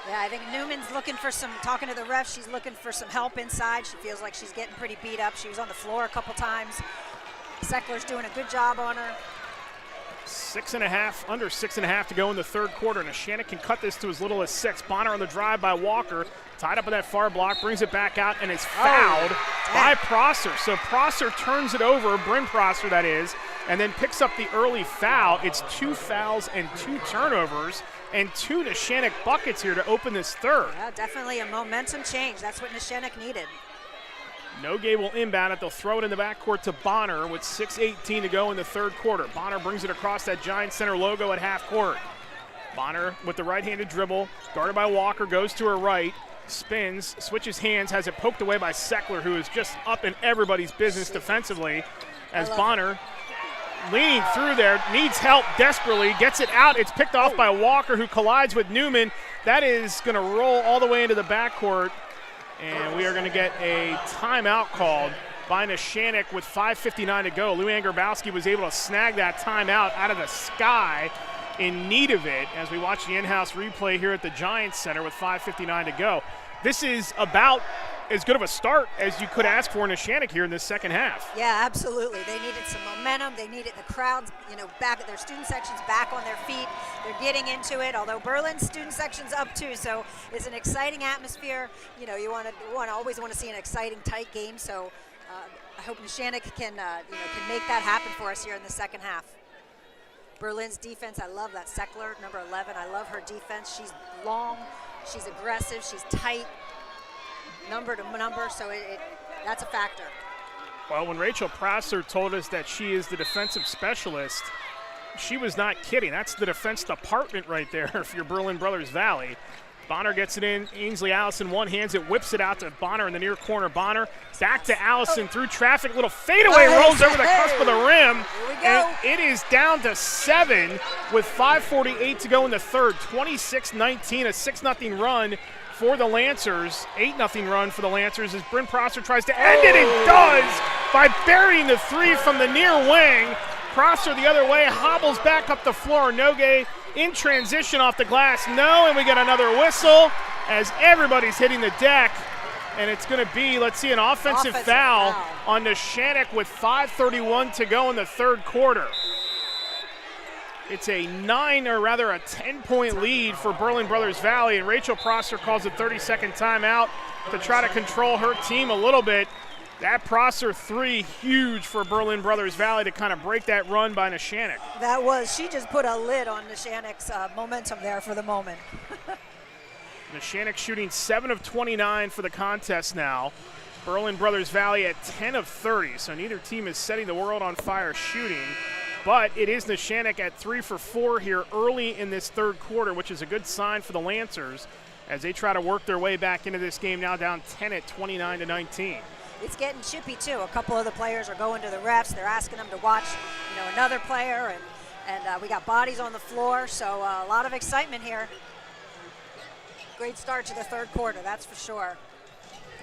Yeah, I think Newman's looking for talking to the ref, she's looking for some help inside. She feels like she's getting pretty beat up. She was on the floor a couple times. Seckler's doing a good job on her. Under 6.5 to go in the third quarter. Neshannock can cut this to as little as 6. Bonner on the drive by Walker, tied up in that far block, brings it back out, and is fouled by Prosser. So Prosser turns it over, Bryn Prosser that is, and then picks up the early foul. It's 2 fouls and 2 turnovers, and 2 Neshannock buckets here to open this third. Yeah, definitely a momentum change. That's what Neshannock needed. Nogue will inbound it. They'll throw it in the backcourt to Bonner with 6:18 to go in the third quarter. Bonner brings it across that Giant Center logo at half court. Bonner with the right-handed dribble, guarded by Walker, goes to her right, spins, switches hands, has it poked away by Seckler, who is just up in everybody's business defensively, as Bonner leaning through there, needs help desperately, gets it out. It's picked off by Walker, who collides with Newman. That is going to roll all the way into the backcourt, and we are going to get a timeout called by Neshannock with 5:59 to go. Luann Grabowski was able to snag that timeout out of the sky, in need of it, as we watch the in-house replay here at the Giants Center with 5:59 to go. This is about as good of a start as you could ask for Neshannock here in this second half. Yeah, absolutely. They needed some momentum. They needed the crowds, back at their student sections, back on their feet. They're getting into it, although Berlin's student section's up too, so it's an exciting atmosphere. You always want to see an exciting, tight game, so I hope Neshannock can make that happen for us here in the second half. Berlin's defense, I love that. Seckler, number 11, I love her defense. She's long, she's aggressive, she's tight, number to number, so that's a factor. Well, when Rachel Prosser told us that she is the defensive specialist, she was not kidding. That's the defense department right there if you're Berlin Brothersvalley. Bonner gets it in. Ainsley Allison one-hands it, whips it out to Bonner in the near corner. Bonner back to Allison through traffic. Little fadeaway rolls over the cusp of the rim. Here we go. And it is down to 7 with 5:48 to go in the third. 26-19, a 6-0 run for the Lancers. 8-0 run for the Lancers as Bryn Prosser tries to end it and does by burying the 3 from the near wing. Prosser the other way, hobbles back up the floor. Nogue in transition off the glass. No, and we get another whistle as everybody's hitting the deck. And it's going to be, let's see, an offensive foul on Neshannock with 5:31 to go in the third quarter. It's a 10-point lead for Berlin Brothersvalley, and Rachel Prosser calls a 30-second timeout to try to control her team a little bit. That Prosser 3, huge for Berlin Brothersvalley to kind of break that run by Neshannock. She just put a lid on Neshannock's momentum there for the moment. Neshannock shooting 7 of 29 for the contest now. Berlin Brothersvalley at 10 of 30, so neither team is setting the world on fire shooting. but it is Neshannock at 3 for 4 here early in this third quarter, which is a good sign for the Lancers as they try to work their way back into this game, now down 10 at 29-19. It's getting chippy too. A couple of the players are going to the refs. They're asking them to watch, another player, and we got bodies on the floor, so a lot of excitement here. Great start to the third quarter, that's for sure.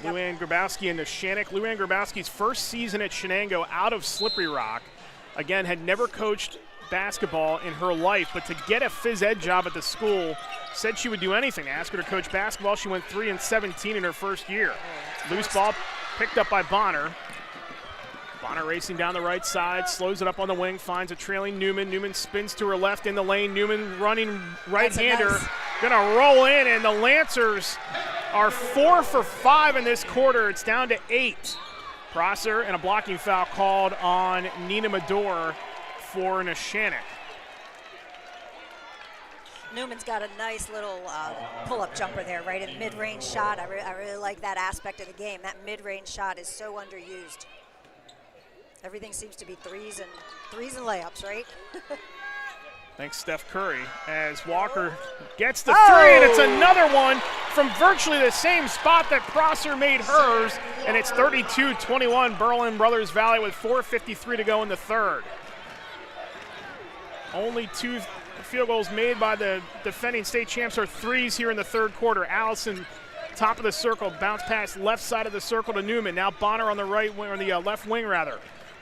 Luann Grabowski and Neshannock. Luann Grabowski's first season at Shenango out of Slippery Rock. Again, had never coached basketball in her life, but to get a phys ed job at the school, said she would do anything. Asked her to coach basketball. She went 3-17 in her first year. Loose ball picked up by Bonner. Bonner racing down the right side, slows it up on the wing, finds a trailing Newman. Newman spins to her left in the lane. Newman running right-hander, gonna roll in, and the Lancers are 4 for 5 in this quarter. It's down to 8. Prosser and a blocking foul called on Nina Medor for Neshannock. Newman's got a nice little pull-up jumper there, right in mid-range shot. I really like that aspect of the game. That mid-range shot is so underused. Everything seems to be threes and layups, right? Thanks, Steph Curry, as Walker gets the three, and it's another one from virtually the same spot that Prosser made hers, and it's 32-21, Berlin Brothersvalley with 4:53 to go in the third. Only 2 field goals made by the defending state champs are threes here in the third quarter. Allison, top of the circle, bounce pass left side of the circle to Newman. Now Bonner on the right wing, or the left wing rather.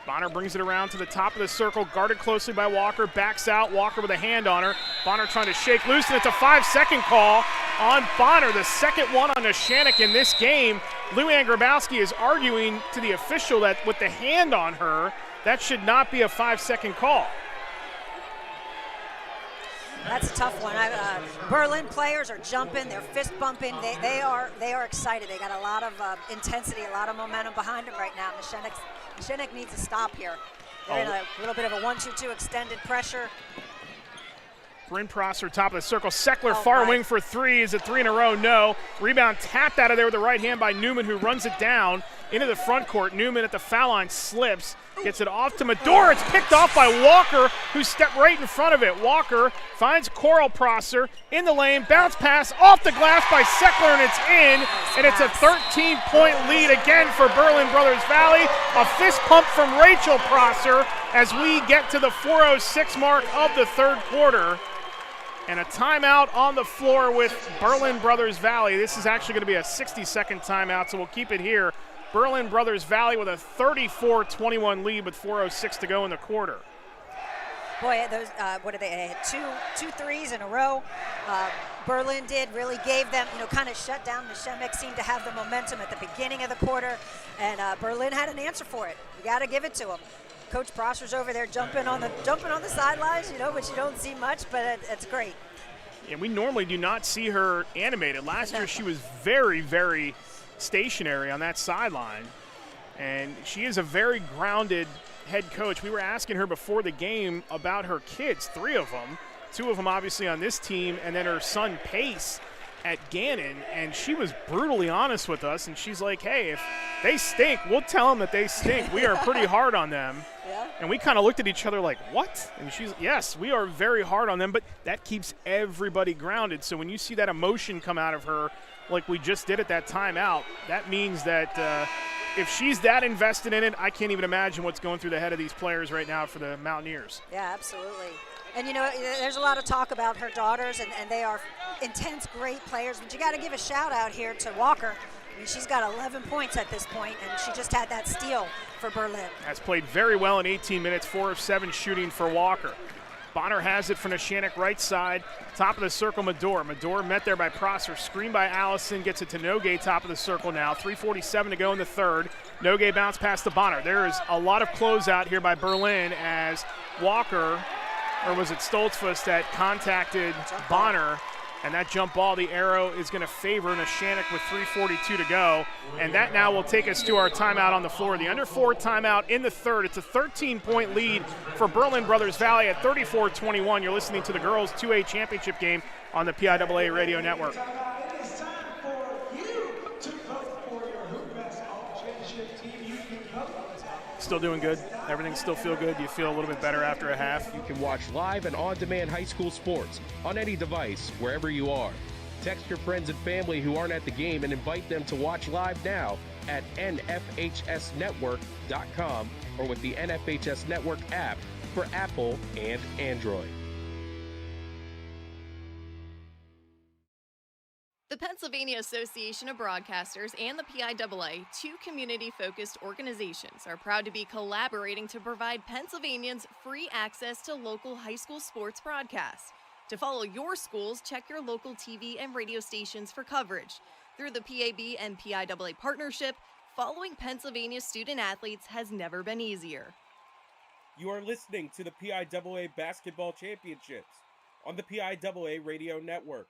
Bonner brings it around to the top of the circle, guarded closely by Walker, backs out, Walker with a hand on her. Bonner trying to shake loose, and it's a 5-second call on Bonner, the second one on Neshannock in this game. Luann Grabowski is arguing to the official that with the hand on her, that should not be a 5-second call. That's a tough one. Berlin players are jumping, they're fist bumping, they are excited. They got a lot of intensity, a lot of momentum behind them right now. Neshannock needs to stop here. They're in a little bit of a 1-2-2 extended pressure. Bryn Prosser, top of the circle. Seckler, far wing for three. Is it 3 in a row? No. Rebound tapped out of there with the right hand by Newman, who runs it down into the front court. Newman at the foul line slips, gets it off to Medor. It's picked off by Walker, who stepped right in front of it. Walker finds Coral Prosser in the lane. Bounce pass off the glass by Seckler, and it's in. And it's a 13-point lead again for Berlin Brothersvalley. A fist pump from Rachel Prosser as we get to the 4:06 mark of the third quarter. And a timeout on the floor with Berlin Brothersvalley. This is actually going to be a 60-second timeout, so we'll keep it here. Berlin Brothersvalley with a 34-21 lead with 4:06 to go in the quarter. Boy, those what did they had two threes in a row. Berlin really gave them, kind of shut down. Neshannock seemed to have the momentum at the beginning of the quarter, and Berlin had an answer for it. You got to give it to them. Coach Prosser's over there jumping on the sidelines, which you don't see much, but it's great. And we normally do not see her animated. Last year she was very, very stationary on that sideline, and she is a very grounded head coach. We were asking her before the game about her kids, 3 of them, 2 of them obviously on this team, and then her son Pace at Gannon, and she was brutally honest with us, and she's like, hey, if they stink, we'll tell them that they stink. We are pretty hard on them. Yeah. And we kind of looked at each other like, what? And she's, yes, we are very hard on them, but that keeps everybody grounded. So when you see that emotion come out of her like we just did at that timeout, that means that if she's that invested in it, I can't even imagine what's going through the head of these players right now for the Mountaineers. Yeah, absolutely. And, there's a lot of talk about her daughters, and they are intense, great players. But you got to give a shout-out here to Walker. I mean, she's got 11 points at this point, and she just had that steal for Berlin. Has played very well in 18 minutes, 4 of 7 shooting for Walker. Bonner has it from Neshannock right side, top of the circle, Medor. Medor met there by Prosser, screened by Allison, gets it to Nogue, top of the circle now. 3:47 to go in the third. Nogue bounce past to Bonner. There is a lot of closeout here by Berlin as Walker, or was it Stoltzfus that contacted Bonner, and that jump ball, the arrow is going to favor Neshannock with 3:42 to go, and that now will take us to our timeout on the floor. The under 4 timeout in the third. It's a 13-point lead for Berlin Brothersvalley at 34-21. You're listening to the girls 2A championship game on the PIAA radio network. It's time for you to vote for your Hoop Basketball Championship team. You can vote Still doing good? Everything still feel good? Do you feel a little bit better after a half? You can watch live and on-demand high school sports on any device, wherever you are. Text your friends and family who aren't at the game and invite them to watch live now at nfhsnetwork.com or with the NFHS Network app for Apple and Android. The Pennsylvania Association of Broadcasters and the PIAA, two community-focused organizations, are proud to be collaborating to provide Pennsylvanians free access to local high school sports broadcasts. To follow your schools, check your local TV and radio stations for coverage. Through the PAB and PIAA partnership, following Pennsylvania student athletes has never been easier. You are listening to the PIAA Basketball Championships on the PIAA Radio Network.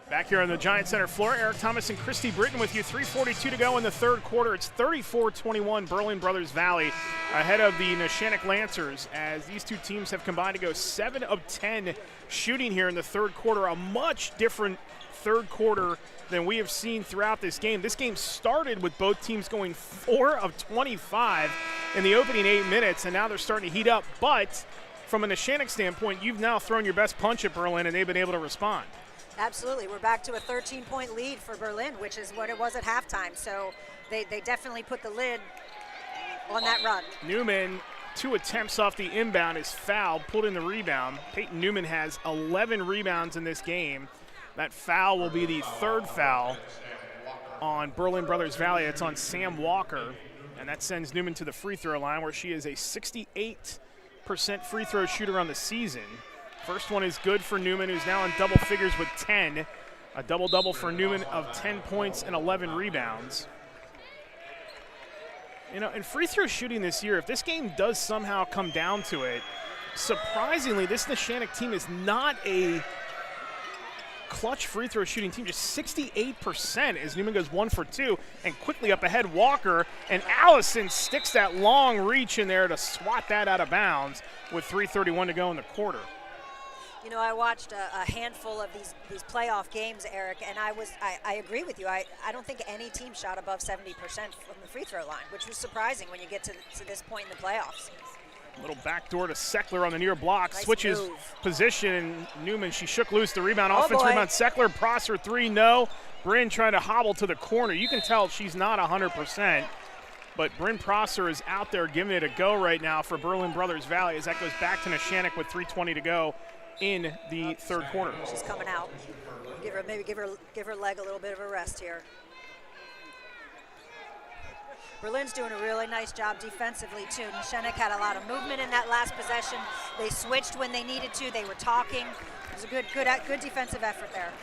Back here on the Giant Center floor, Eric Thomas and Christy Britton with you. 3:42 to go in the third quarter. It's 34-21 Brothersvalley ahead of the Neshannock Lancers, as these two teams have combined to go 7 of 10 shooting here in the third quarter. A much different third quarter than we have seen throughout this game. This game started with both teams going 4 of 25 in the opening 8 minutes, and now they're starting to heat up. But from a Neshannock standpoint, you've now thrown your best punch at Berlin, and they've been able to respond. Absolutely. We're back to a 13-point lead for Berlin, which is what it was at halftime. So they definitely put the lid on that run. Newman, 2 attempts off the inbound, is fouled, pulled in the rebound. Peyton Newman has 11 rebounds in this game. That foul will be the third foul on Berlin Brothersvalley. It's on Sam Walker, and that sends Newman to the free throw line, where she is a 68% free throw shooter on the season. First one is good for Newman, who's now in double figures with 10. A double-double for Newman of 10 points and 11 rebounds. You know, in free throw shooting this year, if this game does somehow come down to it, surprisingly, this Neshannock team is not a clutch free throw shooting team, just 68% as Newman goes 1 for 2, and quickly up ahead Walker, and Allison sticks that long reach in there to swat that out of bounds with 3:31 to go in the quarter. You know, I watched a handful of these playoff games, Eric, and I agree with you. I don't think any team shot above 70% from the free throw line, which was surprising when you get to this point in the playoffs. Little backdoor to Seckler on the near block. Nice switches move. Position. Newman, she shook loose the rebound. Oh, Offensive boy. rebound. Seckler, Prosser, 3, no. Bryn trying to hobble to the corner. You can tell she's not 100%, but Bryn Prosser is out there giving it a go right now for Berlin Brothersvalley, as that goes back to Neshannock with 3:20 to go in the third quarter. She's coming out. Give her leg a little bit of a rest here. Berlin's doing a really nice job defensively too. Neshannock had a lot of movement in that last possession. They switched when they needed to. They were talking. It was a good defensive effort there.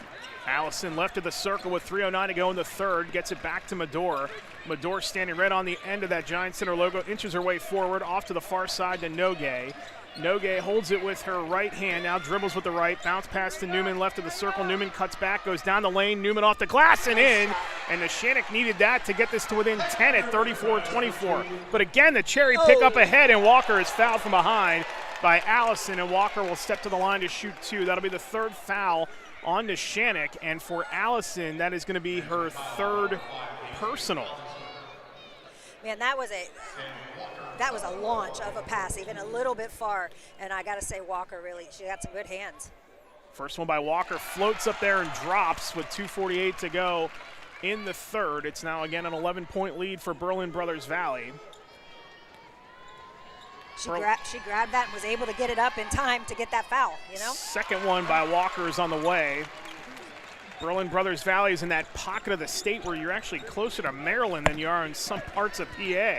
Allison left of the circle with 3:09 to go in the third. Gets it back to Medor. Medor standing right on the end of that Giant Center logo. Inches her way forward off to the far side to Nogue. Nogue holds it with her right hand, now dribbles with the right, bounce pass to Newman, left of the circle. Newman cuts back, goes down the lane, Newman off the glass and in, and Neshannock needed that to get this to within 10 at 34-24. But again, the cherry pick up ahead, and Walker is fouled from behind by Allison, and Walker will step to the line to shoot 2. That'll be the third foul on Neshannock, and for Allison, that is going to be her third personal. Man, that was a launch of a pass, even a little bit far. And I got to say, Walker really, she got some good hands. First one by Walker, floats up there and drops with 2:48 to go in the third. It's now again an 11-point lead for Berlin Brothersvalley. She grabbed that and was able to get it up in time to get that foul, you know? Second one by Walker is on the way. Berlin Brothersvalley is in that pocket of the state where you're actually closer to Maryland than you are in some parts of PA.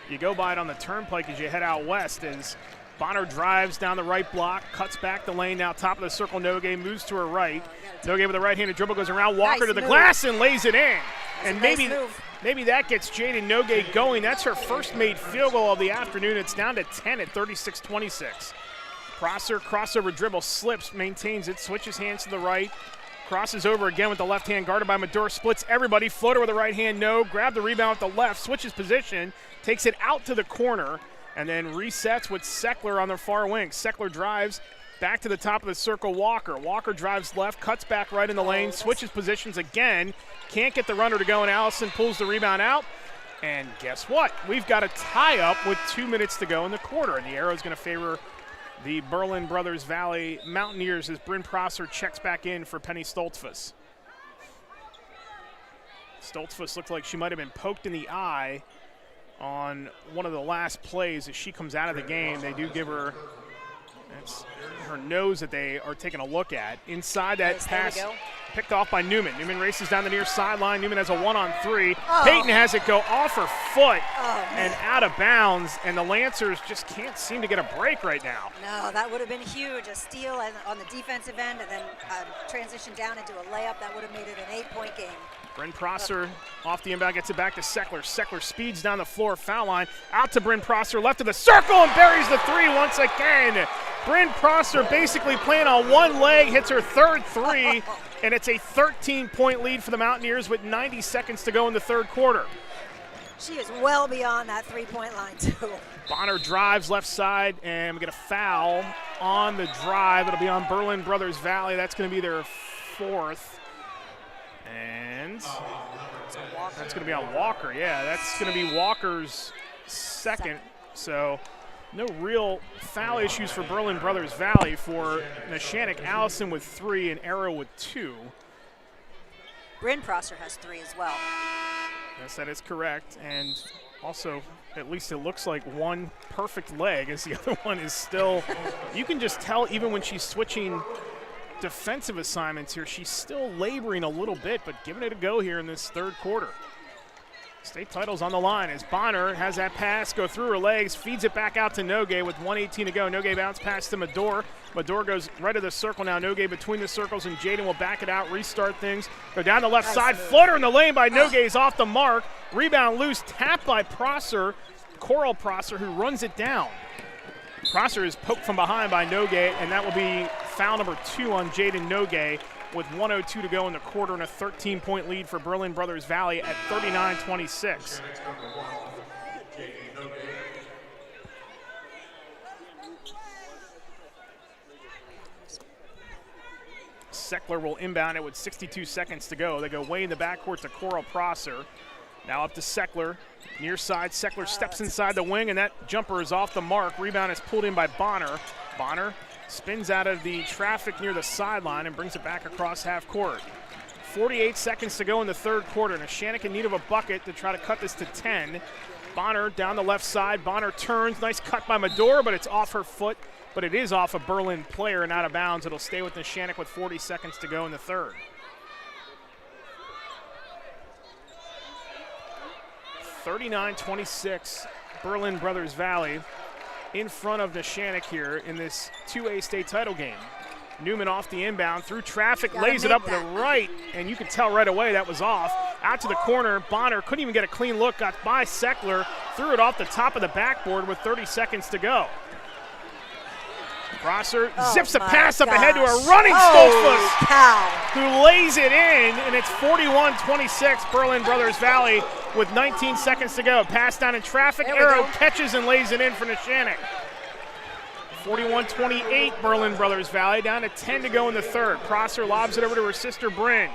You go by it on the turnpike as you head out west, as Bonner drives down the right block, cuts back the lane, now top of the circle. Nogue moves to her right. Nogue with the right-handed dribble goes around Walker to the glass and lays it in. And maybe that gets Jaden Nogue going. That's her first made field goal of the afternoon. It's down to 10 at 36-26. Prosser, crossover dribble, slips, maintains it, switches hands to the right. Crosses over again with the left hand, guarded by Medor, splits everybody, floater with the right hand, no, grab the rebound with the left, switches position, takes it out to the corner, and then resets with Seckler on the far wing. Seckler drives back to the top of the circle, Walker. Walker drives left, cuts back right in the lane, switches positions again, can't get the runner to go, and Allison pulls the rebound out. And guess what? We've got a tie-up with 2 minutes to go in the quarter, and the arrow is going to favor the Brothersvalley Mountaineers as Bryn Prosser checks back in for Penny Stoltzfus. Stoltzfus looked like she might have been poked in the eye on one of the last plays as she comes out of the game. They do give her, that's her nose that they are taking a look at. Inside that pass, picked off by Newman. Newman races down the near sideline. Newman has a 1-on-3. Peyton has it go off her foot and out of bounds, and the Lancers just can't seem to get a break right now. No, that would have been huge. A steal on the defensive end and then transition down into a layup. That would have made it an 8-point game. Bryn Prosser off the inbound, gets it back to Seckler. Seckler speeds down the floor, foul line, out to Bryn Prosser, left of the circle, and buries the three once again. Bryn Prosser basically playing on one leg, hits her third three, and it's a 13-point lead for the Mountaineers with 90 seconds to go in the third quarter. She is well beyond that three-point line, too. Bonner drives left side, and we get a foul on the drive. It'll be on Brothersvalley. That's going to be their fourth. And that's going to be on Walker. Yeah, that's going to be Walker's second. So no real foul issues for Brothersvalley. For Neshannock, Allison with 3 and Arrow with 2. Bryn Prosser has 3 as well. Yes, that is correct. And also, at least it looks like one perfect leg as the other one is still, you can just tell even when she's switching defensive assignments here, she's still laboring a little bit, but giving it a go here in this third quarter. State title's on the line as Bonner has that pass go through her legs, feeds it back out to Nogue with 1:18 to go. Nogue bounce pass to Mador. Mador goes right to the circle now. Nogue between the circles, and Jaden will back it out, restart things. Go down the left side, floater in the lane by Nogue is off the mark. Rebound loose, tapped by Prosser, Coral Prosser, who runs it down. Prosser is poked from behind by Nogue, and that will be foul number 2 on Jaden Nogue with 1:02 to go in the quarter and a 13-point lead for Brothersvalley at 39-26. Seckler will inbound it with 62 seconds to go. They go way in the backcourt to Coral Prosser. Now up to Seckler. Near side, Seckler steps inside the wing, and that jumper is off the mark. Rebound is pulled in by Bonner. Bonner spins out of the traffic near the sideline and brings it back across half court. 48 seconds to go in the third quarter. Neshannock in need of a bucket to try to cut this to 10. Bonner down the left side. Bonner turns. Nice cut by Mador, but it's off her foot. But it is off a Berlin player and out of bounds. It'll stay with Neshannock with 40 seconds to go in the third. 39-26, Brothersvalley in front of Neshannock here in this 2A state title game. Newman off the inbound, through traffic, lays it up to the right, and you can tell right away that was off. Out to the corner, Bonner couldn't even get a clean look, got by Seckler, threw it off the top of the backboard with 30 seconds to go. Prosser zips a pass up ahead to a running Stoltzfus, who lays it in, and it's 41-26, Brothersvalley with 19 seconds to go. Pass down in traffic, Arrow catches and lays it in for Neshannock. 41-28, Brothersvalley, down to 10 to go in the third. Prosser lobs it over to her sister, Bryn.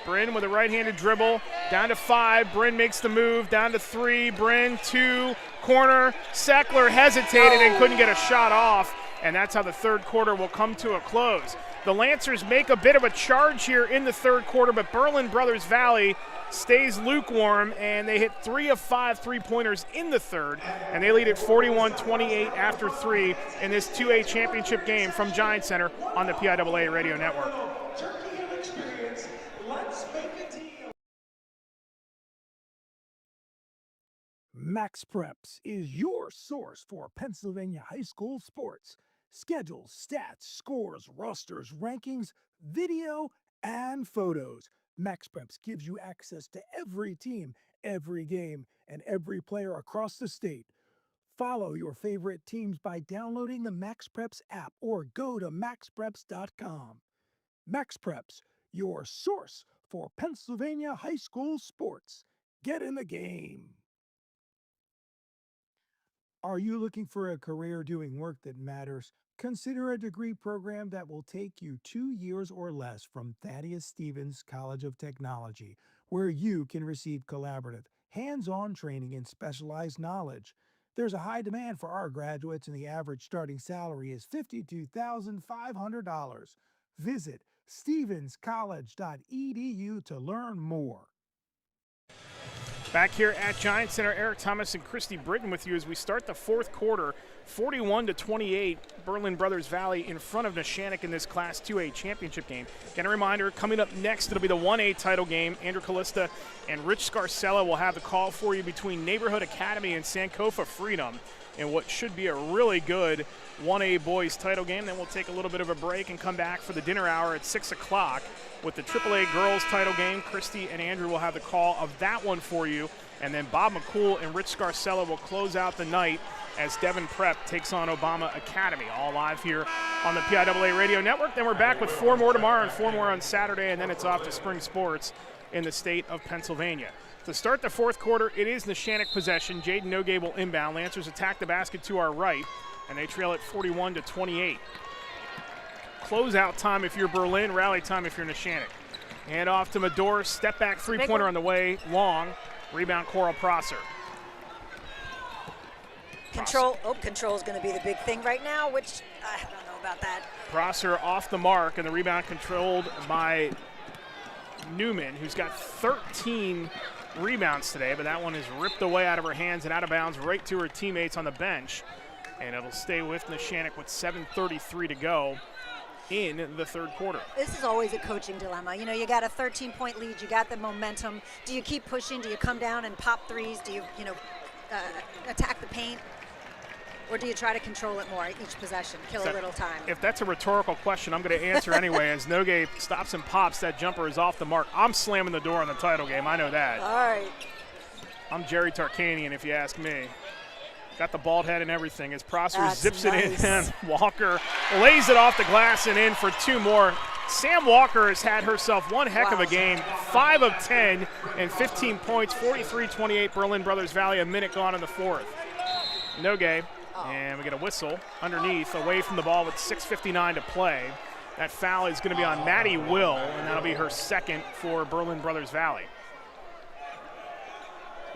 Bryn with a right-handed dribble, down to 5. Bryn makes the move, down to 3. Bryn, 2, corner. Seckler hesitated and couldn't get a shot off. And that's how the third quarter will come to a close. The Lancers make a bit of a charge here in the third quarter, but Brothersvalley stays lukewarm, and they hit 3 of 5 three-pointers in the third, and they lead at 41-28 after 3 in this 2A championship game from Giant Center on the PIAA Radio Network. Max Preps is your source for Pennsylvania high school sports. Schedules, stats, scores, rosters, rankings, video, and photos. Max Preps gives you access to every team, every game, and every player across the state. Follow your favorite teams by downloading the Max Preps app or go to maxpreps.com. Max Preps, your source for Pennsylvania high school sports. Get in the game. Are you looking for a career doing work that matters? Consider a degree program that will take you 2 years or less from Thaddeus Stevens College of Technology, where you can receive collaborative, hands-on training, and specialized knowledge. There's a high demand for our graduates, and the average starting salary is $52,500. Visit stevenscollege.edu to learn more. Back here at Giant Center, Eric Thomas and Christy Britton with you as we start the fourth quarter. 41-28, Berlin Brothersvalley in front of Neshannock in this Class 2A championship game. Again, a reminder, coming up next, it'll be the 1A title game. Andrew Callista and Rich Scarcella will have the call for you between Neighborhood Academy and Sankofa Freedom in what should be a really good 1A boys title game. Then we'll take a little bit of a break and come back for the dinner hour at 6 o'clock with the AAA girls title game. Christy and Andrew will have the call of that one for you. And then Bob McCool and Rich Scarcella will close out the night as Devon Prep takes on Obama Academy. All live here on the PIAA Radio Network. Then we're back with 4 more tomorrow and 4 more on Saturday, and then it's off to spring sports in the state of Pennsylvania. To start the fourth quarter, it is Neshannock possession. Jaden Nogay will inbound. Lancers attack the basket to our right, and they trail at 41-28. Closeout time if you're Berlin, rally time if you're Neshannock. Hand off to Medor, step back three-pointer on the way, long. Rebound, Coral Prosser. Control is going to be the big thing right now, which I don't know about that. Prosser off the mark, and the rebound controlled by Newman, who's got 13 rebounds today, but that one is ripped away out of her hands and out of bounds right to her teammates on the bench. And it'll stay with Neshannock with 7:33 to go in the third quarter. This is always a coaching dilemma. You know, you got a 13-point lead, you got the momentum. Do you keep pushing? Do you come down and pop threes? Do you attack the paint? Or do you try to control it more each possession, kill a little time? If that's a rhetorical question, I'm going to answer anyway. As Nogay stops and pops, that jumper is off the mark. I'm slamming the door on the title game. I know that. All right. I'm Jerry Tarkanian, if you ask me. Got the bald head and everything as Prosser zips it in, and Walker lays it off the glass and in for 2 more. Sam Walker has had herself one heck of a game. 5 of 10 and 15 points, 43-28 Berlin Brothersvalley, a minute gone in the fourth. Nogay, and we get a whistle underneath, away from the ball with 6:59 to play. That foul is going to be on Maddie Will, and that'll be her second for Berlin Brothersvalley.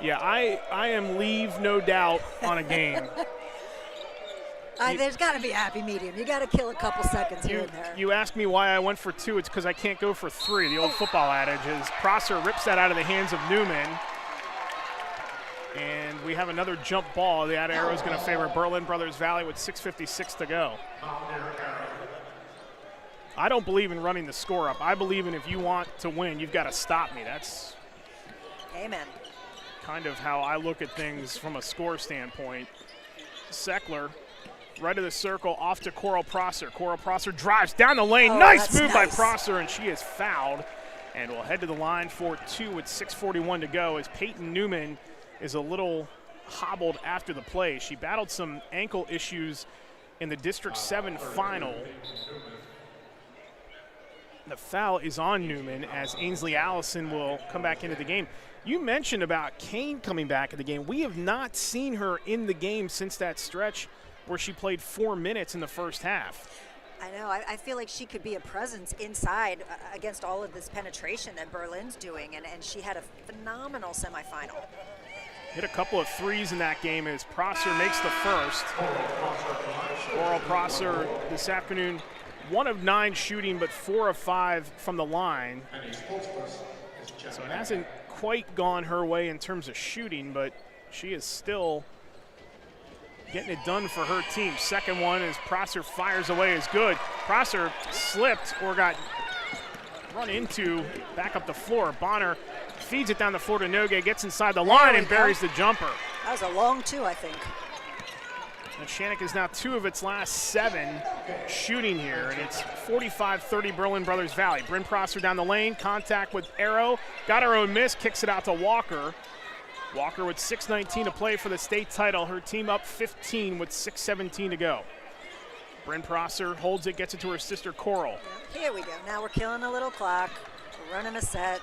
Yeah, I am leave no doubt on a game. There's got to be a happy medium. You got to kill a couple seconds here and there. You asked me why I went for 2. It's because I can't go for 3. The old football adage is Prosser rips that out of the hands of Newman. And we have another jump ball. The out arrow is going to favor Berlin Brothersvalley with 6:56 to go. I don't believe in running the score up. I believe in if you want to win, you've got to stop me. That's Amen. Kind of how I look at things from a score standpoint. Seckler, right of the circle, off to Coral Prosser. Coral Prosser drives down the lane. Nice move by Prosser, and she is fouled. And we'll head to the line for 2 with 6:41 to go as Peyton Newman is a little hobbled after the play. She battled some ankle issues in the District 7 final. The foul is on Newman as Ainsley Allison will come back into the game. You mentioned about Kane coming back in the game. We have not seen her in the game since that stretch where she played 4 minutes in the first half. I know. I feel like she could be a presence inside against all of this penetration that Berlin's doing, and she had a phenomenal semifinal. Hit a couple of threes in that game as Prosser makes the first. Coral Prosser this afternoon, 1 of 9 shooting, but 4 of 5 from the line. So it hasn't quite gone her way in terms of shooting, but she is still getting it done for her team. Second one as Prosser fires away is good. Prosser slipped or got run into back up the floor. Bonner feeds it down the floor to Nogay, gets inside the line and buries the jumper. That was a long 2, I think. Neshannock is now 2 of its last 7 shooting here, and it's 45-30 Berlin Brothersvalley. Bryn Prosser down the lane, contact with Arrow, got her own miss, kicks it out to Walker. Walker with 6:19 to play for the state title. Her team up 15 with 6:17 to go. Bryn Prosser holds it, gets it to her sister Coral. Here we go. Now we're killing a little clock. We're running a set.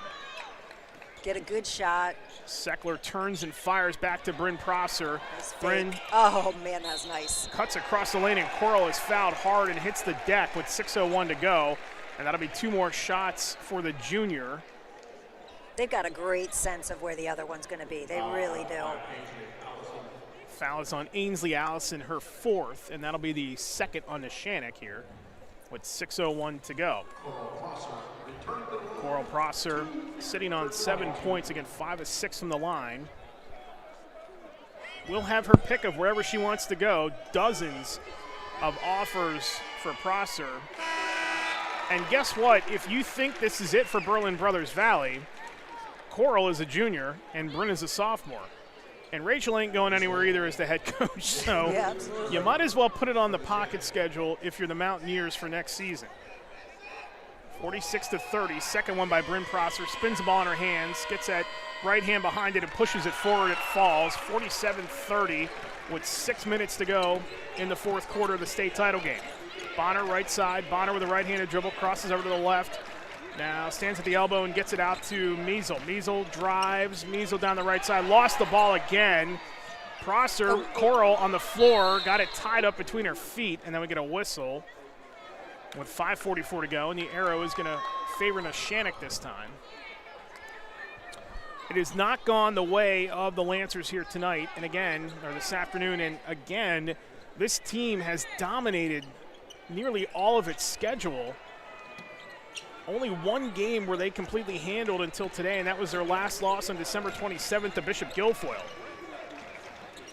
Get a good shot. Seckler turns and fires back to Bryn Prosser. Bryn, oh man, that's nice. Cuts across the lane, and Coral is fouled hard and hits the deck with 6:01 to go. And that'll be 2 more shots for the junior. they've got a great sense of where the other one's going to be. They really do. Foul is on Ainsley Allison, her 4th, and that'll be the 2nd on Neshannock here with 6:01 to go. Coral Prosser sitting on 7 points, again 5 of 6 from the line. We'll have her pick of wherever she wants to go. Dozens of offers for Prosser. And guess what? If you think this is it for Berlin Brothers Valley, Coral is a junior and Bryn is a sophomore. And Rachel ain't going anywhere either as the head coach. So yeah, you might as well put it on the pocket schedule if you're the Mountaineers for next season. 46-30, second one by Bryn Prosser. Spins the ball in her hands, gets that right hand behind it and pushes it forward. It falls. 47-30 with 6 minutes to go in the 4th quarter of the state title game. Bonner right side. Bonner with a right-handed dribble, crosses over to the left. Now stands at the elbow and gets it out to Measle. Measle drives. Measle down the right side. Lost the ball again. Prosser, Coral on the floor, got it tied up between her feet, and then we get a whistle with 5:44 to go, and the arrow is going to favor Neshannock this time. It has not gone the way of the Lancers here tonight, and again, or this afternoon, and again, this team has dominated nearly all of its schedule. Only one game were they completely handled until today, and that was their last loss on December 27th to Bishop Guilfoyle.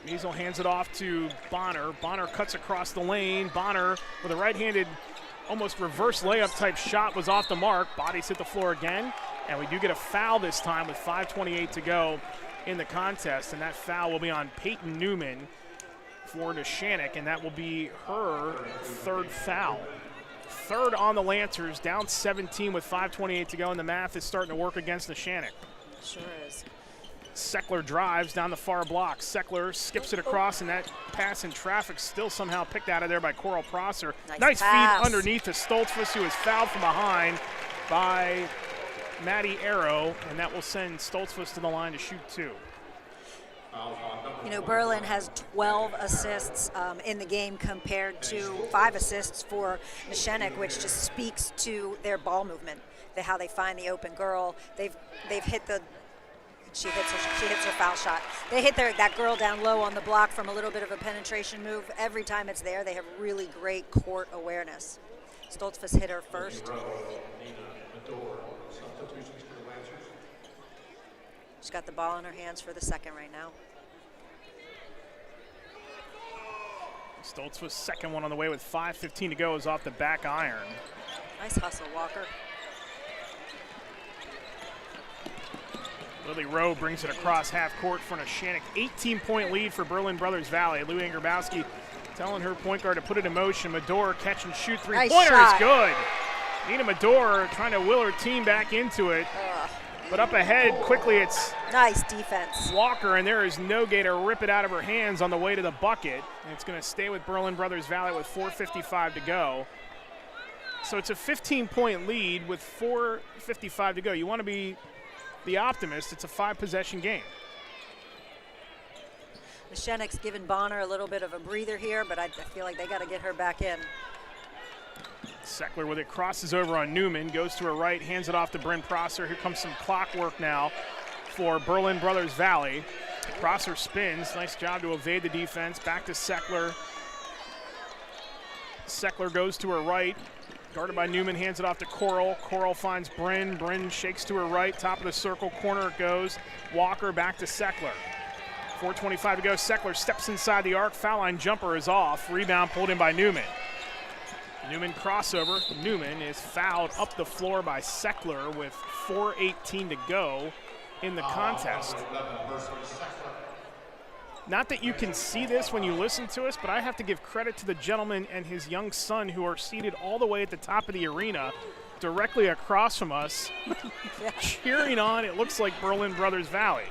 Measle hands it off to Bonner. Bonner cuts across the lane. Bonner with a right-handed, almost reverse layup type shot was off the mark. Bodies hit the floor again, and we do get a foul this time with 5:28 to go in the contest, and that foul will be on Peyton Newman for Neshannock, and that will be her 3rd foul. 3rd on the Lancers, down 17 with 5:28 to go, and the math is starting to work against Neshannock. Sure is. Seckler drives down the far block. Seckler skips it across, and that pass in traffic still somehow picked out of there by Coral Prosser. Nice feed underneath to Stoltzfus, who is fouled from behind by Maddie Arrow, and that will send Stoltzfus to the line to shoot 2. You know, Berlin has 12 assists in the game compared to 5 assists for Neshannock, which just speaks to their ball movement, how they find the open girl. They've hit the. She hits her foul shot. They hit that girl down low on the block from a little bit of a penetration move. Every time it's there, they have really great court awareness. Stoltzfus hit her first. She's got the ball in her hands for the 2nd right now. Stoltzfus' 2nd one on the way with 5:15 to go is off the back iron. Nice hustle, Walker. Lily Rowe brings it across half court for Neshannock. 18-point lead for Berlin Brothers Valley. Lou Grabowski telling her point guard to put it in motion. Medor catch and shoot three-pointer is good. Nina Medor trying to will her team back into it. But up ahead quickly, it's nice defense. Walker, and there is Nogue to rip it out of her hands on the way to the bucket. And it's going to stay with Berlin Brothers Valley with 4:55 to go. So it's a 15-point lead with 4:55 to go. You want to be the optimist. It's a 5-possession game. Neshannock's given Bonner a little bit of a breather here, but I feel like they got to get her back in. Seckler with it, crosses over on Newman, goes to her right, hands it off to Bryn Prosser. Here comes some clock work now for Berlin Brothers Valley. Prosser spins, nice job to evade the defense. Back to Seckler. Seckler goes to her right, guarded by Newman, hands it off to Coral. Coral finds Bryn. Bryn shakes to her right, top of the circle, corner it goes. Walker back to Seckler. 4:25 to go. Seckler steps inside the arc. Foul line jumper is off. Rebound pulled in by Newman. Newman crossover. Newman is fouled up the floor by Seckler with 4:18 to go in the contest. Not that you can see this when you listen to us, but I have to give credit to the gentleman and his young son who are seated all the way at the top of the arena, directly across from us, cheering on, it looks like Berlin Brothers Valley.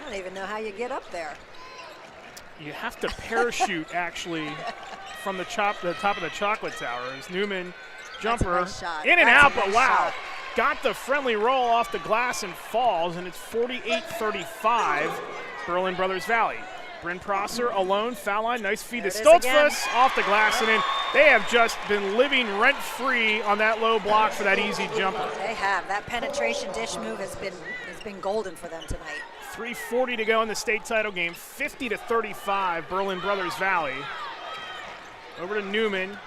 I don't even know how you get up there. You have to parachute, actually, from the top of the chocolate tower. As Newman, jumper, nice in and out, but nice wow. shot. Got the friendly roll off the glass and falls, and it's 48-35, Berlin Brothers Valley. Bryn Prosser alone, foul line, nice feed to There it is again. Stoltzfus, off the glass and in. They have just been living rent-free on that low block for that easy jumper. They have. That penetration dish move has been golden for them tonight. 3:40 to go in the state title game, 50-35, Berlin Brothers Valley. Over to Newman.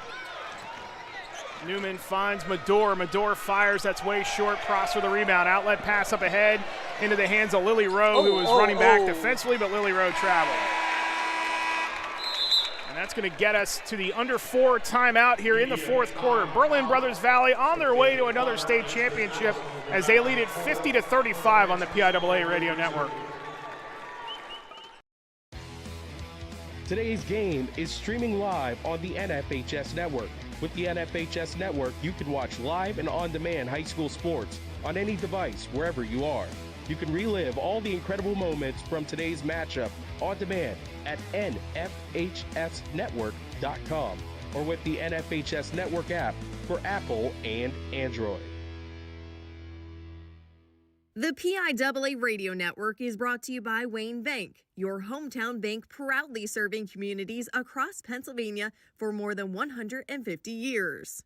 Newman finds Mador. Mador fires. That's way short. Prosser the rebound. Outlet pass up ahead into the hands of Lily Rowe, who was running back defensively, but Lily Rowe traveled. And that's going to get us to the under 4 timeout here in the fourth quarter. Berlin Brothers Valley on their way to another state championship as they lead it 50-35 on the PIAA radio network. Today's game is streaming live on the NFHS network. With the NFHS network, you can watch live and on-demand high school sports on any device, wherever you are. You can relive all the incredible moments from today's matchup on demand at nfhsnetwork.com or with the NFHS Network app for Apple and Android. The PIAA Radio Network is brought to you by Wayne Bank, your hometown bank proudly serving communities across Pennsylvania for more than 150 years.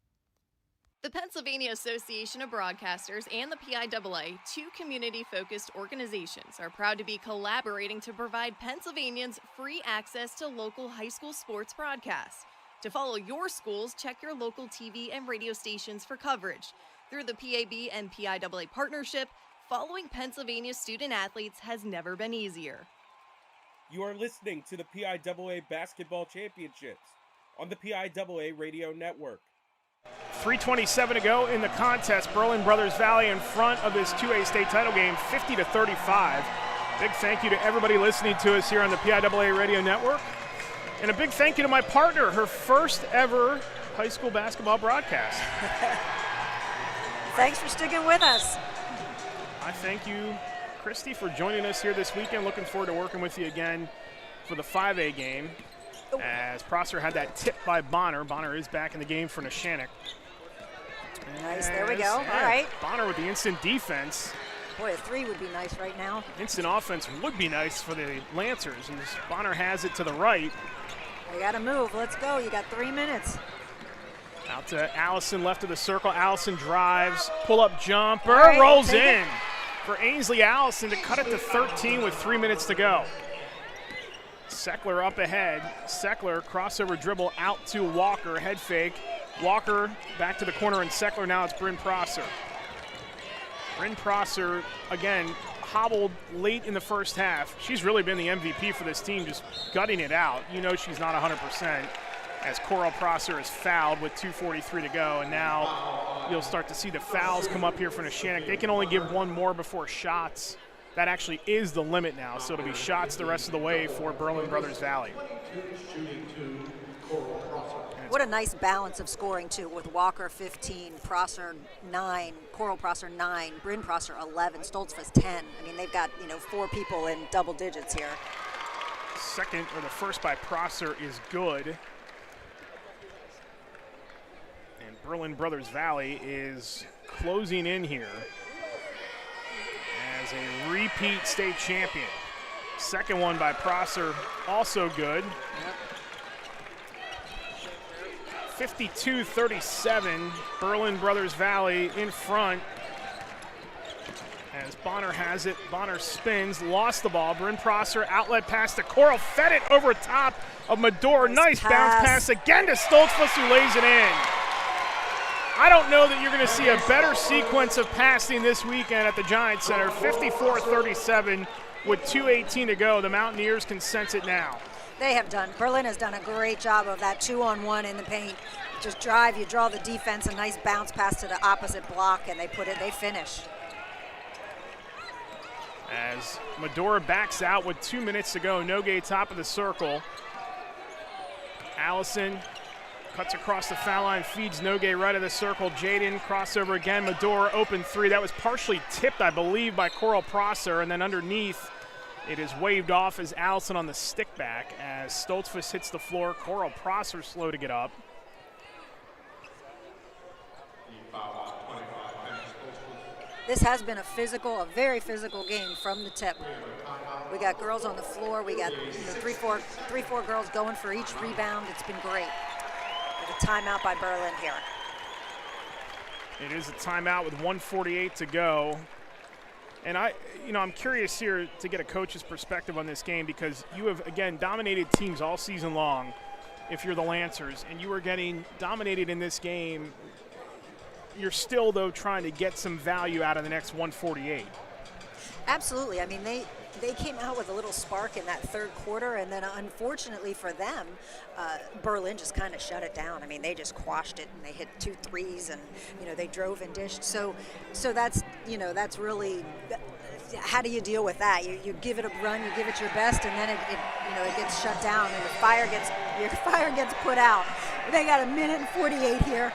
The Pennsylvania Association of Broadcasters and the PIAA, two community-focused organizations, are proud to be collaborating to provide Pennsylvanians free access to local high school sports broadcasts. To follow your schools, check your local TV and radio stations for coverage. Through the PAB and PIAA partnership, following Pennsylvania student athletes has never been easier. You are listening to the PIAA Basketball Championships on the PIAA Radio Network. 3:27 to go in the contest. Berlin Brothers Valley in front of this 2A state title game, 50-35. Big thank you to everybody listening to us here on the PIAA Radio Network. And a big thank you to my partner, her first ever high school basketball broadcast. Thanks for sticking with us. I thank you, Christy, for joining us here this weekend. Looking forward to working with you again for the 5A game. As Prosser had that tip by Bonner. Bonner is back in the game for Neshannock. Nice, there we go. All right. Bonner with the instant defense. Boy, a 3 would be nice right now. Instant offense would be nice for the Lancers. And Bonner has it to the right. They got to move. Let's go. You got 3 minutes. Out to Allison, left of the circle. Allison drives, pull-up jumper, right, rolls in for Ainsley Allison to cut it to 13 with 3 minutes to go. Seckler up ahead. Seckler crossover dribble out to Walker, head fake. Walker back to the corner, and Seckler now it's Bryn Prosser. Bryn Prosser, again, hobbled late in the first half. She's really been the MVP for this team, just gutting it out. You know she's not 100%. As Coral Prosser is fouled with 2:43 to go, and now you'll start to see the fouls come up here for Neshannock. They can only give one more before shots. That actually is the limit now, so it'll be shots the rest of the way for Berlin Brothers Valley. What a nice balance of scoring, too, with Walker 15, Prosser 9, Coral Prosser 9, Bryn Prosser 11, Stoltzfus 10. I mean, they've got, 4 people in double digits here. Second, or the first by Prosser is good. And Berlin Brothers Valley is closing in here as a repeat state champion. Second one by Prosser, also good. 52-37, Berlin Brothers Valley in front. As Bonner has it, Bonner spins, lost the ball. Bryn Prosser, outlet pass to Coral, fed it over top of Mador. Nice bounce pass again to Stoltzfus, who lays it in. I don't know that you're going to see a better sequence of passing this weekend at the Giants Center. 54-37 with 2:18 to go. The Mountaineers can sense it now. Berlin has done a great job of that 2-on-1 in the paint. Just drive, you draw the defense, a nice bounce pass to the opposite block, and they finish. As Medora backs out with 2 minutes to go, Nogue top of the circle. Allison cuts across the foul line, feeds Nogue right of the circle. Jaden crossover again, Medora open 3. That was partially tipped, I believe, by Coral Prosser, and then underneath it is waved off as Allison on the stick back as Stoltzfus hits the floor. Coral Prosser slow to get up. This has been a very physical game from the tip. We got girls on the floor. We got three, four girls going for each rebound. It's been great. With a timeout by Berlin here. It is a timeout with 1:48 to go. And I'm curious here to get a coach's perspective on this game, because you have, again, dominated teams all season long if you're the Lancers, and you are getting dominated in this game. You're still, though, trying to get some value out of the next 148. Absolutely. I mean, they came out with a little spark in that third quarter, and then unfortunately for them, Berlin just kind of shut it down. I mean, they just quashed it, and they hit 2 threes, and they drove and dished. So that's that's really, how do you deal with that? You give it a run, you give it your best, and then it gets shut down, and your fire gets put out. They got a minute and 48 here.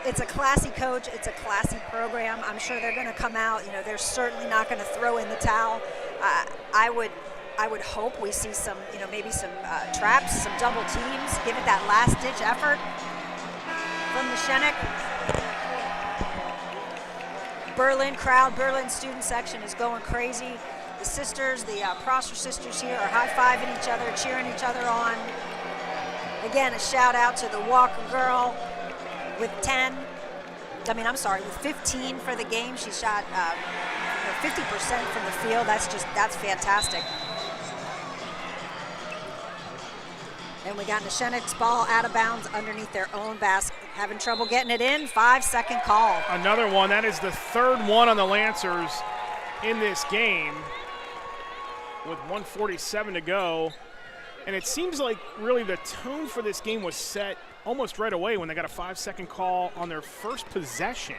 It's a classy coach. It's a classy program. I'm sure they're going to come out. They're certainly not going to throw in the towel. I would hope we see some, maybe some traps, some double teams. Give it that last-ditch effort from Neshannock. Berlin student section is going crazy. The sisters, the Prosser sisters here are high-fiving each other, cheering each other on. Again, a shout-out to the Walker girl. With 15 for the game. She shot 50% from the field. That's fantastic. And we got Neshannock's ball out of bounds underneath their own basket. Having trouble getting it in. 5-second call. Another one. That is the third one on the Lancers in this game with 1:47 to go. And it seems like really the tone for this game was set almost right away when they got a 5-second call on their first possession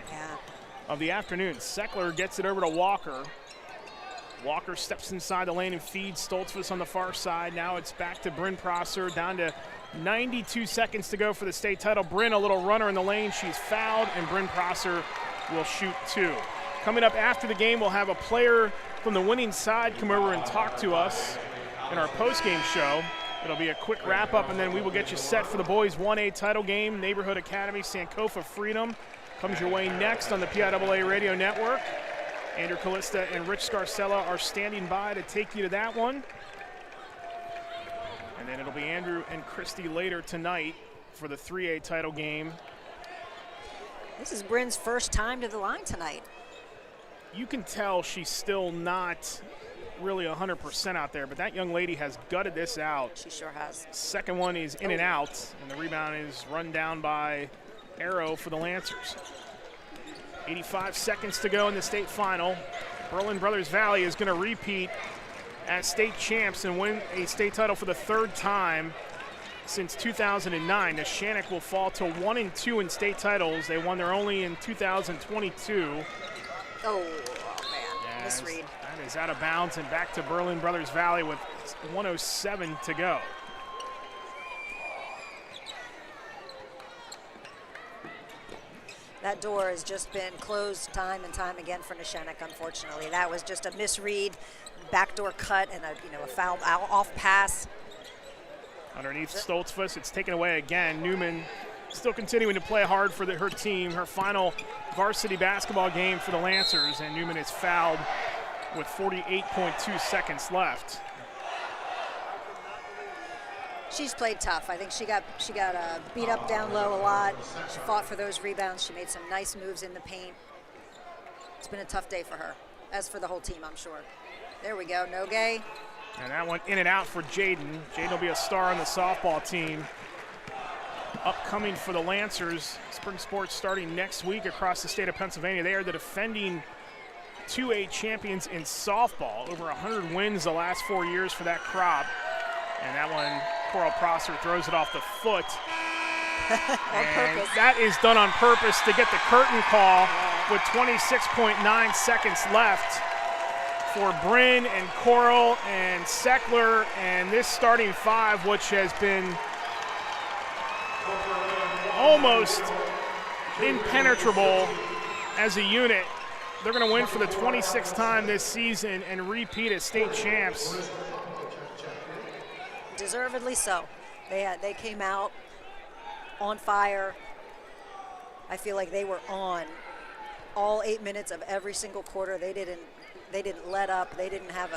of the afternoon. Seckler gets it over to Walker. Walker steps inside the lane and feeds Stoltzfus on the far side. Now it's back to Bryn Prosser, down to 92 seconds to go for the state title. Bryn, a little runner in the lane. She's fouled, and Bryn Prosser will shoot 2. Coming up after the game, we'll have a player from the winning side come over and talk to us in our postgame show. It'll be a quick wrap-up, and then we will get you set for the boys' 1A title game. Neighborhood Academy, Sankofa Freedom comes your way next on the PIAA Radio Network. Andrew Callista and Rich Scarcella are standing by to take you to that one. And then it'll be Andrew and Christy later tonight for the 3A title game. This is Bryn's first time to the line tonight. You can tell she's still not really 100% out there, but that young lady has gutted this out. She sure has. Second one is in and out, and the rebound is run down by Arrow for the Lancers. 85 seconds to go in the state final. Berlin Brothersvalley is going to repeat as state champs and win a state title for the third time since 2009. Neshannock will fall to 1-2 in state titles. They won their only in 2022. Oh man, misread. That is out of bounds and back to Berlin Brothersvalley with 1:07 to go. That door has just been closed time and time again for Neshannock, unfortunately. That was just a misread, backdoor cut, and a foul off pass. Underneath Stoltzfus, it's taken away again. Newman still continuing to play hard for her team. Her final varsity basketball game for the Lancers, and Newman is fouled with 48.2 seconds left. She's played tough. I think she got beat up down low a lot. She fought for those rebounds. She made some nice moves in the paint. It's been a tough day for her, as for the whole team, I'm sure. There we go, Nogue. And that one in and out for Jaden. Jaden will be a star on the softball team. Upcoming for the Lancers, spring sports starting next week across the state of Pennsylvania. They are the defending 2A champions in softball. Over 100 wins the last 4 years for that crop. And that one, Coral Prosser throws it off the foot. And that is done on purpose to get the curtain call with 26.9 seconds left for Bryn and Coral and Seckler, and this starting five, which has been almost impenetrable as a unit. They're going to win for the 26th time this season and repeat as state champs. Deservedly so. They came out on fire. I feel like they were on all 8 minutes of every single quarter. They didn't let up. They didn't have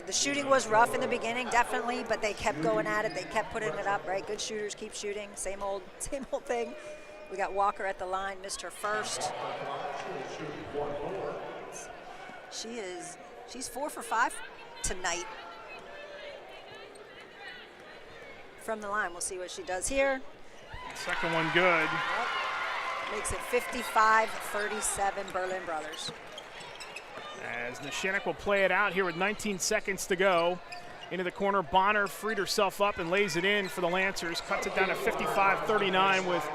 the shooting was rough in the beginning, definitely, but they kept going at it. They kept putting it up, right? Good shooters keep shooting. Same old thing. We got Walker at the line, missed her first. She's 4 for 5 tonight from the line. We'll see what she does here. Second one good. Makes it 55-37 Berlin Brothers. As Neshannock will play it out here with 19 seconds to go. Into the corner, Bonner freed herself up and lays it in for the Lancers. Cuts it down to 55-39 with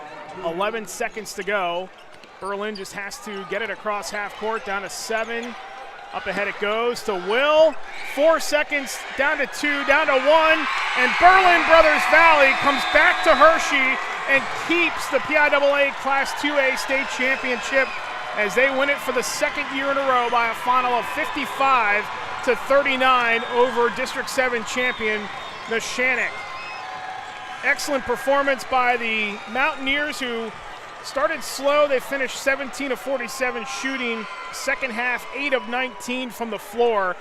11 seconds to go. Berlin just has to get it across half court, down to 7. Up ahead it goes to Will. 4 seconds, down to 2, down to 1. And Berlin Brothersvalley comes back to Hershey and keeps the PIAA Class 2A state championship as they win it for the second year in a row by a final of 55-39 over District 7 champion Neshannock. Excellent performance by the Mountaineers, who started slow. They finished 17 of 47 shooting. Second half, 8 of 19 from the floor.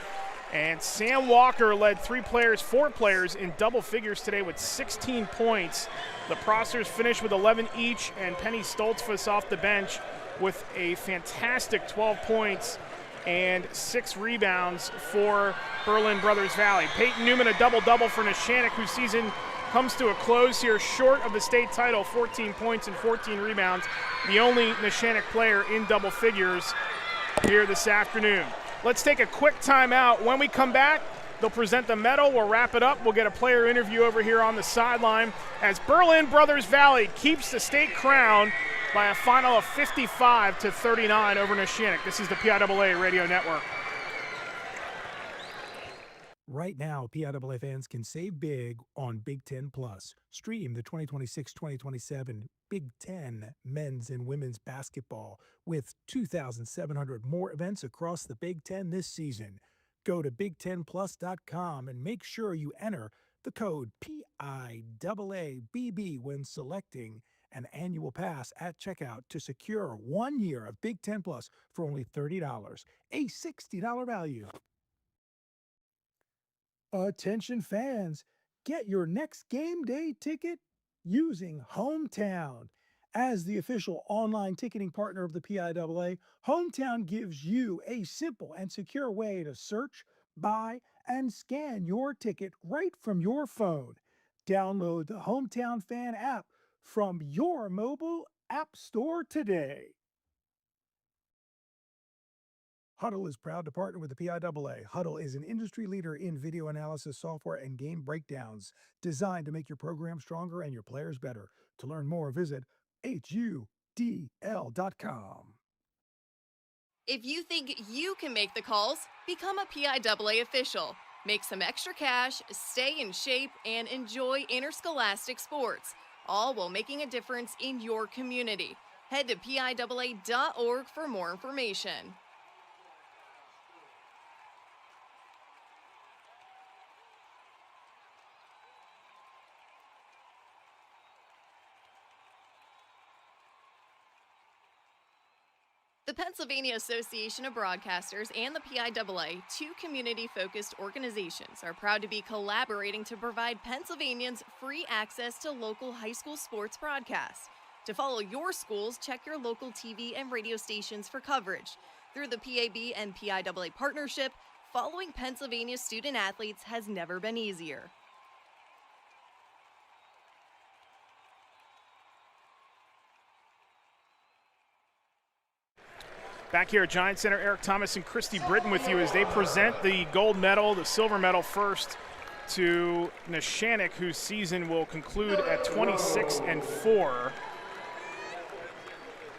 And Sam Walker led 4 players in double figures today with 16 points. The Prossers finished with 11 each, and Penny Stoltzfus off the bench with a fantastic 12 points and 6 rebounds for Berlin Brothersvalley. Peyton Newman, a double-double for Neshannock, whose season comes to a close here short of the state title, 14 points and 14 rebounds. The only Neshannock player in double figures here this afternoon. Let's take a quick timeout. When we come back, they'll present the medal. We'll wrap it up. We'll get a player interview over here on the sideline as Berlin Brothersvalley keeps the state crown by a final of 55-39 over Neshannock. This is the PIAA Radio Network. Right now, PIAA fans can save big on Big Ten Plus. Stream the 2026-2027 Big Ten men's and women's basketball with 2,700 more events across the Big Ten this season. Go to BigTenPlus.com and make sure you enter the code PIAABB when selecting an annual pass at checkout to secure 1 year of Big Ten Plus for only $30, a $60 value. Attention fans, get your next game day ticket using Hometown. As the official online ticketing partner of the PIAA, Hometown gives you a simple and secure way to search, buy, and scan your ticket right from your phone. Download the Hometown Fan app from your mobile app store today. Huddle is proud to partner with the PIAA. Huddle is an industry leader in video analysis software and game breakdowns designed to make your program stronger and your players better. To learn more, visit HUDL.com. If you think you can make the calls, become a PIAA official. Make some extra cash, stay in shape, and enjoy interscholastic sports, all while making a difference in your community. Head to PIAA.org for more information. The Pennsylvania Association of Broadcasters and the PIAA, 2 community-focused organizations, are proud to be collaborating to provide Pennsylvanians free access to local high school sports broadcasts. To follow your schools, check your local TV and radio stations for coverage. Through the PAB and PIAA partnership, following Pennsylvania student athletes has never been easier. Back here at Giant Center, Eric Thomas and Christy Britton with you as they present the gold medal, the silver medal first to Neshannock, whose season will conclude at 26-4.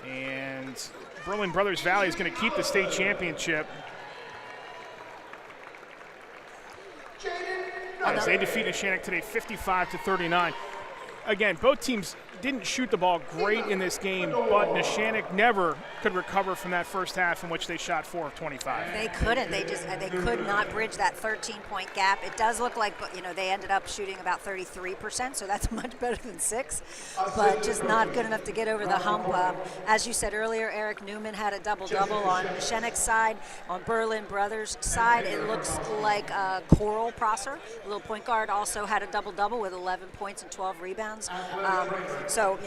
And Berlin Brothersvalley is going to keep the state championship as they defeat Neshannock today 55-39. Again, both teams didn't shoot the ball great in this game, but Neshannock never could recover from that first half in which they shot 4 of 25. They couldn't. They could not bridge that 13-point gap. It does look like, they ended up shooting about 33%, so that's much better than 6, but just not good enough to get over the hump. As you said earlier, Eric Newman had a double-double on Neshannock's side. On Berlin Brothers' side, it looks like Coral Prosser, a little point guard, also had a double-double with 11 points and 12 rebounds. So,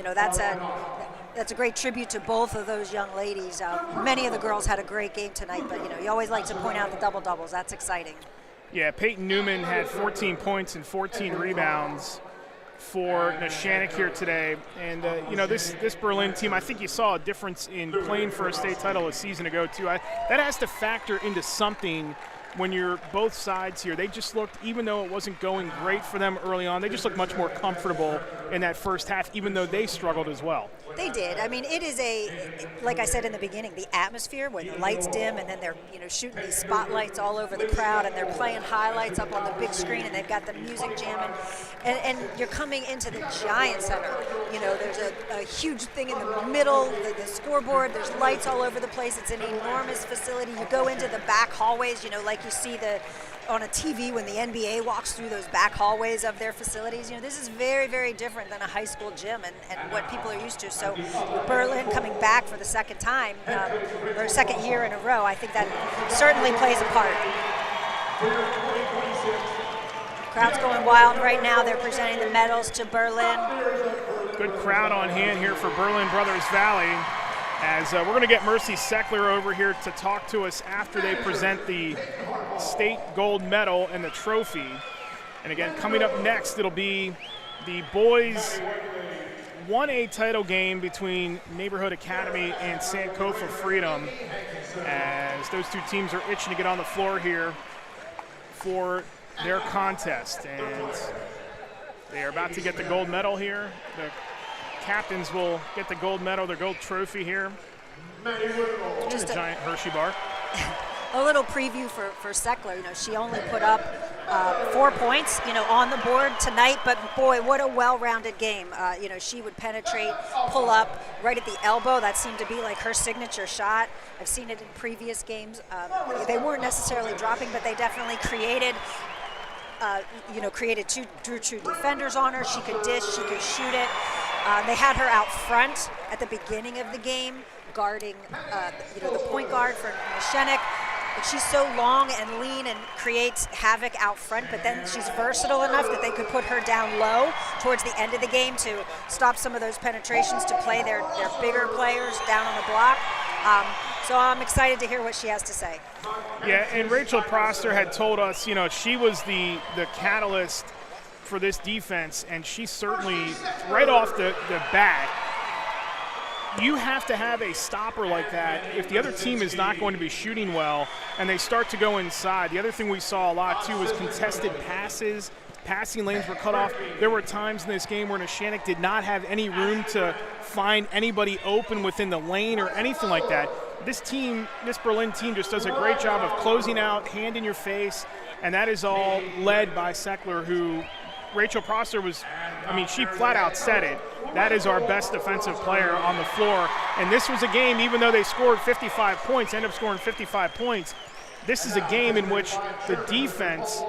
that's a great tribute to both of those young ladies. Many of the girls had a great game tonight, but, you always like to point out the double-doubles. That's exciting. Yeah, Peyton Newman had 14 points and 14 rebounds for Neshannock here today. And, this Berlin team, I think you saw a difference in playing for a state title a season ago, too. That has to factor into something when you're both sides here. They just looked, even though it wasn't going great for them early on, they just looked much more comfortable in that first half, even though they struggled as well. They did. I mean, it is like I said in the beginning, the atmosphere when the lights dim and then they're, shooting these spotlights all over the crowd and they're playing highlights up on the big screen and they've got the music jamming. And you're coming into the Giant Center. There's a huge thing in the middle, the scoreboard, there's lights all over the place. It's an enormous facility. You go into the back hallways, like you see on a TV when the NBA walks through those back hallways of their facilities. This is very, very different than a high school gym and what people are used to. So Berlin coming back for the second time, or second year in a row, I think that certainly plays a part. Crowd's going wild right now. They're presenting the medals to Berlin. Good crowd on hand here for Berlin Brothersvalley. As we're going to get Mercy Seckler over here to talk to us after they present the state gold medal and the trophy. And again, coming up next, it'll be the boys 1A title game between Neighborhood Academy and Sankofa Freedom, as those two teams are itching to get on the floor here for their contest. And they are about to get the gold medal here. The captains will get the gold medal, their gold trophy here. Just a giant Hershey bar. A little preview for Seckler. She only put up 4 points, on the board tonight, but boy, what a well-rounded game. She would penetrate, pull up right at the elbow. That seemed to be like her signature shot. I've seen it in previous games. They weren't necessarily dropping, but they definitely created two true defenders on her. She could dish, she could shoot it. They had her out front at the beginning of the game, guarding, the point guard for Neshannock. But she's so long and lean and creates havoc out front, but then she's versatile enough that they could put her down low towards the end of the game to stop some of those penetrations, to play their bigger players down on the block. So I'm excited to hear what she has to say. Yeah, and Rachel Prosser had told us, she was the catalyst for this defense, and she certainly, right off the bat, you have to have a stopper like that if the other team is not going to be shooting well and they start to go inside. The other thing we saw a lot, too, was contested passes. Passing lanes were cut off. There were times in this game where Neshannock did not have any room to find anybody open within the lane or anything like that. This Berlin team just does a great job of closing out, hand in your face, and that is all led by Seckler, who Rachel Prosser she flat out said it. That is our best defensive player on the floor. And this was a game, even though they scored 55 points, ended up scoring 55 points, this is a game in which the defense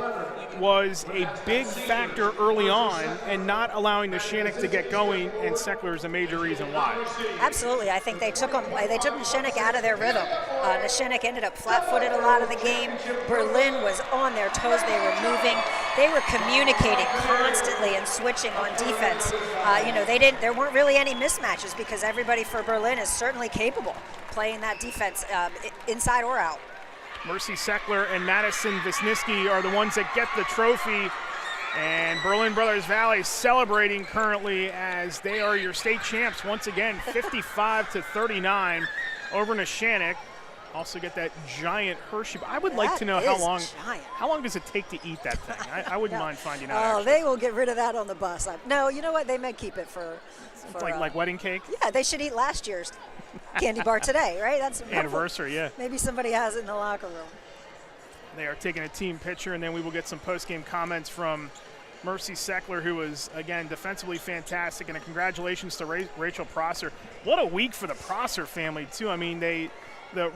was a big factor early on and not allowing Neshannock to get going, and Seckler is a major reason why. Absolutely. I think they took Neshannock out of their rhythm. Neshannock ended up flat-footed a lot of the game. Berlin was on their toes. They were moving. They were communicating constantly and switching on defense. There weren't really any mismatches because everybody for Berlin is certainly capable playing that defense inside or out. Mercy Seckler and Madison Wisniewski are the ones that get the trophy, and Berlin Brothersvalley celebrating currently as they are your state champs once again, 55-39 over Neshannock. Also get that giant Hershey. I would like to know how long does it take to eat that thing? I wouldn't mind finding out. Oh, they will get rid of that on the bus. No, you know what? They may keep it for like wedding cake. Yeah, they should eat last year's candy bar today, right? That's anniversary. Yeah. Maybe somebody has it in the locker room. They are taking a team picture, and then we will get some post-game comments from Mercy Seckler, who was, again, defensively fantastic, and a congratulations to Rachel Prosser. What a week for the Prosser family, too. I mean, the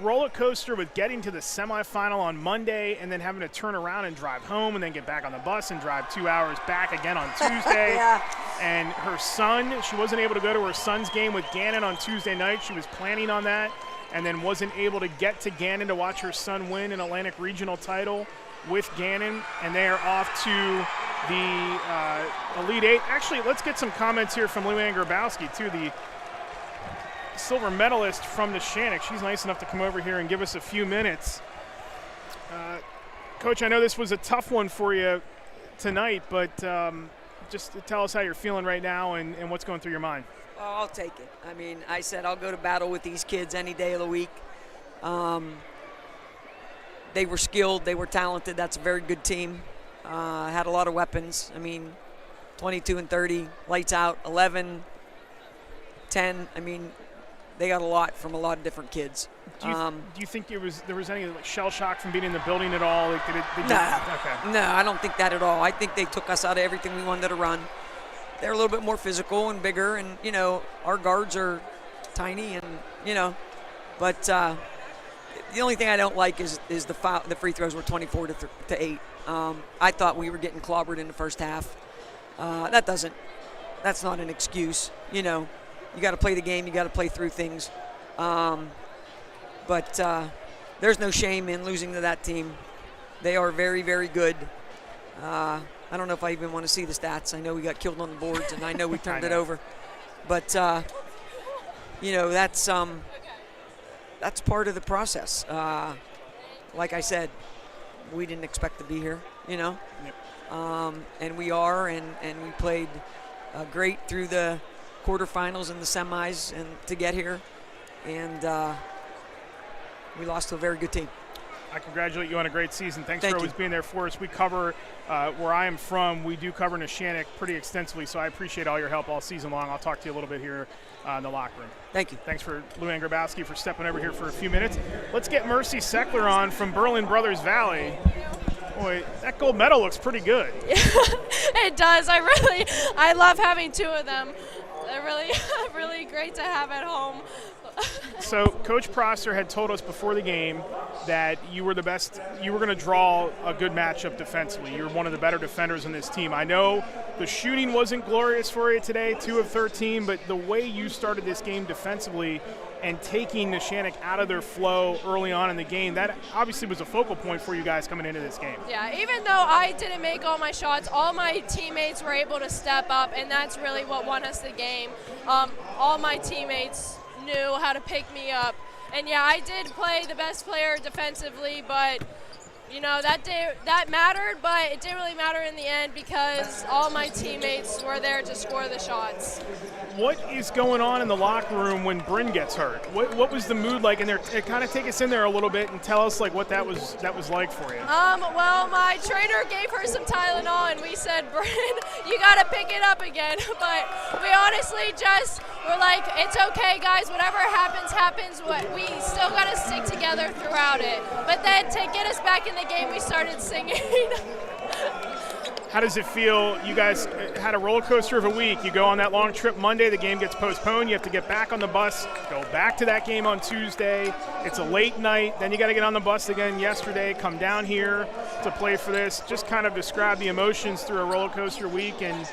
roller coaster with getting to the semifinal on Monday and then having to turn around and drive home and then get back on the bus and drive 2 hours back again on Tuesday. Yeah. And her son, she wasn't able to go to her son's game with Gannon on Tuesday night. She was planning on that and then wasn't able to get to Gannon to watch her son win an Atlantic Regional title with Gannon, and they are off to the Elite Eight. Actually, let's get some comments here from Luann Grabowski, too, the silver medalist from Neshannock. She's nice enough to come over here and give us a few minutes. Coach, I know this was a tough one for you tonight, but just tell us how you're feeling right now and what's going through your mind. Oh, I'll take it. I mean, I said I'll go to battle with these kids any day of the week. They were skilled. They were talented. That's a very good team. Had a lot of weapons. I mean, 22 and 30, lights out, 11, 10. I mean, they got a lot from a lot of different kids. Do you think there was any shell shock from being in the building at all? Like, No, I don't think that at all. I think they took us out of everything we wanted to run. They're a little bit more physical and bigger, and, you know, our guards are tiny and, but the only thing I don't like is the free throws were 24 to 8. I thought we were getting clobbered in the first half. That's not an excuse. You got to play the game. You got to play through things. But there's no shame in losing to that team. They are very, very good. I don't know if I even want to see the stats. I know we got killed on the boards, and I know we turned it over. But, that's part of the process. Like I said, we didn't expect to be here, Yep. And we are, and we played great through the quarterfinals and the semis and to get here. And we lost to a very good team. I congratulate you on a great season. Thanks Thank for always you. being there for us. We cover where I am from. We do cover Neshannock pretty extensively, so I appreciate all your help all season long. I'll talk to you a little bit here in the locker room. Thank you. Thanks for Luann Grabowski for stepping over here for a few minutes. Let's get Mercy Seckler on from Brothersvalley. Boy, that gold medal looks pretty good. It does. I love having two of them. They're really great to have at home. So Coach Prosser had told us before the game that you were the best, you were going to draw a good matchup defensively. You're one of the better defenders on this team. I know the shooting wasn't glorious for you today, 2 of 13, but the way you started this game defensively and taking Neshannock out of their flow early on in the game, that obviously was a focal point for you guys coming into this game. Yeah, even though I didn't make all my shots, all my teammates were able to step up, and that's really what won us the game. All my teammates knew how to pick me up. And yeah, I did play the best player defensively, but that mattered, but it didn't really matter in the end because all my teammates were there to score the shots. What is going on in the locker room when Bryn gets hurt? What was the mood like in there? Kind of take us in there a little bit and tell us like what that was like for you. Well, my trainer gave her some Tylenol, and we said, Bryn, you got to pick it up again. But we honestly just were like, it's okay, guys. Whatever happens, happens. We still got to stick together throughout it. But then to get us back in the game, we started singing. How does it feel? You guys had a roller coaster of a week. You go on that long trip Monday, the game gets postponed. You have to get back on the bus, go back to that game on Tuesday. It's a late night. Then you got to get on the bus again yesterday, come down here to play for this. Just kind of describe the emotions through a roller coaster week and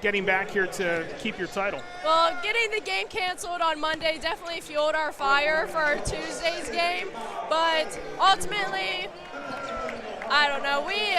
getting back here to keep your title. Well, getting the game canceled on Monday definitely fueled our fire for Tuesday's game. But ultimately, I don't know. We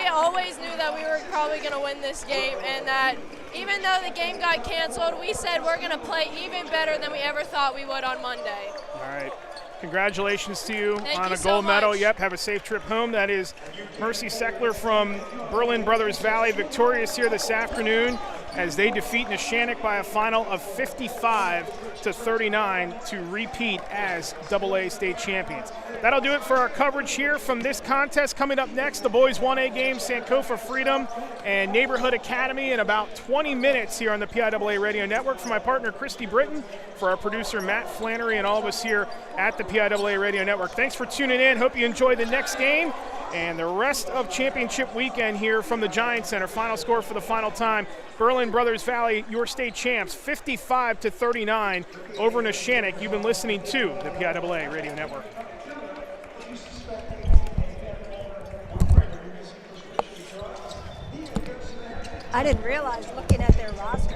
always knew that we were probably going to win this game, and that even though the game got canceled, we said we're going to play even better than we ever thought we would on Monday. All right. Congratulations to you on a so gold medal. much. Yep, have a safe trip home. That is Mercy Seckler from Brothersvalley, victorious here this afternoon as they defeat Neshannock by a final of 55-39 to repeat as AA state champions. That'll do it for our coverage here from this contest. Coming up next, the boys 1A game, Sankofa Freedom and Neighborhood Academy in about 20 minutes here on the PIAA Radio Network. For my partner, Christy Britton, for our producer, Matt Flannery, and all of us here at the PIAA Radio Network. Thanks for tuning in. Hope you enjoy the next game. And the rest of championship weekend here from the Giants Center. Final score for the final time. Berlin Brothersvalley, your state champs, 55-39 over Neshannock. You've been listening to the PIAA Radio Network. I didn't realize, looking at their roster,